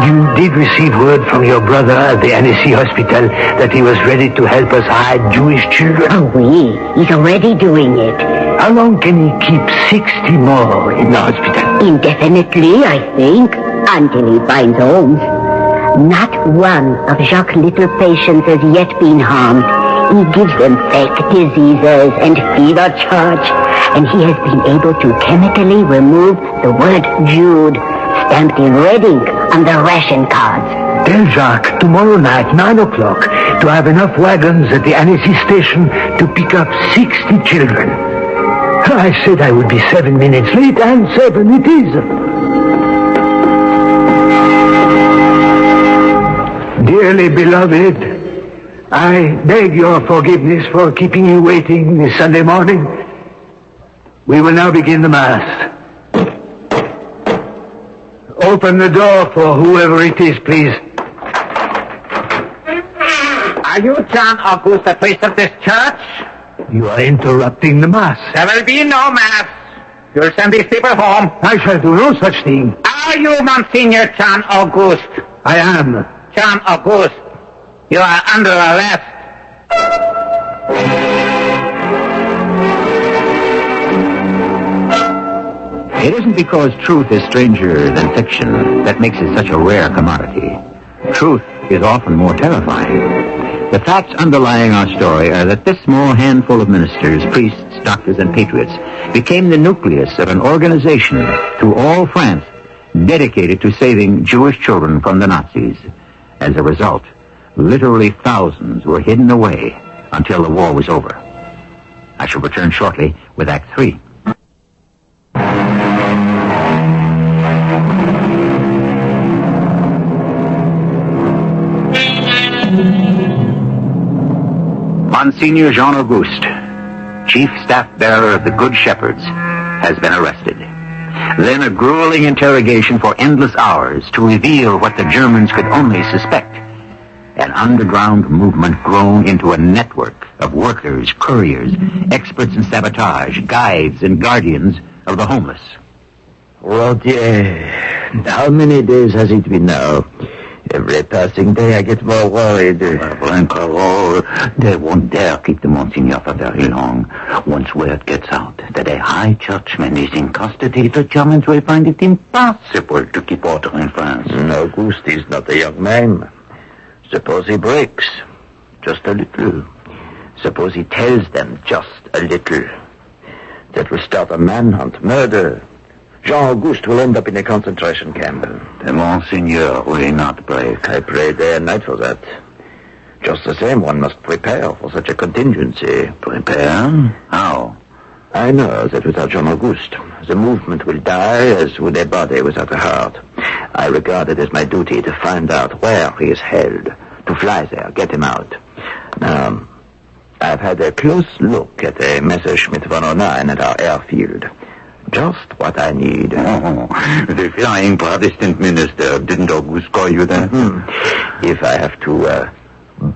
W: You did receive word from your brother at the Annecy Hospital that he was ready to help us hide Jewish children?
K: Oh, oui. He's already doing it.
W: How long can he keep 60 more in the hospital?
K: Indefinitely, I think, until he finds homes. Not one of Jacques' little patients has yet been harmed. He gives them fake diseases and fever charge, and he has been able to chemically remove the word Jude stamped in red ink on the ration cards.
W: Tell Jacques tomorrow night, 9 o'clock, to have enough wagons at the Annecy station to pick up 60 children. I said I would be 7 minutes late, and 7 it is. Dearly beloved, I beg your forgiveness for keeping you waiting this Sunday morning. We will now begin the Mass. Open the door for whoever it is, please.
X: Are you John August, the priest of this church?
W: You are interrupting the Mass.
X: There will be no Mass. You'll send these people home.
W: I shall do no such thing.
X: Are you Monsignor John August?
W: I am.
X: John August, you are under arrest.
A: It isn't because truth is stranger than fiction that makes it such a rare commodity. Truth is often more terrifying. The facts underlying our story are that this small handful of ministers, priests, doctors, and patriots became the nucleus of an organization through all France dedicated to saving Jewish children from the Nazis. As a result, literally thousands were hidden away until the war was over. I shall return shortly with Act 3. Monsignor Jean Auguste, chief staff bearer of the Good Shepherds, has been arrested. Then a grueling interrogation for endless hours to reveal what the Germans could only suspect. An underground movement grown into a network of workers, couriers, experts in sabotage, guides, and guardians of the homeless.
D: Rodier, how many days has it been now? Every passing day I get more worried.
A: They won't dare keep the Monsignor for very long. Once word gets out that a high churchman is in custody, the Germans will find it impossible to keep order in France.
D: Auguste is not a young man. Suppose he breaks. Just a little. Suppose he tells them just a little. That will start a manhunt, murder. Jean-Auguste will end up in a concentration camp.
A: The Monsignor will not break.
D: I pray day and night for that. Just the same, one must prepare for such a contingency.
A: Prepare? How?
W: I know that without Jean-Auguste, the movement will die as would a body without a heart. I regard it as my duty to find out where he is held, to fly there, get him out. Now, I've had a close look at a Messerschmitt 109 at our airfield. Just what I need.
A: Oh, the flying Protestant minister. Didn't Auguste call you that?
W: Mm-hmm. If I have to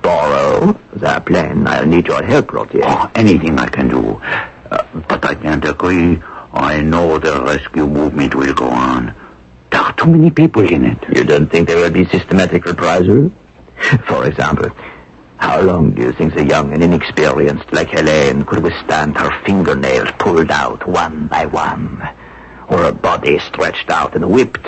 W: borrow the plane, I'll need your help, Rodier.
A: Oh, anything I can do. But I can't agree
X: I know the rescue movement will go on. There are too many people in it.
D: You don't think there will be systematic reprisal? For example, how long do you think the young and inexperienced like Helene could withstand her fingernails pulled out one by one? Or a body stretched out and whipped?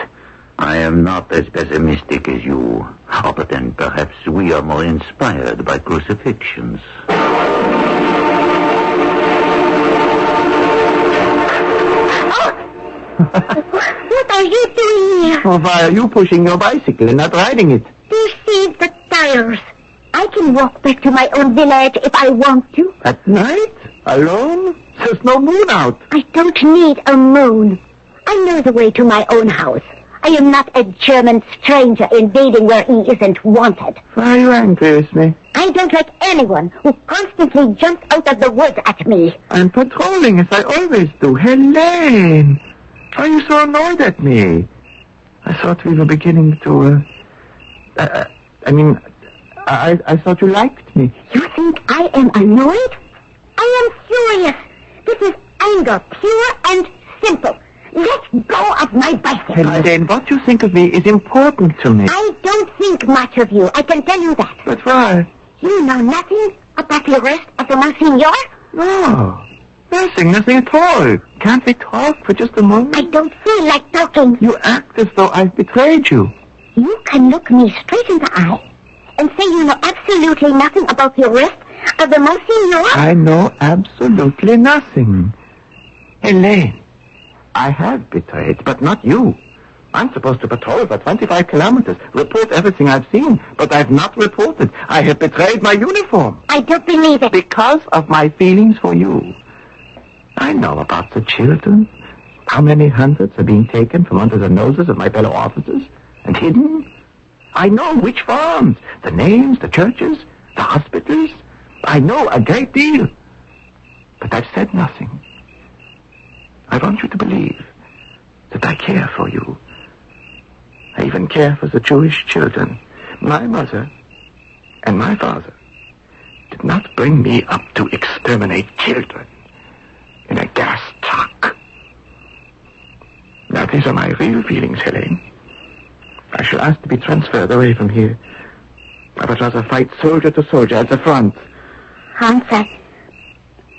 X: I am not as pessimistic as you. Oh, but then perhaps we are more inspired by crucifixions.
K: What are you doing here?
D: Oh, why are you pushing your bicycle and not riding it?
K: To save the tires. I can walk back to my own village if I want to.
D: At night? Alone? There's no moon out.
K: I don't need a moon. I know the way to my own house. I am not a German stranger invading where he isn't wanted.
D: Why are you angry with me?
K: I don't like anyone who constantly jumps out of the woods at me.
D: I'm patrolling as I always do. Helene! Why are you so annoyed at me? I thought we were beginning to, I thought you liked me.
K: You think I am annoyed? I am furious. This is anger, pure and simple. Let go of my bicycle.
D: Helene, what you think of me is important to me.
K: I don't think much of you. I can tell you that.
D: But why?
K: You know nothing about the arrest of the Monsignor?
D: No. Nothing at all. Can't we talk for just a moment?
K: I don't feel like talking.
D: You act as though I've betrayed you.
K: You can look me straight in the eye and say you know absolutely nothing about the arrest of the Monsignor?
D: I know absolutely nothing. Helene, I have betrayed, but not you. I'm supposed to patrol for 25 kilometers, report everything I've seen, but I've not reported. I have betrayed my uniform.
K: I don't believe it.
D: Because of my feelings for you. I know about the children. How many hundreds are being taken from under the noses of my fellow officers and hidden? I know which farms, the names, the churches, the hospitals. I know a great deal. But I've said nothing. I want you to believe that I care for you. I even care for the Jewish children. My mother and my father did not bring me up to exterminate children in a gas truck. Now, these are my real feelings, Helene. I shall ask to be transferred away from here. I would rather fight soldier to soldier at the front.
K: Hans,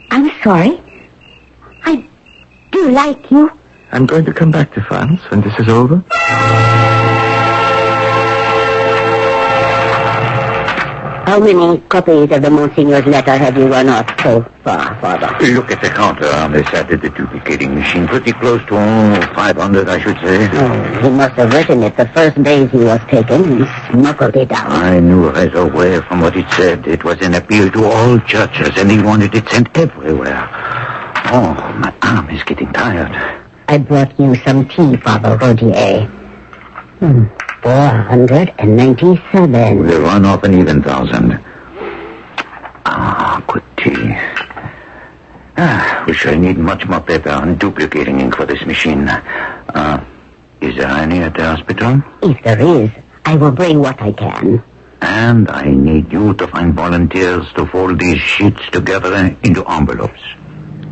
K: I'm sorry. I do like you.
D: I'm going to come back to France when this is over.
K: How many copies of the Monsignor's letter have you run off so far, Father?
X: Look at the counter on the side of the duplicating machine. Pretty close to 500, I should say.
K: Oh, he must have written it the first days he was taken and smuggled it out.
X: I knew right away from what it said. It was an appeal to all churches, and he wanted it sent everywhere. Oh, my arm is getting tired.
K: I brought you some tea, Father Rodier. 497.
X: We'll run off an even 1,000. Ah, good tea. We shall need much more paper and duplicating ink for this machine. Is there any at the hospital?
K: If there is, I will bring what I can.
X: And I need you to find volunteers to fold these sheets together into envelopes.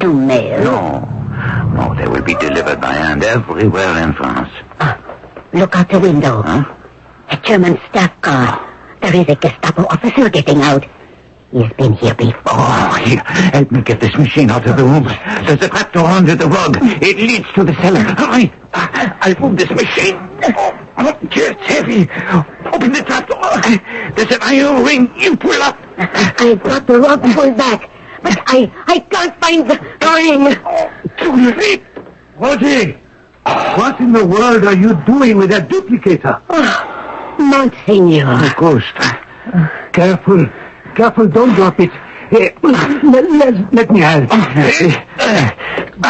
K: To mail?
X: No, they will be delivered by hand everywhere in France.
K: Look out the window.
X: Huh?
K: A German staff car. There is a Gestapo officer getting out. He's been here before.
X: Oh, here, help me get this machine out of the room. There's a trapdoor under the rug. It leads to the cellar. Hurry! I'll move this machine. Oh, it's heavy. Open the trapdoor. There's an iron ring. You pull up.
K: I've got the rug pulled back, but I can't find the ring.
X: Too late.
W: Roger! What in the world are you doing with that duplicator?
K: Monsignor.
W: The ghost. Careful, don't drop it. Let me help.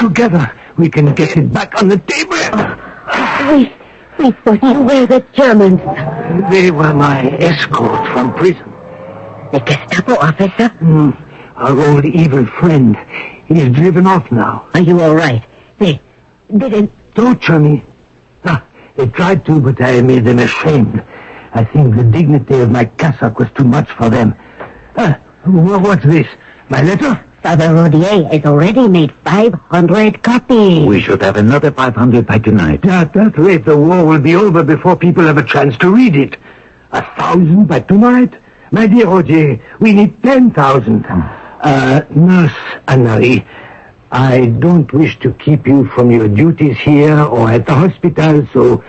W: Together, we can get it back on the table.
K: We thought you were the Germans.
W: They were my escort from prison.
K: The Gestapo officer?
W: Our old evil friend. He's driven off now.
K: Are you all right? They didn't...
W: Torture me. They tried to, but I made them ashamed. I think the dignity of my cassock was too much for them. What's this? My letter?
K: Father Rodier has already made 500 copies.
X: We should have another 500 by tonight.
W: At that rate, the war will be over before people have a chance to read it. 1,000 by tonight? My dear Roger, we need 10,000. Nurse Anne-Marie, I don't wish to keep you from your duties here or at the hospital, so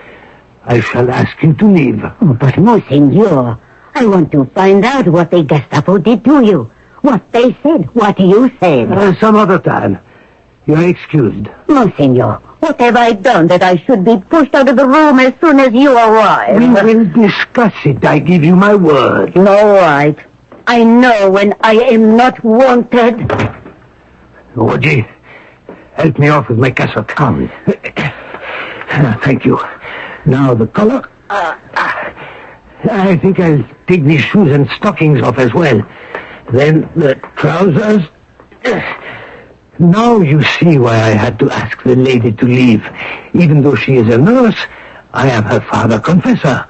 W: I shall ask you to leave.
K: Oh, but Monseigneur, I want to find out what the Gestapo did to you. What they said, what you said.
W: Some other time. You are excused.
K: Monseigneur, what have I done that I should be pushed out of the room as soon as you arrive?
W: We will discuss it, I give you my word.
K: All right. I know when I am not wanted.
W: Roger, help me off with my cassock. Come. Thank you. Now the collar. I think I'll take these shoes and stockings off as well. Then the trousers. Now you see why I had to ask the lady to leave. Even though she is a nurse, I am her father confessor.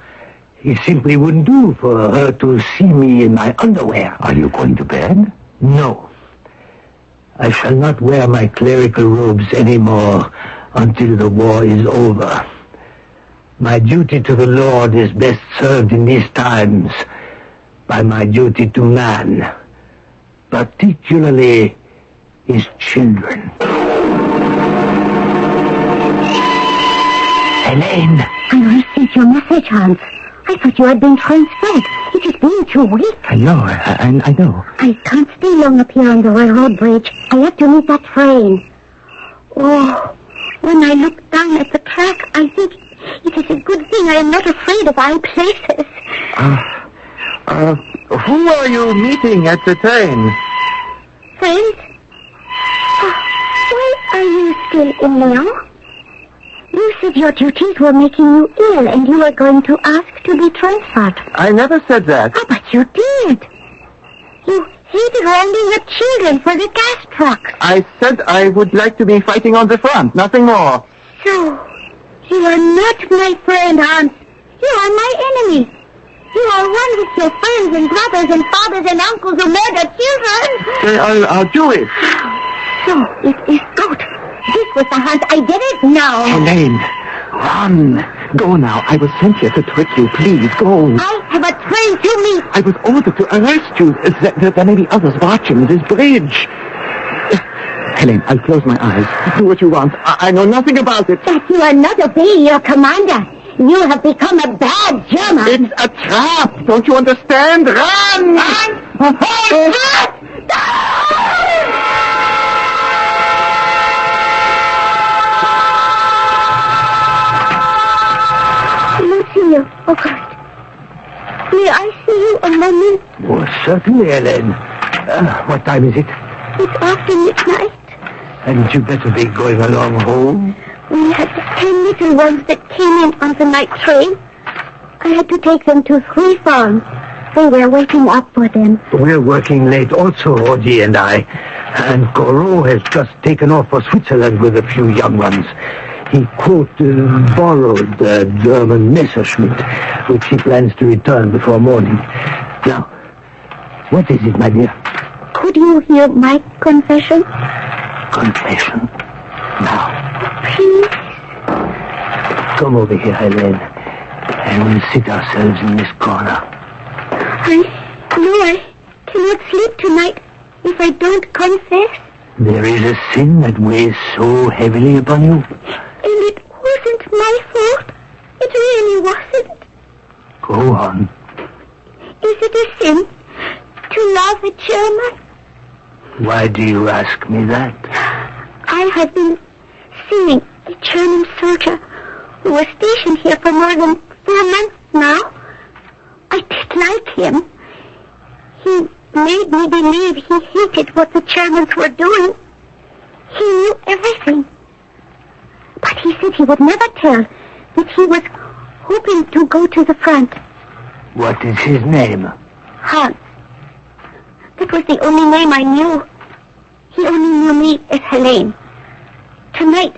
W: It simply wouldn't do for her to see me in my underwear.
X: Are you going to bed?
W: No. I shall not wear my clerical robes anymore until the war is over. My duty to the Lord is best served in these times by my duty to man, particularly his children.
K: Helene! I received your message, Hans. I thought you had been transferred. It has been 2 weeks.
X: I know, I know.
K: I can't stay long up here on the railroad bridge. I have to meet that train. Oh, when I look down at the track, I think it is a good thing I am not afraid of high places.
X: Who are you meeting at the train?
B: Friends? Why are you still in Lyon? You said your duties were making you ill and you were going to ask to be transferred.
X: I never said that.
B: Oh, but you did. You hated rounding up children for the gas trucks.
X: I said I would like to be fighting on the front, nothing more.
B: So, you are not my friend, Hans. You are my enemy. You are one with your friends and brothers and fathers and uncles who murder children.
X: They are Jewish.
B: So, it is good. This was the Hans I did it now.
X: Helene, run. Go now. I was sent here to trick you. Please, go.
B: I have a train to meet.
X: I was ordered to arrest you. There may be others watching this bridge. Helene, I'll close my eyes. Do what you want. I know nothing about it.
B: That you are not obeying your commander. You have become a bad German.
X: It's a trap. Don't you understand? Run!
B: Monsieur, oh God. May I see you a moment?
W: Oh, certainly, Helene. What time is it?
B: It's after midnight.
W: Hadn't you better be going along home?
B: We had 10 little ones that came in on the night train. I had to take them to 3 farms. They were waiting up for them.
W: We're working late also, Roger and I. And Corot has just taken off for Switzerland with a few young ones. He, quote, borrowed the German Messerschmitt, which he plans to return before morning. Now, what is it, my dear?
B: Could you hear my confession?
W: Confession? Now.
B: Please.
W: Come over here, Helene, and we'll sit ourselves in this corner.
B: I cannot sleep tonight if I don't confess.
W: There is a sin that weighs so heavily upon you.
B: And it wasn't my fault. It really wasn't.
W: Go on.
B: Is it a sin to love a German?
W: Why do you ask me that?
B: I have been seeing a German soldier who was stationed here for more than 4 months now. I did like him. He made me believe he hated what the Germans were doing. He knew everything. But he said he would never tell that he was hoping to go to the front.
W: What is his name?
B: Hans. That was the only name I knew. He only knew me as Helene. Tonight,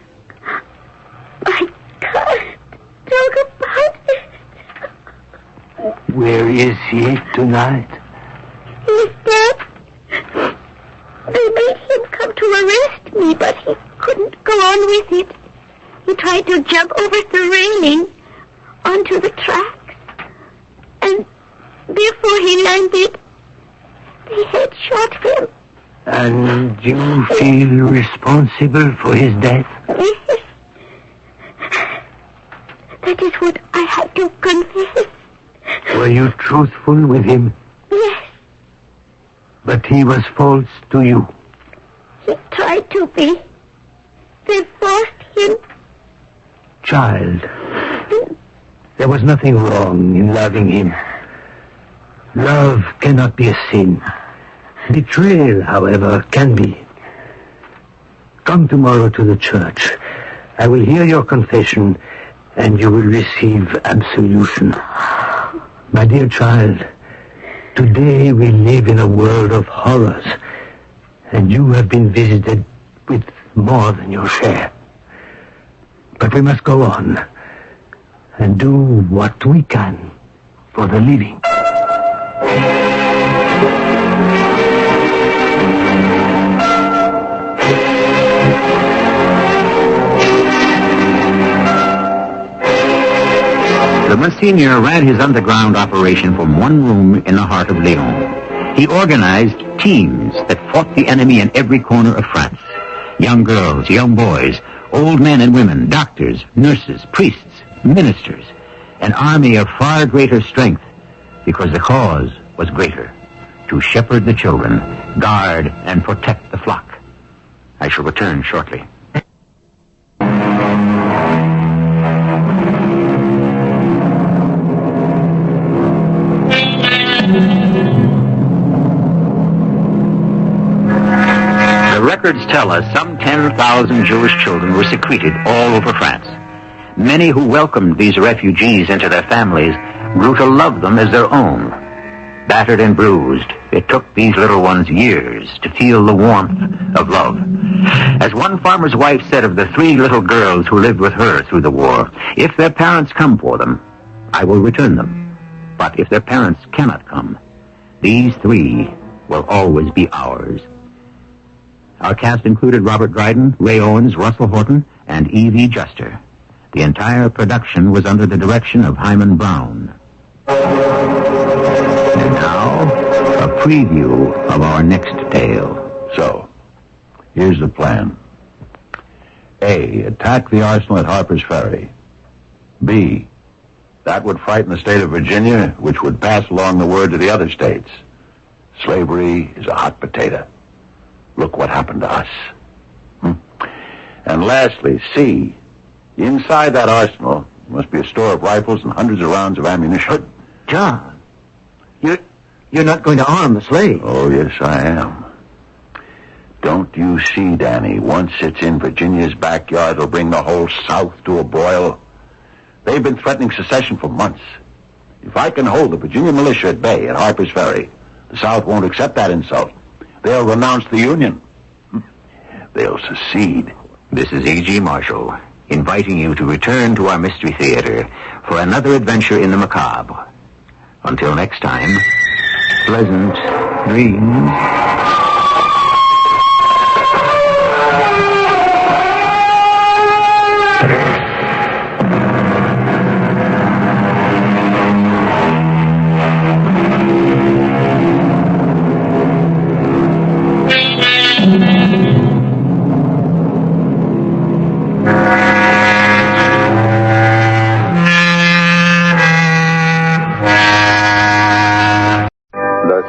B: I can't talk about it.
W: Where is he tonight?
B: He's dead.
K: They made him come to arrest me, but he couldn't go on with it. He tried to jump over the railing onto the tracks, and before he landed, they had shot him.
W: And you feel responsible for his death?
K: Yes. That is what I had to confess.
W: Were you truthful with him?
K: Yes.
W: But he was false to you?
K: He tried to be. They forced him.
W: Child, there was nothing wrong in loving him. Love cannot be a sin. Betrayal, however, can be. Come tomorrow to the church. I will hear your confession, and you will receive absolution. My dear child, today we live in a world of horrors, and you have been visited with more than your share. But we must go on and do what we can for the living.
A: The Monsignor ran his underground operation from one room in the heart of Lyon. He organized teams that fought the enemy in every corner of France. Young girls, young boys, old men and women, doctors, nurses, priests, ministers. An army of far greater strength because the cause was greater. To shepherd the children, guard and protect the flock. I shall return shortly. The records tell us some 10,000 Jewish children were secreted all over France. Many who welcomed these refugees into their families grew to love them as their own. Battered and bruised, it took these little ones years to feel the warmth of love. As one farmer's wife said of the 3 little girls who lived with her through the war, if their parents come for them, I will return them. But if their parents cannot come, these 3 will always be ours. Our cast included Robert Dryden, Ray Owens, Russell Horton, and E.V. Juster. The entire production was under the direction of Hyman Brown. And now, a preview of our next tale.
E: So, here's the plan. A, attack the arsenal at Harper's Ferry. B, that would frighten the state of Virginia, which would pass along the word to the other states. Slavery is a hot potato. Look what happened to us. And lastly, C, inside that arsenal must be a store of rifles and hundreds of rounds of ammunition.
W: John, you're not going to arm the slaves.
E: Oh, yes, I am. Don't you see, Danny, once it's in Virginia's backyard, it'll bring the whole South to a boil. They've been threatening secession for months. If I can hold the Virginia militia at bay at Harper's Ferry, the South won't accept that insult. They'll renounce the Union. They'll secede.
A: This is E.G. Marshall, inviting you to return to our Mystery Theater for another adventure in the macabre. Until next time, pleasant dreams.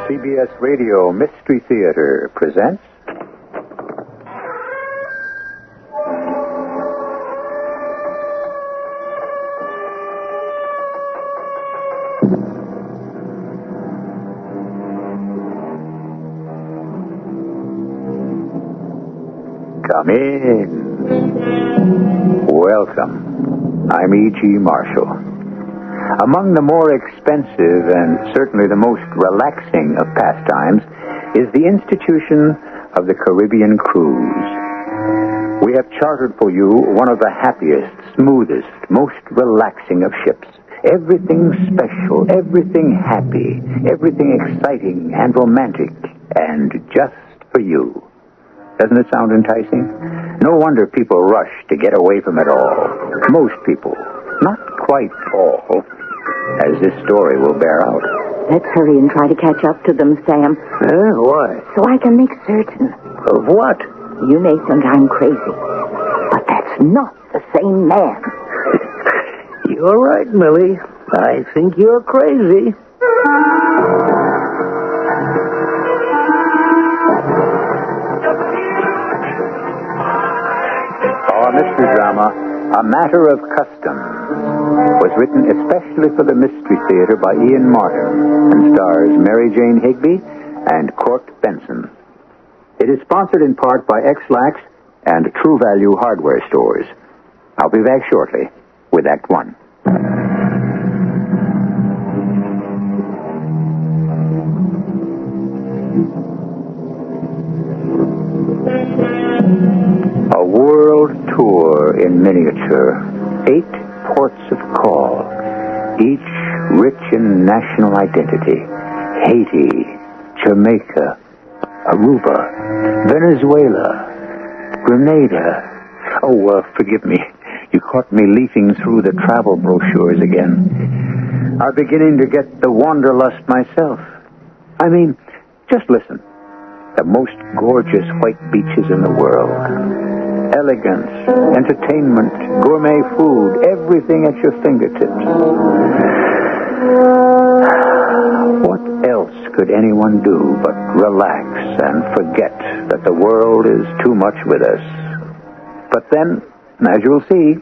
A: CBS Radio Mystery Theater presents Come in. Welcome. I'm E.G. Marshall. Among the more expensive and certainly the most relaxing of pastimes is the institution of the Caribbean cruise. We have chartered for you one of the happiest, smoothest, most relaxing of ships. Everything special, everything happy, everything exciting and romantic, and just for you. Doesn't it sound enticing? No wonder people rush to get away from it all. Most people. Not quite all. As this story will bear out.
K: Let's hurry and try to catch up to them, Sam.
H: Why?
K: So I can make certain.
H: Of what?
K: You may think I'm crazy, but that's not the same man.
H: You're right, Millie. I think you're crazy.
A: Our mystery drama, A Matter of Custom, was written especially for the Mystery Theater by Ian Martin and stars Mary Jane Higby and Court Benson. It is sponsored in part by X-Lax and True Value Hardware Stores. I'll be back shortly with Act One. A world tour in miniature. 8 ports of call, each rich in national identity. Haiti, Jamaica, Aruba, Venezuela, Grenada. Oh, forgive me. You caught me leafing through the travel brochures again. I'm beginning to get the wanderlust myself. I mean, just listen. The most gorgeous white beaches in the world. Elegance, entertainment, gourmet food, everything at your fingertips. What else could anyone do but relax and forget that the world is too much with us? But then, as you'll see,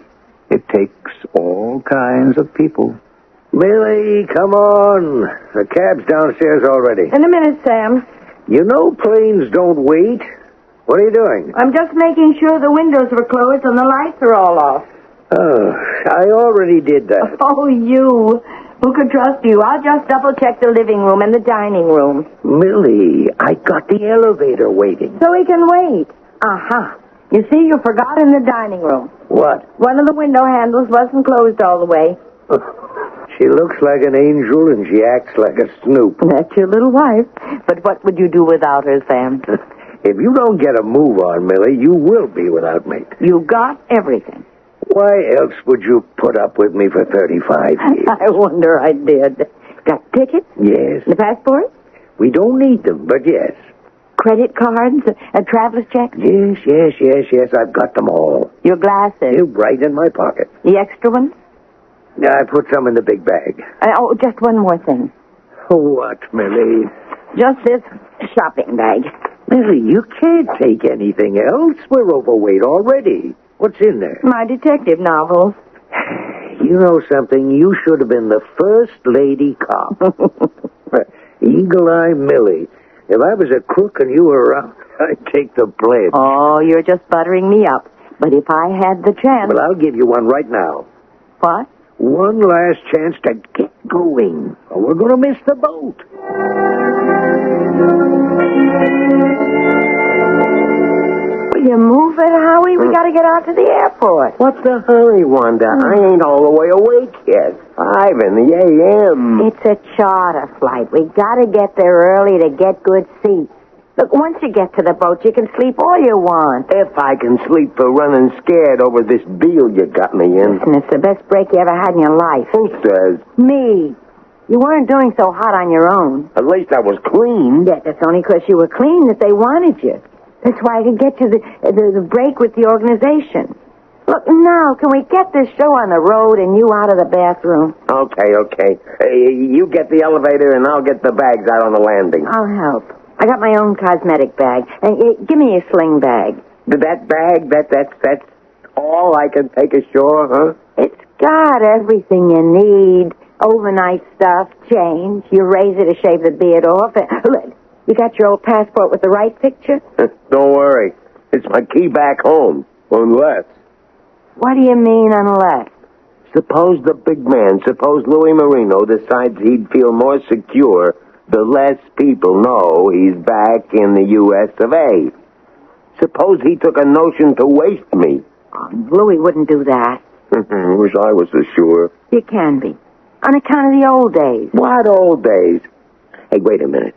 A: it takes all kinds of people.
H: Millie, come on. The cab's downstairs already.
J: In a minute, Sam.
H: You know planes don't wait. What are you doing?
J: I'm just making sure the windows were closed and the lights are all off.
H: Oh, I already did that.
J: Oh, you. Who could trust you? I'll just double-check the living room and the dining room.
H: Millie, I got the elevator waiting.
J: So we can wait. Aha. You see, you forgot in the dining room.
H: What?
J: One of the window handles wasn't closed all the way.
H: She looks like an angel and she acts like a snoop.
J: That's your little wife. But what would you do without her, Sam?
H: If you don't get a move on, Millie, you will be without me.
J: You got everything.
H: Why else would you put up with me for 35 years?
J: I wonder I did. Got tickets?
H: Yes.
J: The passport?
H: We don't need them, but yes.
J: Credit cards? A traveler's check?
H: Yes. I've got them all.
J: Your glasses?
H: They're right in my pocket.
J: The extra ones?
H: I put some in the big bag.
J: Just one more thing.
H: What, Millie?
J: Just this shopping bag.
H: Millie, you can't take anything else. We're overweight already. What's in there?
J: My detective novels.
H: You know something? You should have been the first lady cop. Eagle-Eye Millie. If I was a crook and you were around, I'd take the blame.
J: Oh, you're just buttering me up. But if I had the chance...
H: Well, I'll give you one right now.
J: What?
H: One last chance to get going, or we're going to miss the boat.
J: Will you move it, Howie? We got to get out to the airport.
H: What's the hurry, Wanda? I ain't all the way awake yet. 5 in the a.m.
K: It's a charter flight. We gotta get there early to get good seats. Look, once you get to the boat, you can sleep all you want.
H: If I can sleep for running scared over this deal you got me in.
K: Listen, it's the best break you ever had in your life.
H: Who says?
K: Me. You weren't doing so hot on your own.
H: At least I was clean.
K: Yeah, that's only because you were clean that they wanted you. That's why I can get to the break with the organization. Look, now, can we get this show on the road and you out of the bathroom?
H: Okay. You get the elevator and I'll get the bags out on the landing.
K: I'll help. I got my own cosmetic bag. Give me a sling bag.
H: That bag, that's all I can take ashore, huh?
K: It's got everything you need. Overnight stuff, change, your razor to shave the beard off. You got your old passport with the right picture?
H: Don't worry. It's my key back home. Unless.
K: What do you mean, unless?
H: Suppose Louis Marino decides he'd feel more secure the less people know he's back in the U.S. of A. Suppose he took a notion to waste me.
K: Oh, Louis wouldn't do that.
H: Wish I was so sure.
K: You can be. On account of the old days.
H: What old days? Hey, wait a minute.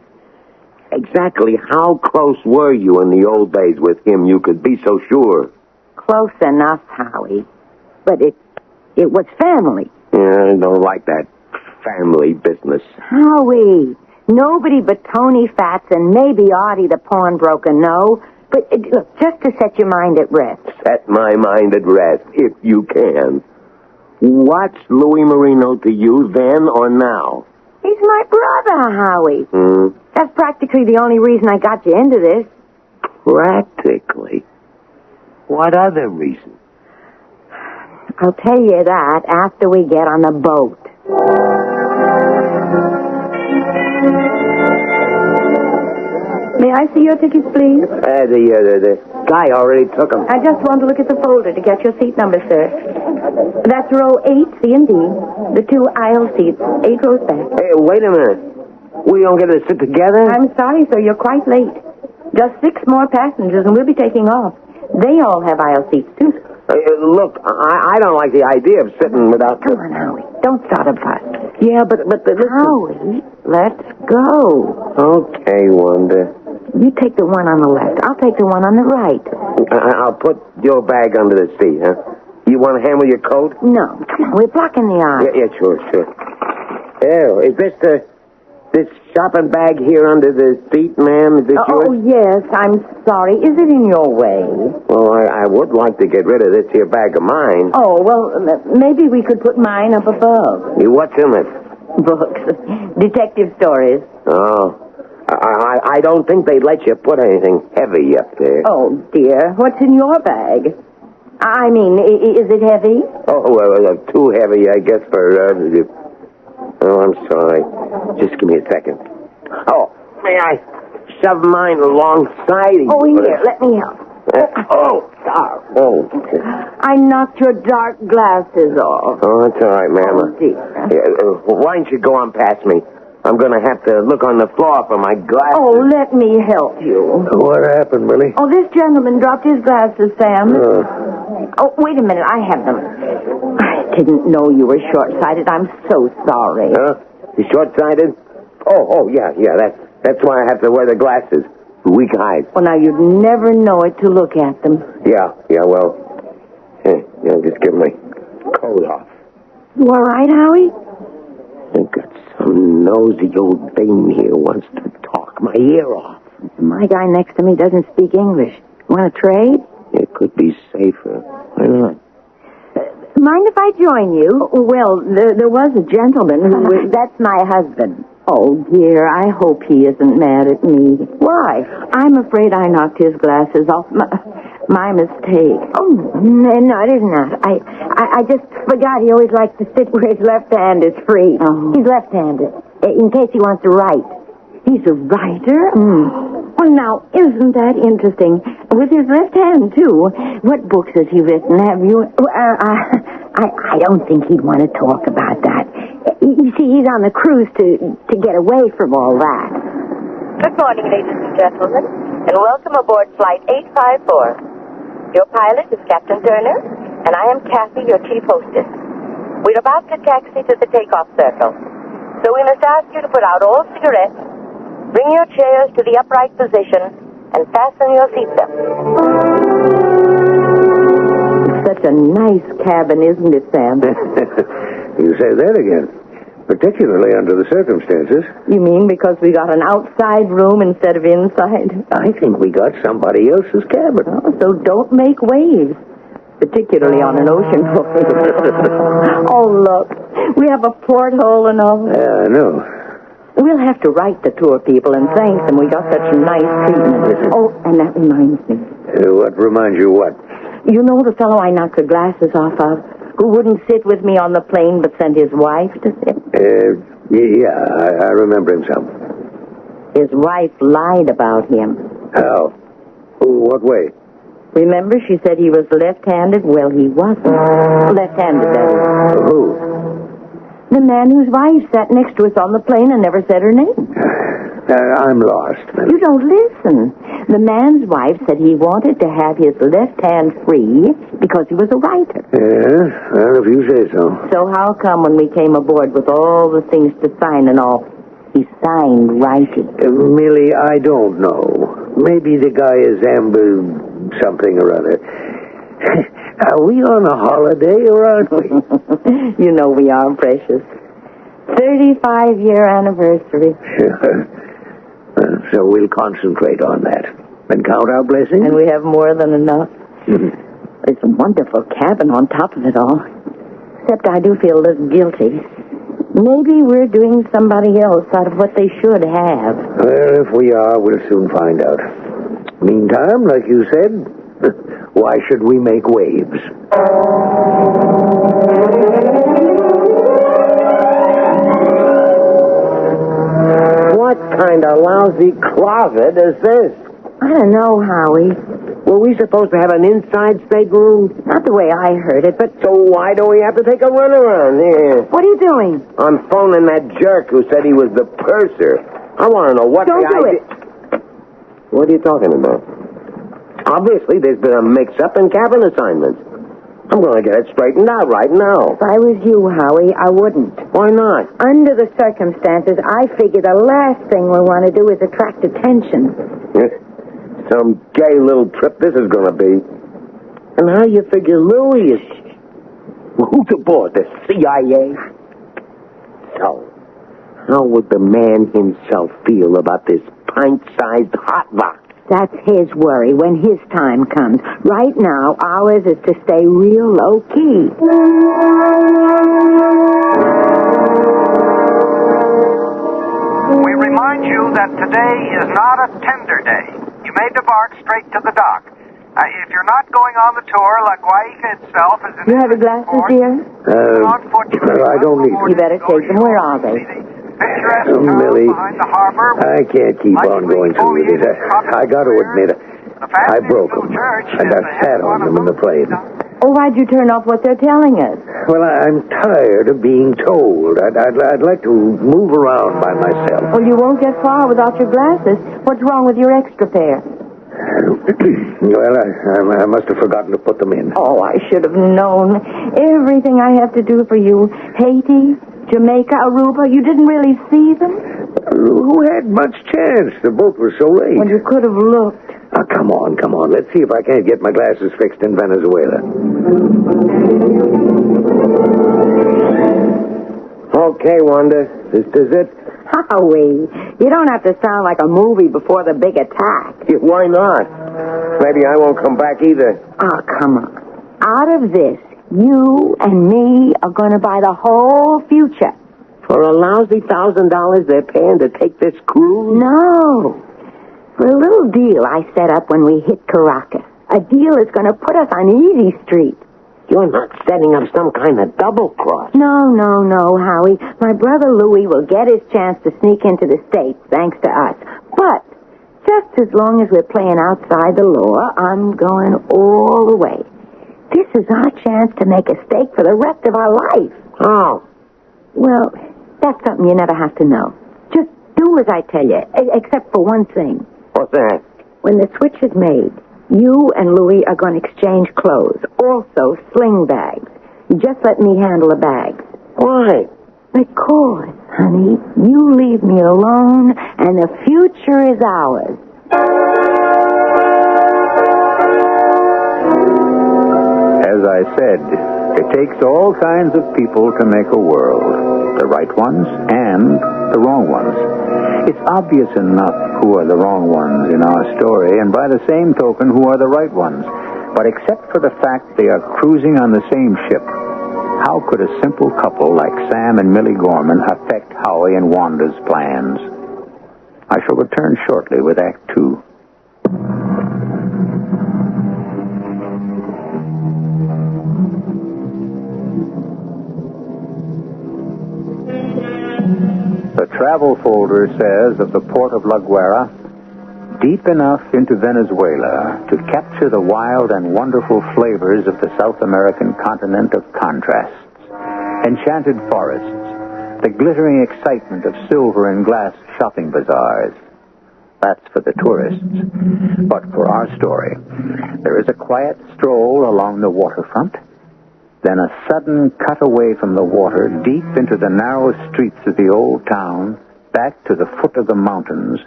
M: Exactly how close were you in the old days with him you could be so sure?
J: Close enough, Howie. But it was family.
M: Yeah, I don't like that family business.
J: Howie, nobody but Tony Fats and maybe Artie the pawnbroker know. But look, just to set your mind at rest.
M: Set my mind at rest, if you can. What's Louis Marino to you then or now?
J: He's my brother, Howie.
M: Hmm?
J: That's practically the only reason I got you into this.
M: Practically? What other reason?
J: I'll tell you that after we get on the boat. May I see your tickets, please?
M: The guy already took them.
J: I just want to look at the folder to get your seat number, sir. That's row 8, C and D. The 2 aisle seats, 8 rows back.
M: Hey, wait a minute. We don't get to sit together?
J: I'm sorry, sir. You're quite late. Just 6 more passengers, and we'll be taking off. They all have aisle seats, too.
M: Look, I don't like the idea of sitting without...
J: Come on, Howie. Don't start a fuss.
M: Yeah, but
J: Howie, let's go.
M: Okay, Wanda.
J: You take the one on the left. I'll take the one on the right.
M: I'll put your bag under the seat, huh? You want to handle your coat?
J: No. Come on, we're blocking the aisle.
M: Yeah, sure. Oh, is this shopping bag here under the seat, ma'am? Is this yours?
J: Oh, yes. I'm sorry. Is it in your way?
M: Well, I would like to get rid of this here bag of mine.
J: Oh, well, maybe we could put mine up above.
M: What's in it?
J: Books. Detective stories.
M: Oh. I don't think they'd let you put anything heavy up there.
J: Oh, dear. What's in your bag? I mean, is it heavy?
M: Oh, well, too heavy, I guess, for... Oh, I'm sorry. Just give me a second. Oh, may I shove mine alongside you?
J: Oh, here, let me help. I knocked your dark glasses off.
M: Oh, that's all right, ma'am.
J: Oh, dear.
M: Why don't you go on past me? I'm going to have to look on the floor for my glasses.
J: Oh, let me help you.
M: What happened, Millie?
J: Oh, this gentleman dropped his glasses, Sam. Oh, wait a minute. I have them. I didn't know you were short-sighted. I'm so sorry.
M: Huh? You short-sighted? Oh, yeah. That's why I have to wear the glasses. Weak eyes.
J: Well, now, you'd never know it to look at them.
M: Yeah, well... just give my coat off.
J: You all right, Howie?
M: I've got some nosy old dame here wants to talk my ear off.
J: My guy next to me doesn't speak English. Want to trade?
M: It could be safer. Why not?
J: Mind if I join you? Well, there was a gentleman who... That's my husband. Oh, dear, I hope he isn't mad at me. Why? I'm afraid I knocked his glasses off. My mistake. Oh, no, it is not. I just forgot he always likes to sit where his left hand is free. Oh. He's left-handed, in case he wants to write. He's a writer? Well, now, isn't that interesting? With his left hand, too. What books has he written? Have you... I don't think he'd want to talk about that. You see, he's on the cruise to get away from all that.
N: Good morning, ladies and gentlemen, and welcome aboard Flight 854. Your pilot is Captain Turner, and I am Kathy, your chief hostess. We're about to taxi to the takeoff circle, so we must ask you to put out all cigarettes, bring your chairs to the upright position, and fasten your seatbelts.
J: Such a nice cabin, isn't it, Sam?
M: You say that again. Particularly under the circumstances.
J: You mean because we got an outside room instead of inside?
M: I think we got somebody else's cabin.
J: Oh, so don't make waves. Particularly on an ocean voyage. Oh, look. We have a porthole and all.
M: Yeah, I know.
J: We'll have to write the tour people and thank them. We got such nice treatment. Oh, and that reminds me.
M: What reminds you what?
J: You know the fellow I knocked the glasses off of? Who wouldn't sit with me on the plane but sent his wife to sit?
M: Yeah, I remember him some.
J: His wife lied about him.
M: How? What way?
J: Remember she said he was left-handed? Well, he wasn't. Left-handed, that is.
M: Who?
J: The man whose wife sat next to us on the plane and never said her name.
M: I'm lost.
J: You don't listen. The man's wife said he wanted to have his left hand free because he was a writer.
M: Yeah, well, if you say so.
J: So how come when we came aboard with all the things to sign and all, He's signed writing.
M: Millie, I don't know. Maybe the guy is Amber something or other. Are we on a holiday or aren't we?
J: You know we are, precious. 35-year anniversary.
M: Sure. So we'll concentrate on that. And count our blessings?
J: And we have more than enough. It's a wonderful cabin on top of it all. Except I do feel a little guilty. Maybe we're doing somebody else out of what they should have.
M: Well, if we are, we'll soon find out. Meantime, like you said, why should we make waves?
P: What kind of lousy closet is this?
J: I don't know, Howie.
P: Were we supposed to have an inside stateroom?
J: Not the way I heard it, but...
P: So why do we have to take a run around here?
J: What are you doing?
P: I'm phoning that jerk who said he was the purser. I want to know what
J: Don't do
P: it. What are you talking about? Obviously, there's been a mix-up in cabin assignments. I'm going to get it straightened out right now.
J: If I was you, Howie, I wouldn't.
P: Why not?
J: Under the circumstances, I figure the last thing we want to do is attract attention.
P: Some gay little trip this is going to be. And how you figure Louis is... Well, who's aboard? The CIA? So, how would the man himself feel about this pint-sized hot box?
J: That's his worry when his time comes. Right now, ours is to stay real low-key.
F: We remind you that today is not a tender day. You may debark straight to the dock. If you're not going on the tour, La Guaika itself is an...
J: You have your glasses, dear?
M: I don't need
J: You better take them. Where are they?
M: Millie, I can't keep on going through with this. I got to admit, I broke them. I got fat on them in the plane.
J: Oh, why'd you turn off what they're telling us?
M: Well, I'm tired of being told. I'd like to move around by myself.
J: Well, you won't get far without your glasses. What's wrong with your extra pair?
M: Well, I must have forgotten to put them in.
J: Oh, I should have known. Everything I have to do for you. Haiti, Jamaica, Aruba, you didn't really see them?
M: Who had much chance? The boat was so late.
J: Well, you could have looked.
M: Oh, come on. Let's see if I can't get my glasses fixed in Venezuela.
P: Okay, Wanda. This is it?
J: Howie, you don't have to sound like a movie before the big attack.
P: Why not? Maybe I won't come back either.
J: Oh, come on. Out of this, you and me are going to buy the whole future.
P: For a lousy $1,000 they're paying to take this cruise?
J: No. For a little deal I set up when we hit Caracas. A deal that's going to put us on easy street.
P: You're not setting up some kind of double cross.
J: No, Howie. My brother Louis will get his chance to sneak into the States, thanks to us. But just as long as we're playing outside the law, I'm going all the way. This is our chance to make a stake for the rest of our life.
P: Oh.
J: Well, that's something you never have to know. Just do as I tell you, except for one thing.
P: What's that?
J: When the switch is made, you and Louis are going to exchange clothes. Also, sling bags. You just let me handle the bags.
P: Why?
J: Because, honey, you leave me alone, and the future is ours.
A: As I said, it takes all kinds of people to make a world. The right ones and the wrong ones. It's obvious enough who are the wrong ones in our story, and by the same token, who are the right ones. But except for the fact they are cruising on the same ship, how could a simple couple like Sam and Millie Gorman affect Howie and Wanda's plans? I shall return shortly with Act 2. The travel folder says of the port of La Guaira, deep enough into Venezuela to capture the wild and wonderful flavors of the South American continent of contrasts. Enchanted forests, the glittering excitement of silver and glass shopping bazaars. That's for the tourists. But for our story, there is a quiet stroll along the waterfront, then a sudden cut away from the water deep into the narrow streets of the old town back to the foot of the mountains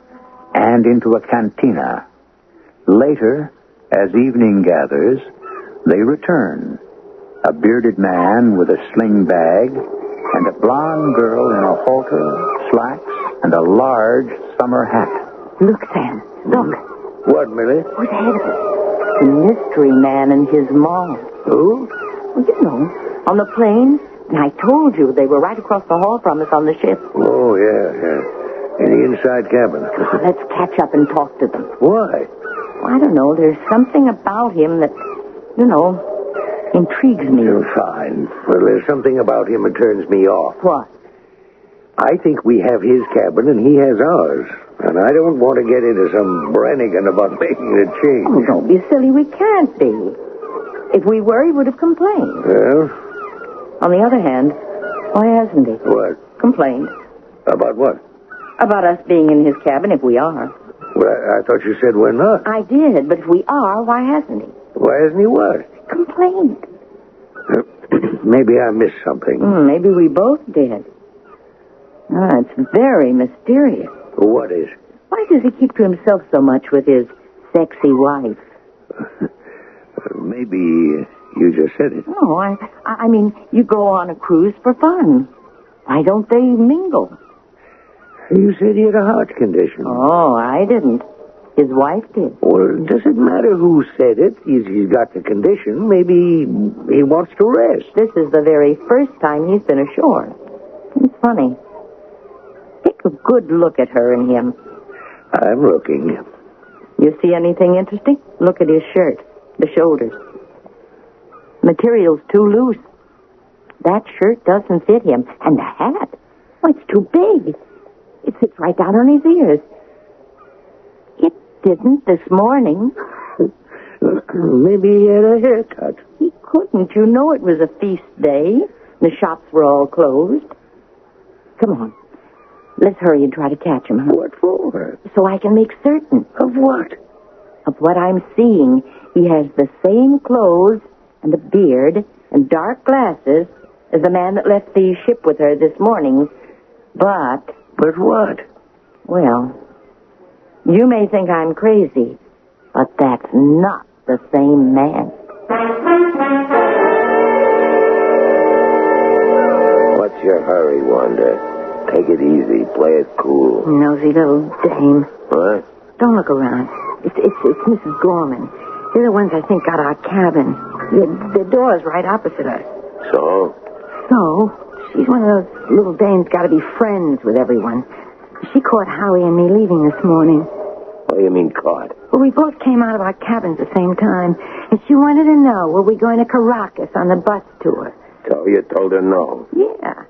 A: and into a cantina. Later, as evening gathers, they return. A bearded man with a sling bag and a blonde girl in a halter, slacks, and a large summer hat.
J: Look, Sam. Look.
P: What, Millie?
J: Who's ahead of us? The mystery man and his mom.
P: Who?
J: Well, you know, on the plane. And I told you they were right across the hall from us on the ship.
P: Oh, yeah. In the inside cabin.
J: Let's catch up and talk to them.
P: Why?
J: I don't know. There's something about him that, intrigues me.
P: Fine. Well, there's something about him that turns me off.
J: What?
P: I think we have his cabin and he has ours. And I don't want to get into some Brannigan about making a change.
J: Oh, don't be silly. We can't be. If we were, he would have complained.
P: Well?
J: On the other hand, why hasn't he?
P: What?
J: Complained.
P: About what?
J: About us being in his cabin if we are.
P: Well, I thought you said we're not.
J: I did, but if we are, why hasn't he?
P: Why hasn't he what?
J: Complained.
P: Maybe I missed something.
J: Maybe we both did. It's very mysterious.
P: What is?
J: Why does he keep to himself so much with his sexy wife?
P: Maybe you just said it.
J: No, I mean, you go on a cruise for fun. Why don't they mingle?
P: You said he had a heart condition.
J: Oh, I didn't. His wife did.
P: Well, does it matter who said it? He's got the condition. Maybe he wants to rest.
J: This is the very first time he's been ashore. It's funny. Take a good look at her and him.
P: I'm looking.
J: You see anything interesting? Look at his shirt, the shoulders. Material's too loose. That shirt doesn't fit him. And the hat, it's too big. It sits right down on his ears. It didn't this morning.
P: Maybe he had a haircut.
J: He couldn't. You know it was a feast day. The shops were all closed. Come on. Let's hurry and try to catch him. Huh?
P: What for?
J: So I can make certain.
P: Of what?
J: Of what I'm seeing. He has the same clothes and a beard and dark glasses as the man that left the ship with her this morning. But
P: what?
J: Well, you may think I'm crazy, but that's not the same man.
M: What's your hurry, Wanda? Take it easy. Play it cool.
J: Nosy little dame.
M: What?
J: Don't look around. It's Mrs. Gorman. They're the ones I think got our cabin. The door's right opposite us.
M: So?
J: So, she's one of those little dames got to be friends with everyone. She caught Howie and me leaving this morning.
M: What do you mean caught?
J: Well, we both came out of our cabins at the same time, and she wanted to know, were we going to Caracas on the bus tour?
M: So you told her no?
J: Yeah.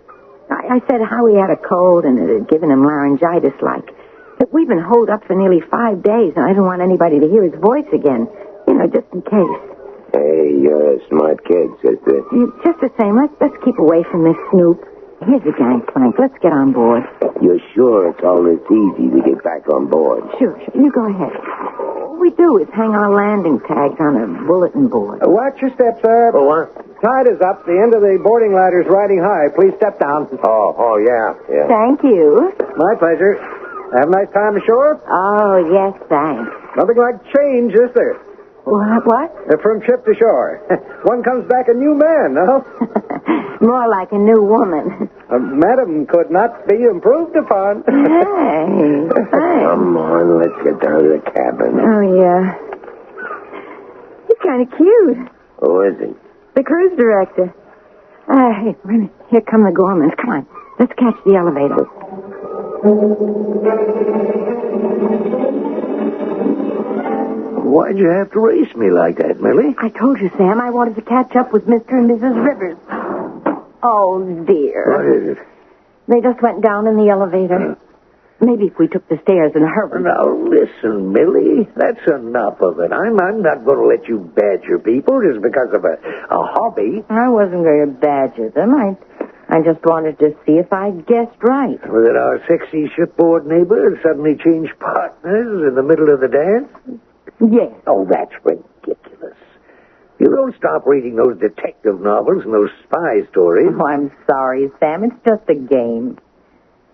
J: I said Howie had a cold and it had given him laryngitis-like. But we've been holed up for nearly 5 days, and I didn't want anybody to hear his voice again. Just in case.
M: Hey, you're a smart kid, sister.
J: Just the same, let's keep away from this snoop. Here's the gangplank. Let's get on board.
M: You're sure it's all this easy to get back on board?
J: Sure. You go ahead. All we do is hang our landing tags on a bulletin board.
H: Watch your step, sir.
M: Oh, what?
H: Tide is up. The end of the boarding ladder's riding high. Please step down.
M: Oh, yeah.
J: Thank you.
H: My pleasure. Have a nice time ashore?
J: Oh, yes, thanks.
H: Nothing like change, is there?
J: What?
H: From ship to shore. One comes back a new man, no?
J: More like a new woman.
H: Madam could not be improved upon.
J: Hey,
M: Come on, let's get down to the cabin.
J: Oh, yeah. He's kind of cute.
M: Who is he?
J: The cruise director. Hey, here come the Gormans. Come on. Let's catch the elevator.
P: Why'd you have to race me like that, Millie?
J: I told you, Sam, I wanted to catch up with Mr. and Mrs. Rivers. Oh, dear.
P: What is it?
J: They just went down in the elevator. Maybe if we took the stairs in a hurry.
P: Now, listen, Millie. That's enough of it. I'm not going to let you badger people just because of a hobby.
J: I wasn't going to badger them. I just wanted to see if I guessed right.
P: That our sexy shipboard neighbor had suddenly changed partners in the middle of the dance?
J: Yes.
P: Oh, that's ridiculous. You don't stop reading those detective novels and those spy stories.
J: Oh, I'm sorry, Sam. It's just a game.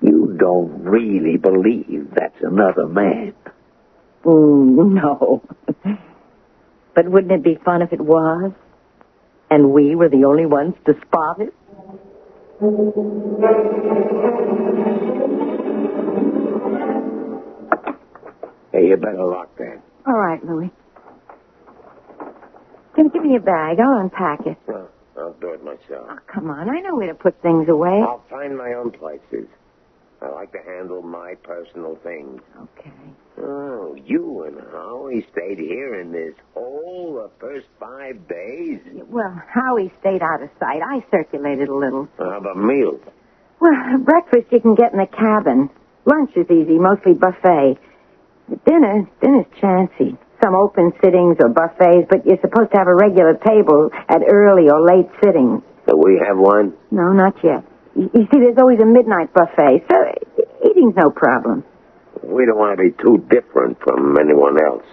P: You don't really believe that's another man.
J: No. But wouldn't it be fun if it was? And we were the only ones to spot it?
P: Hey, you better lock that.
J: All right, Louis. Give me a bag. I'll unpack it.
P: Well, I'll do it myself.
J: Oh, come on. I know where to put things away.
P: I'll find my own places. I like to handle my personal things.
J: Okay.
P: Oh, you and Howie stayed here in this hole the first 5 days?
J: Well, Howie stayed out of sight. I circulated a little.
P: How about meals?
J: Well, breakfast you can get in the cabin. Lunch is easy, mostly buffet. Dinner's chancy. Some open sittings or buffets, but you're supposed to have a regular table at early or late sittings.
P: Do we have one?
J: No, not yet. You see, there's always a midnight buffet, so eating's no problem.
P: We don't want to be too different from anyone else.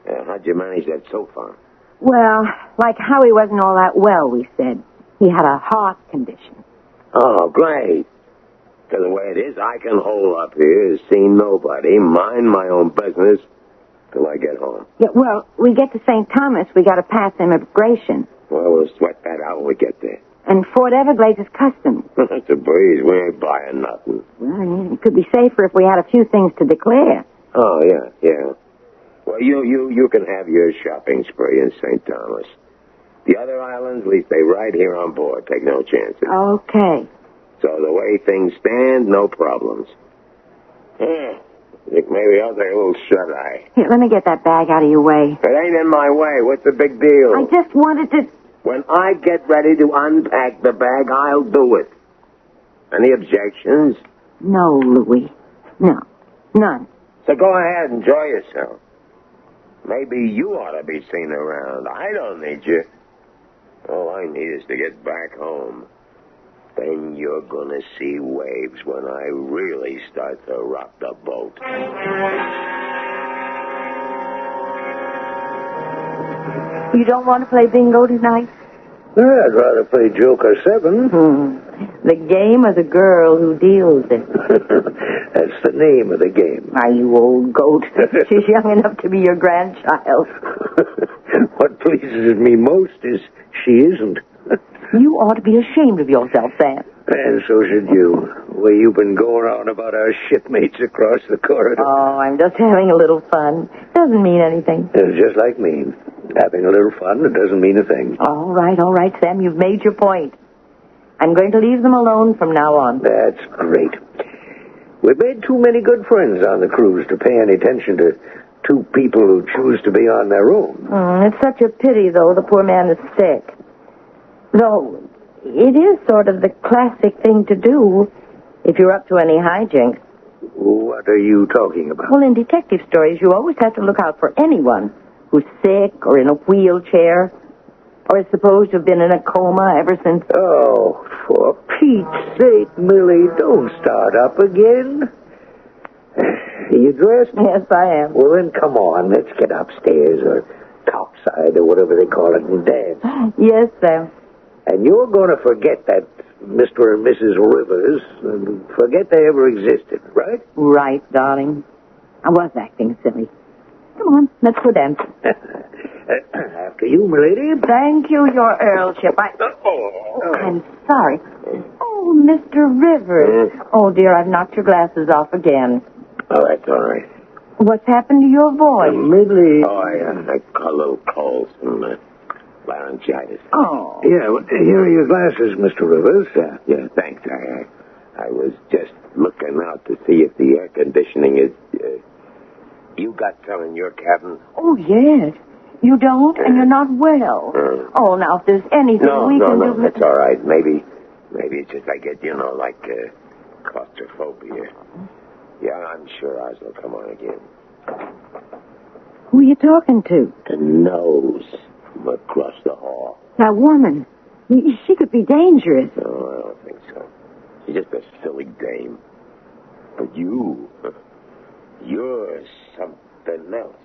P: How'd you manage that so far?
J: Well, like Howie wasn't all that well, we said. He had a heart condition.
P: Oh, great. So the way it is, I can hole up here, see nobody, mind my own business till I get home.
J: Yeah, well, we get to St. Thomas, we got to pass immigration.
P: Well, we'll sweat that out when we get there.
J: And Fort Everglades is customs.
P: It's a breeze. We ain't buying nothing.
J: Well, it could be safer if we had a few things to declare.
P: Oh, yeah. Well, you can have your shopping spree in St. Thomas. The other islands, we stay right here on board. Take no chances.
J: Okay.
P: So the way things stand, no problems. Yeah. Think maybe I'll take a little shut-eye.
J: Here, let me get that bag out of your way.
P: It ain't in my way. What's the big deal?
J: I just wanted to...
P: When I get ready to unpack the bag, I'll do it. Any objections?
J: No, Louis. No. None.
P: So go ahead, enjoy yourself. Maybe you ought to be seen around. I don't need you. All I need is to get back home. Then you're gonna see waves when I really start to rock the boat.
J: You don't want to play bingo tonight?
P: I'd rather play Joker 7.
J: The game of the girl who deals it.
P: That's the name of the game.
J: Why, you old goat. She's young enough to be your grandchild.
P: What pleases me most is she isn't.
J: You ought to be ashamed of yourself, Sam.
P: And so should you. The way you've been going on about our shipmates across the corridor.
J: Oh, I'm just having a little fun. Doesn't mean anything.
P: It's just like me. Having a little fun, it doesn't mean a thing.
J: All right, Sam. You've made your point. I'm going to leave them alone from now on.
P: That's great. We've made too many good friends on the cruise to pay any attention to two people who choose to be on their own.
J: It's such a pity, though, the poor man is sick. Though, it is sort of the classic thing to do if you're up to any hijinks.
P: What are you talking about?
J: Well, in detective stories, you always have to look out for anyone who's sick or in a wheelchair or is supposed to have been in a coma ever since...
P: Oh, for Pete's sake, Millie, don't start up again. Are you dressed?
J: Yes, I am.
P: Well, then come on. Let's get upstairs or topside or whatever they call it and dance.
J: Yes, Sam.
P: And you're going to forget that Mr. and Mrs. Rivers and forget they ever existed, right?
J: Right, darling. I was acting silly. Come on, let's go dancing.
P: After you, milady.
J: Thank you, your earlship. I'm sorry. Oh, Mr. Rivers. Oh, dear, I've knocked your glasses off again.
P: Oh, that's all right.
J: What's happened to your voice?
P: Millie. Oh, I got a little cold and laryngitis.
J: Oh.
P: Yeah, well, here are your glasses, Mr. Rivers. Yeah, thanks. I was just looking out to see if the air conditioning is... You got some in your cabin?
J: Oh, yes. You don't, and you're not well. Oh, now, if there's anything we can do...
P: No, that's all right. Maybe it's just I get, like claustrophobia. Yeah, I'm sure ours will come on again.
J: Who are you talking to?
P: The nose from across the hall.
J: That woman. She could be dangerous.
P: No, I don't think so. She's just a silly dame. But you're something else.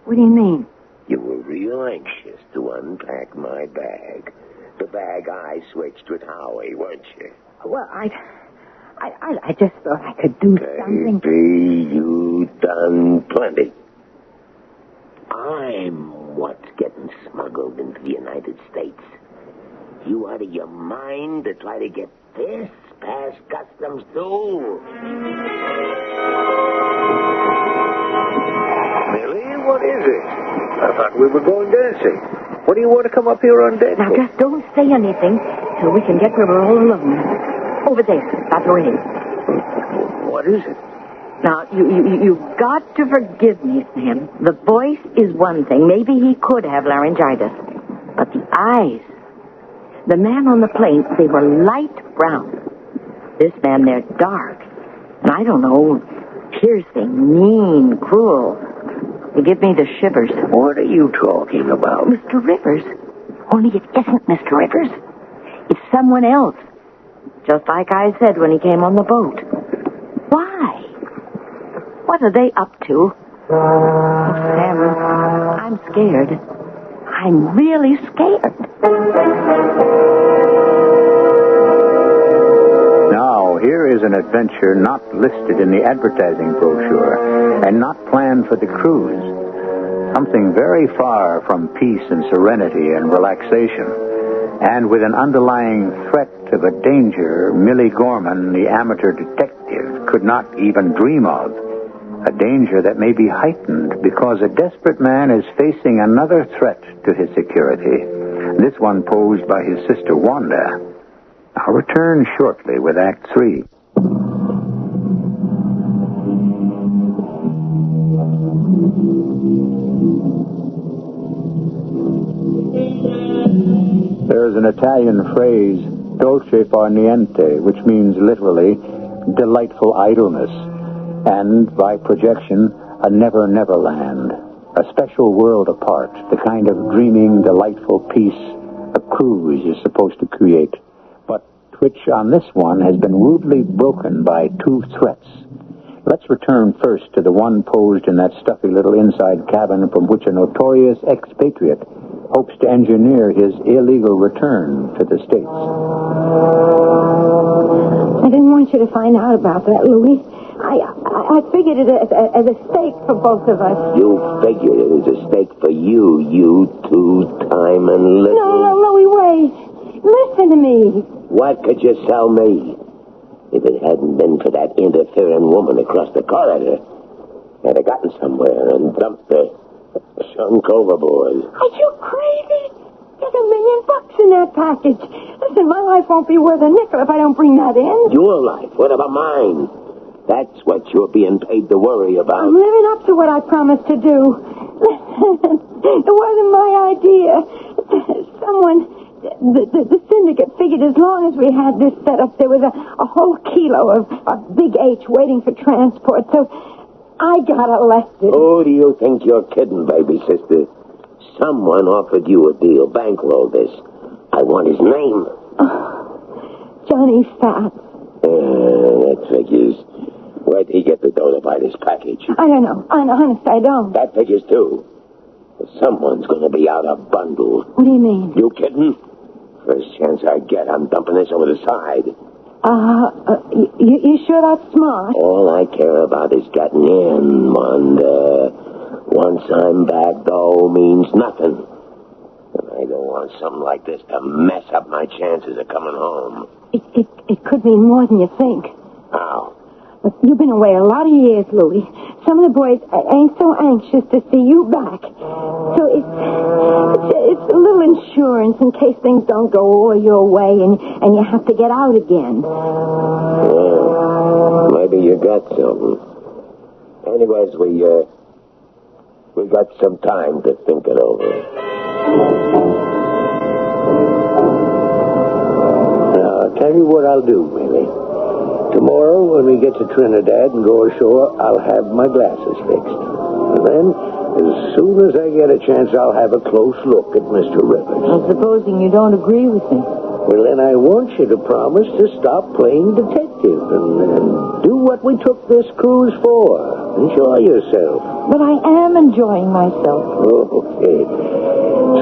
J: What do you mean?
P: You were real anxious to unpack my bag. The bag I switched with Howie, weren't you?
J: Well, I just thought I could do something.
M: Maybe you done plenty. I'm what's getting smuggled into the United States. You out of your mind to try to get this past customs too?
P: Millie, what is it? I thought we were going dancing. What do you want to come up here on deck
J: Now,
P: for?
J: just don't say anything till we can get where we're all alone. Over there, that way.
P: What is it?
J: Now, you've got to forgive me, Sam. The voice is one thing. Maybe he could have laryngitis. But the eyes... The man on the plane, they were light brown. This man, they're dark. And I don't know, piercing, mean, cruel. They give me the shivers.
P: What are you talking about?
J: Mr. Rivers. Only it isn't Mr. Rivers. It's someone else. Just like I said when he came on the boat. Why? What are they up to? Oh, Sam, I'm scared. I'm really scared.
A: Now, here is an adventure not listed in the advertising brochure and not planned for the cruise. Something very far from peace and serenity and relaxation, and with an underlying threat of a danger Millie Gorman, the amateur detective, could not even dream of. A danger that may be heightened because a desperate man is facing another threat to his security. This one posed by his sister Wanda. I'll return shortly with Act 3. There's an Italian phrase, dolce far niente, which means literally delightful idleness, and by projection, a never-never land, a special world apart, the kind of dreaming, delightful peace a cruise is supposed to create, but which on this one has been rudely broken by two threats. Let's return first to the one posed in that stuffy little inside cabin from which a notorious expatriate hopes to engineer his illegal return to the States.
J: I didn't want you to find out about that, Louis. I figured it as a stake for both of us.
M: You figured it as a stake for you, you two-time and little...
J: No, Louis, wait. Listen to me.
M: What could you sell me? If it hadn't been for that interfering woman across the corridor, I'd have gotten somewhere and dumped the chunk overboard.
J: Are you crazy? There's $1 million in that package. Listen, my life won't be worth a nickel if I don't bring that in.
M: Your life? What about mine? That's what you're being paid to worry about.
J: I'm living up to what I promised to do. Listen, it wasn't my idea. Someone... The syndicate figured as long as we had this set up, there was a whole kilo of Big H waiting for transport, so I got elected.
M: Who do you think you're kidding, baby sister? Someone offered you a deal. Bankroll this. I want his name.
J: Oh, Johnny Fat.
M: That figures. Where'd he get the dough to buy this package?
J: I don't know. Honest, I don't.
M: That figures, too. Someone's going to be out a bundle.
J: What do you mean?
M: You kidding? First chance I get, I'm dumping this over the side.
J: You sure that's smart?
M: All I care about is getting in, Wanda. Once I'm back, dough means nothing. And I don't want something like this to mess up my chances of coming home.
J: It could mean more than you think.
M: How?
J: But you've been away a lot of years, Louis. Some of the boys ain't so anxious to see you back. So it's a little insurance in case things don't go all your way and you have to get out again.
M: Well, maybe you got something. Anyways, we got some time to think it over.
P: Now, I'll tell you what I'll do, Millie. Tomorrow, when we get to Trinidad and go ashore, I'll have my glasses fixed. And then, as soon as I get a chance, I'll have a close look at Mr. Rivers.
J: Well, supposing you don't agree with me.
P: Well, then I want you to promise to stop playing detective and do what we took this cruise for. Enjoy yourself.
J: But I am enjoying myself.
P: Okay.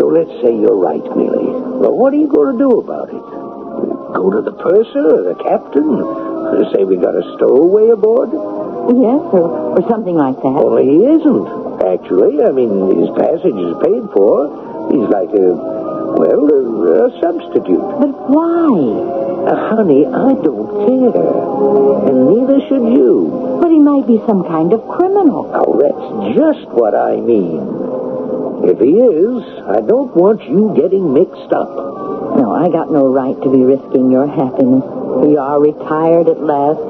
P: So let's say you're right, Millie. Well, what are you going to do about it? Go to the purser or the captain? Say we got a stowaway aboard?
J: Yes, or something like that.
P: Only he isn't, actually. I mean, his passage is paid for. He's like a substitute.
J: But why?
P: Honey, I don't care. And neither should you.
J: But he might be some kind of criminal.
P: Now, that's just what I mean. If he is, I don't want you getting mixed up.
J: No, I got no right to be risking your happiness. We are retired at last,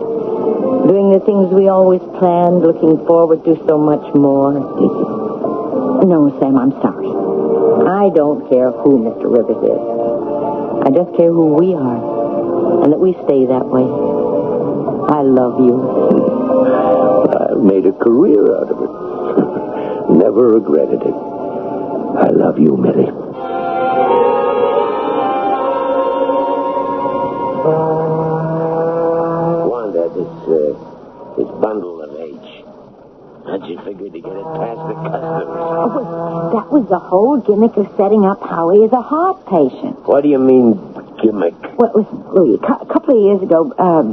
J: doing the things we always planned, looking forward to so much more. No, Sam, I'm sorry. I don't care who Mr. Rivers is. I just care who we are, and that we stay that way. I love you.
P: I've made a career out of it. Never regretted it. I love you, Millie. Wanda, this bundle of H. How'd you figure to get it past the customs?
J: That was the whole gimmick of setting up Howie as a heart patient.
P: What do you mean, gimmick?
J: Well, listen, Louis, a couple of years ago,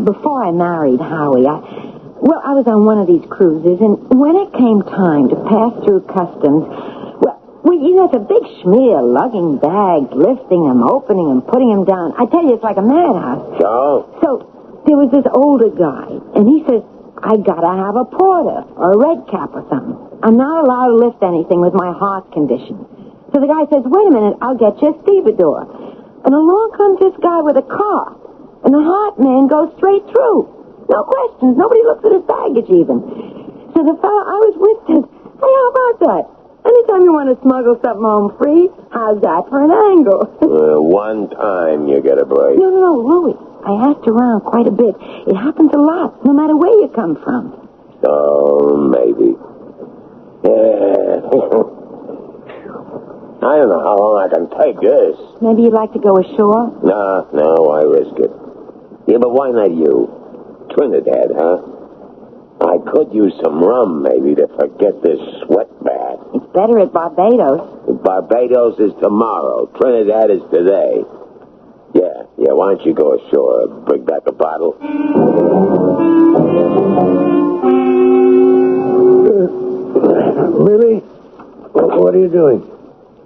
J: before I married Howie, I was on one of these cruises, and when it came time to pass through customs, it's a big schmear, lugging bags, lifting them, opening them, putting them down. I tell you, it's like a madhouse. So there was this older guy, and he says, I gotta have a porter or a red cap or something. I'm not allowed to lift anything with my heart condition. So the guy says, wait a minute, I'll get you a stevedore. And along comes this guy with a car, and the heart man goes straight through. No questions. Nobody looks at his baggage even. So the fellow I was with said, hey, how about that? Anytime you want to smuggle something home free, how's that for an angle?
P: One time you get a break.
J: No, Louis. I asked around quite a bit. It happens a lot, no matter where you come from.
P: Oh, maybe. Yeah. I don't know how long I can take this.
J: Maybe you'd like to go ashore?
P: No, I risk it. Yeah, but why not you? Trinidad, huh? I could use some rum, maybe, to forget this sweat bath.
J: It's better at Barbados.
P: Barbados is tomorrow. Trinidad is today. Yeah, why don't you go ashore? Bring back a bottle. Lily? What are you doing?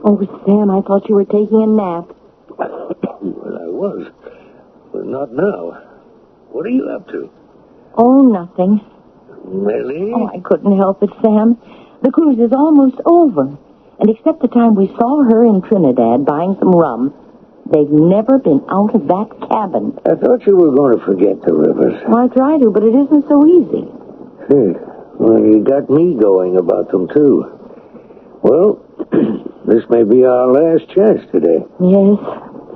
J: Oh, Sam, I thought you were taking a nap.
P: Well, I was. But not now. What are you up to?
J: Oh, nothing.
P: Lily?
J: Oh, I couldn't help it, Sam. The cruise is almost over. And except the time we saw her in Trinidad buying some rum, they've never been out of that cabin.
P: I thought you were going to forget the Rivers.
J: Well, I try to, but it isn't so easy.
P: Well, you got me going about them, too. Well, this may be our last chance today.
J: Yes.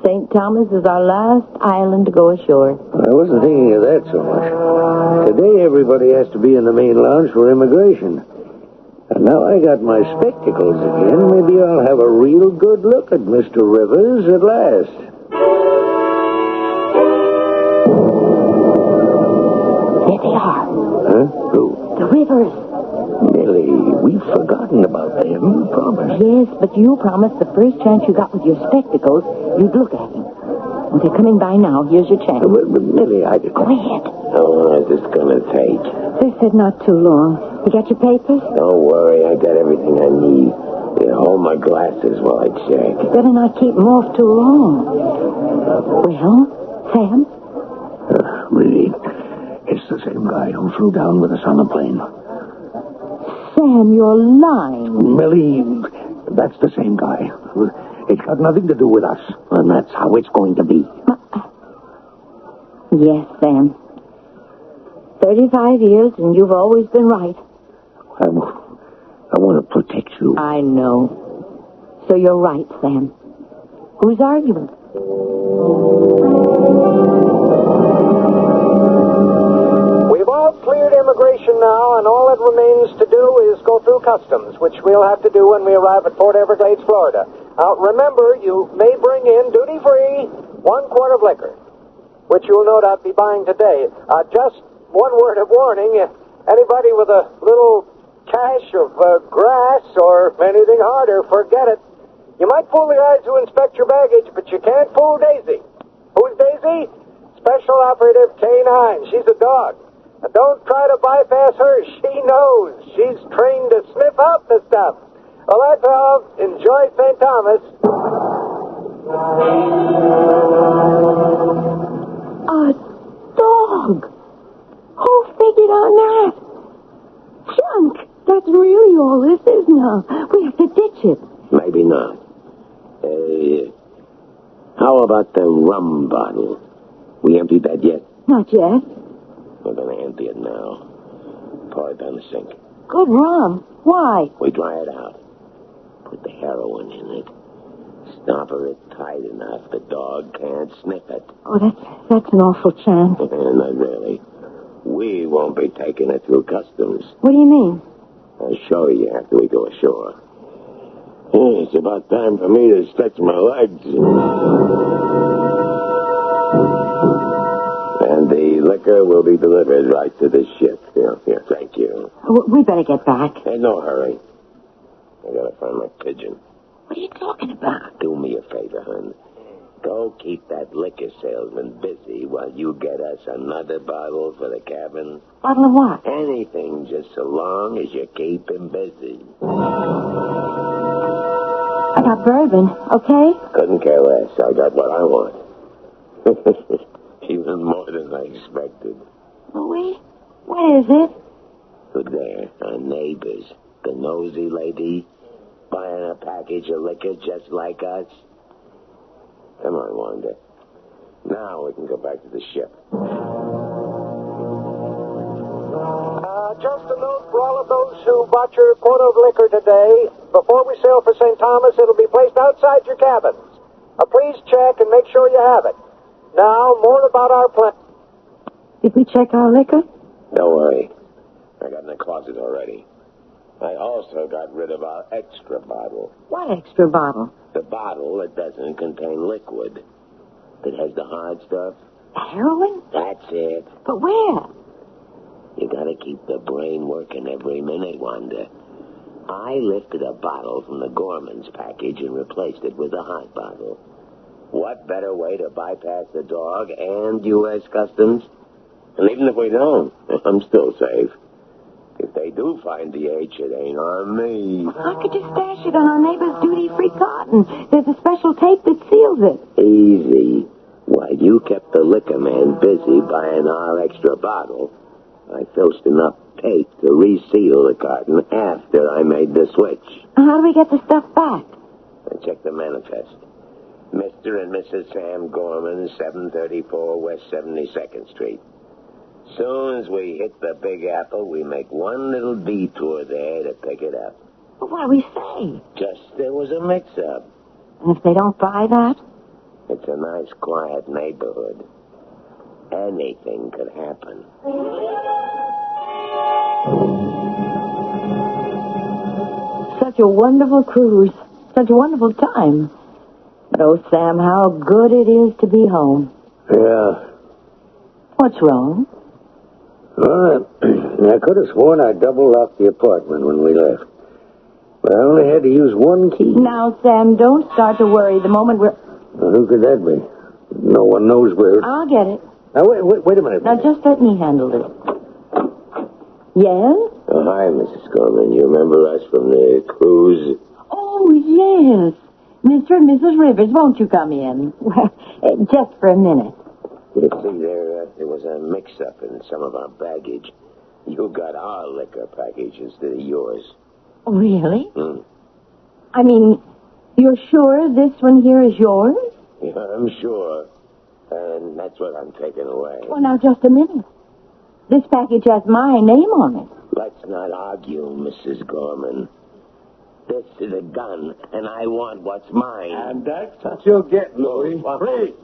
J: St. Thomas is our last island to go ashore.
P: I wasn't thinking of that so much. Today, everybody has to be in the main lounge for immigration. And now I got my spectacles again. Maybe I'll have a real good look at Mr. Rivers at last.
J: There they are.
P: Huh? Who?
J: The Rivers.
P: Millie, we've forgotten about them. You promised.
J: Yes, but you promised the first chance you got with your spectacles, you'd look at him. Well, they're coming by now. Here's your chance.
P: But Millie,
J: Go ahead.
P: How long is this going to take?
J: They said not too long. You got your papers?
P: Don't worry, I got everything I need. Hold my glasses while I check.
J: You better not keep them off too long. Well, Sam?
P: Really, it's the same guy who flew down with us on the plane.
J: Sam, you're lying.
P: Millie, that's the same guy. It's got nothing to do with us, and that's how it's going to be.
J: Yes, Sam. 35 years, and you've always been right.
P: I want to protect you.
J: I know. So you're right, Sam. Who's arguing?
F: We've all cleared immigration now, and all that remains to do is go through customs, which we'll have to do when we arrive at Port Everglades, Florida. Now, remember, you may bring in duty-free 1 quart of liquor, which you'll no doubt be buying today. Just one word of warning, anybody with a little cache of grass or anything harder, forget it. You might fool the guys who inspect your baggage, but you can't fool Daisy. Who's Daisy? Special Operative K9. She's a dog. And don't try to bypass her. She knows. She's trained to sniff out the stuff. Well, that's all. Enjoy St. Thomas.
J: A dog. Who figured on that? Junk. That's really all this is now. We have to ditch it.
M: Maybe not. How about the rum bottle? We emptied that yet?
J: Not yet.
M: We're going to empty it now. Pour it down the sink.
J: Good rum. Why?
M: We dry it out. Put the heroin in it. Stopper it tight enough the dog can't sniff it.
J: Oh, that's an awful chance.
M: Not really. We won't be taking it through customs.
J: What do you mean?
M: I'll show you after we go ashore. It's about time for me to stretch my legs. And the liquor will be delivered right to the ship. Here, thank you.
J: We better get back.
M: Hey, no hurry. I gotta find my pigeon.
J: What are you talking about?
M: Do me a favor, hon. Go keep that liquor salesman busy while you get us another bottle for the cabin.
J: Bottle of what?
M: Anything, just so long as you keep him busy.
J: I got bourbon, okay?
M: Couldn't care less. I got what I want. Even more than I expected.
J: Louis, what is it?
M: Look there, our neighbors. The nosy lady buying a package of liquor just like us. Come on, Wanda. Now we can go back to the ship.
F: Just a note for all of those who bought your quota of liquor today. Before we sail for St. Thomas, it'll be placed outside your cabins. Please check and make sure you have it. Now, more about our plan.
J: Did we check our liquor?
M: Don't worry. I got in the closet already. I also got rid of our extra bottle.
J: What extra bottle?
M: The bottle that doesn't contain liquid. That has the hard stuff.
J: Heroin?
M: That's it.
J: But where?
M: You gotta keep the brain working every minute, Wanda. I lifted a bottle from the Gorman's package and replaced it with a hot bottle. What better way to bypass the dog and U.S. Customs? And even if we don't, I'm still safe. If they do find the H, it ain't on me.
J: How could you stash it on our neighbor's duty-free cotton? There's a special tape that seals it.
M: Easy. While you kept the liquor man busy buying our extra bottle, I filched enough tape to reseal the carton after I made the switch.
J: How do we get the stuff back?
M: I checked the manifest. Mr. and Mrs. Sam Gorman, 734 West 72nd Street. Soon as we hit the Big Apple, we make one little detour there to pick it up.
J: But what do we say?
M: Just there was a mix-up.
J: And if they don't buy that?
M: It's a nice, quiet neighborhood. Anything could happen.
J: Such a wonderful cruise. Such a wonderful time. But, oh, Sam, how good it is to be home.
P: Yeah.
J: What's wrong?
P: Well, I could have sworn I double-locked the apartment when we left. But I only had to use one key.
J: Now, Sam, don't start to worry the moment we're...
P: Well, who could that be? No one knows where...
J: I'll get it.
P: Now, wait a minute.
J: Now, just let me handle it. Yes?
M: Oh, hi, Mrs. Gorman. You remember us from the cruise?
J: Oh, yes. Mr. and Mrs. Rivers, won't you come in? Well, just for a minute.
M: You see, there was a mix-up in some of our baggage. You got our liquor package instead of yours.
J: Really? I mean, you're sure this one here is yours?
M: Yeah, I'm sure. And that's what I'm taking away.
J: Well, now, just a minute. This package has my name on it.
M: Let's not argue, Mrs. Gorman. This is a gun, and I want what's mine.
W: And that's what you'll get, Louis. Please.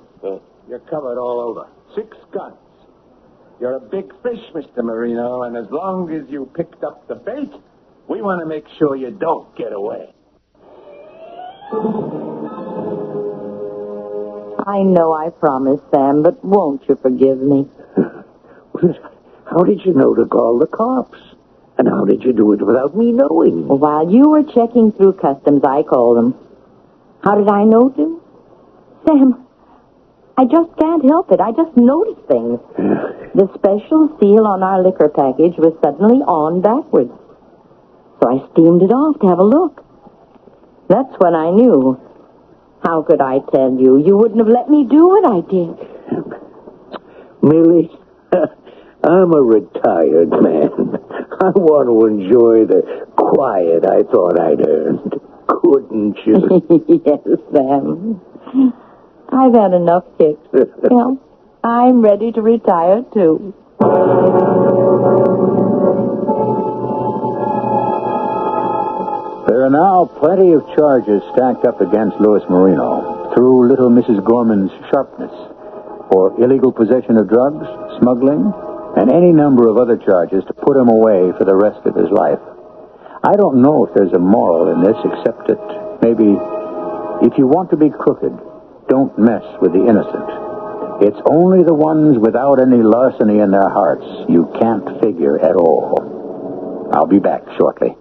W: You're covered all over. 6 guns. You're a big fish, Mr. Marino, and as long as you picked up the bait, we want to make sure you don't get away.
J: I know I promised, Sam, but won't you forgive me?
P: How did you know to call the cops? And how did you do it without me knowing?
J: While you were checking through customs, I called them. How did I know to? Sam, I just can't help it. I just notice things. The special seal on our liquor package was suddenly on backwards. So I steamed it off to have a look. That's when I knew. How could I tell you? You wouldn't have let me do what I did.
P: Millie, I'm a retired man. I want to enjoy the quiet I thought I'd earned. Couldn't you?
J: Yes, Sam. I've had enough kicks. Well, I'm ready to retire, too.
A: There are now plenty of charges stacked up against Louis Marino through little Mrs. Gorman's sharpness for illegal possession of drugs, smuggling, and any number of other charges to put him away for the rest of his life. I don't know if there's a moral in this, except that maybe if you want to be crooked, don't mess with the innocent. It's only the ones without any larceny in their hearts you can't figure at all. I'll be back shortly.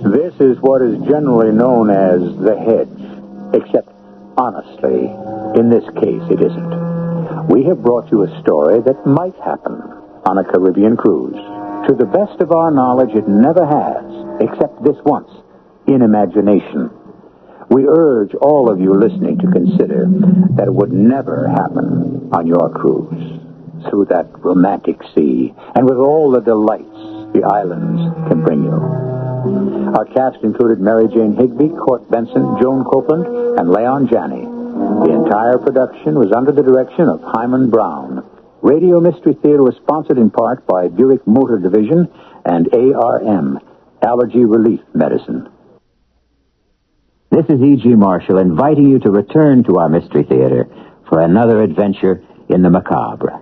A: This is what is generally known as the hedge, except, honestly, in this case it isn't. We have brought you a story that might happen on a Caribbean cruise. To the best of our knowledge, it never has, except this once, in imagination. We urge all of you listening to consider that it would never happen on your cruise, through that romantic sea, and with all the delights the islands can bring you. Our cast included Mary Jane Higbee, Court Benson, Joan Copeland, and Leon Janney. The entire production was under the direction of Hyman Brown. Radio Mystery Theater was sponsored in part by Buick Motor Division and ARM, Allergy Relief Medicine. This is E.G. Marshall inviting you to return to our Mystery Theater for another adventure in the macabre.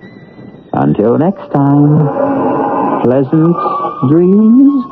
A: Until next time, pleasant dreams.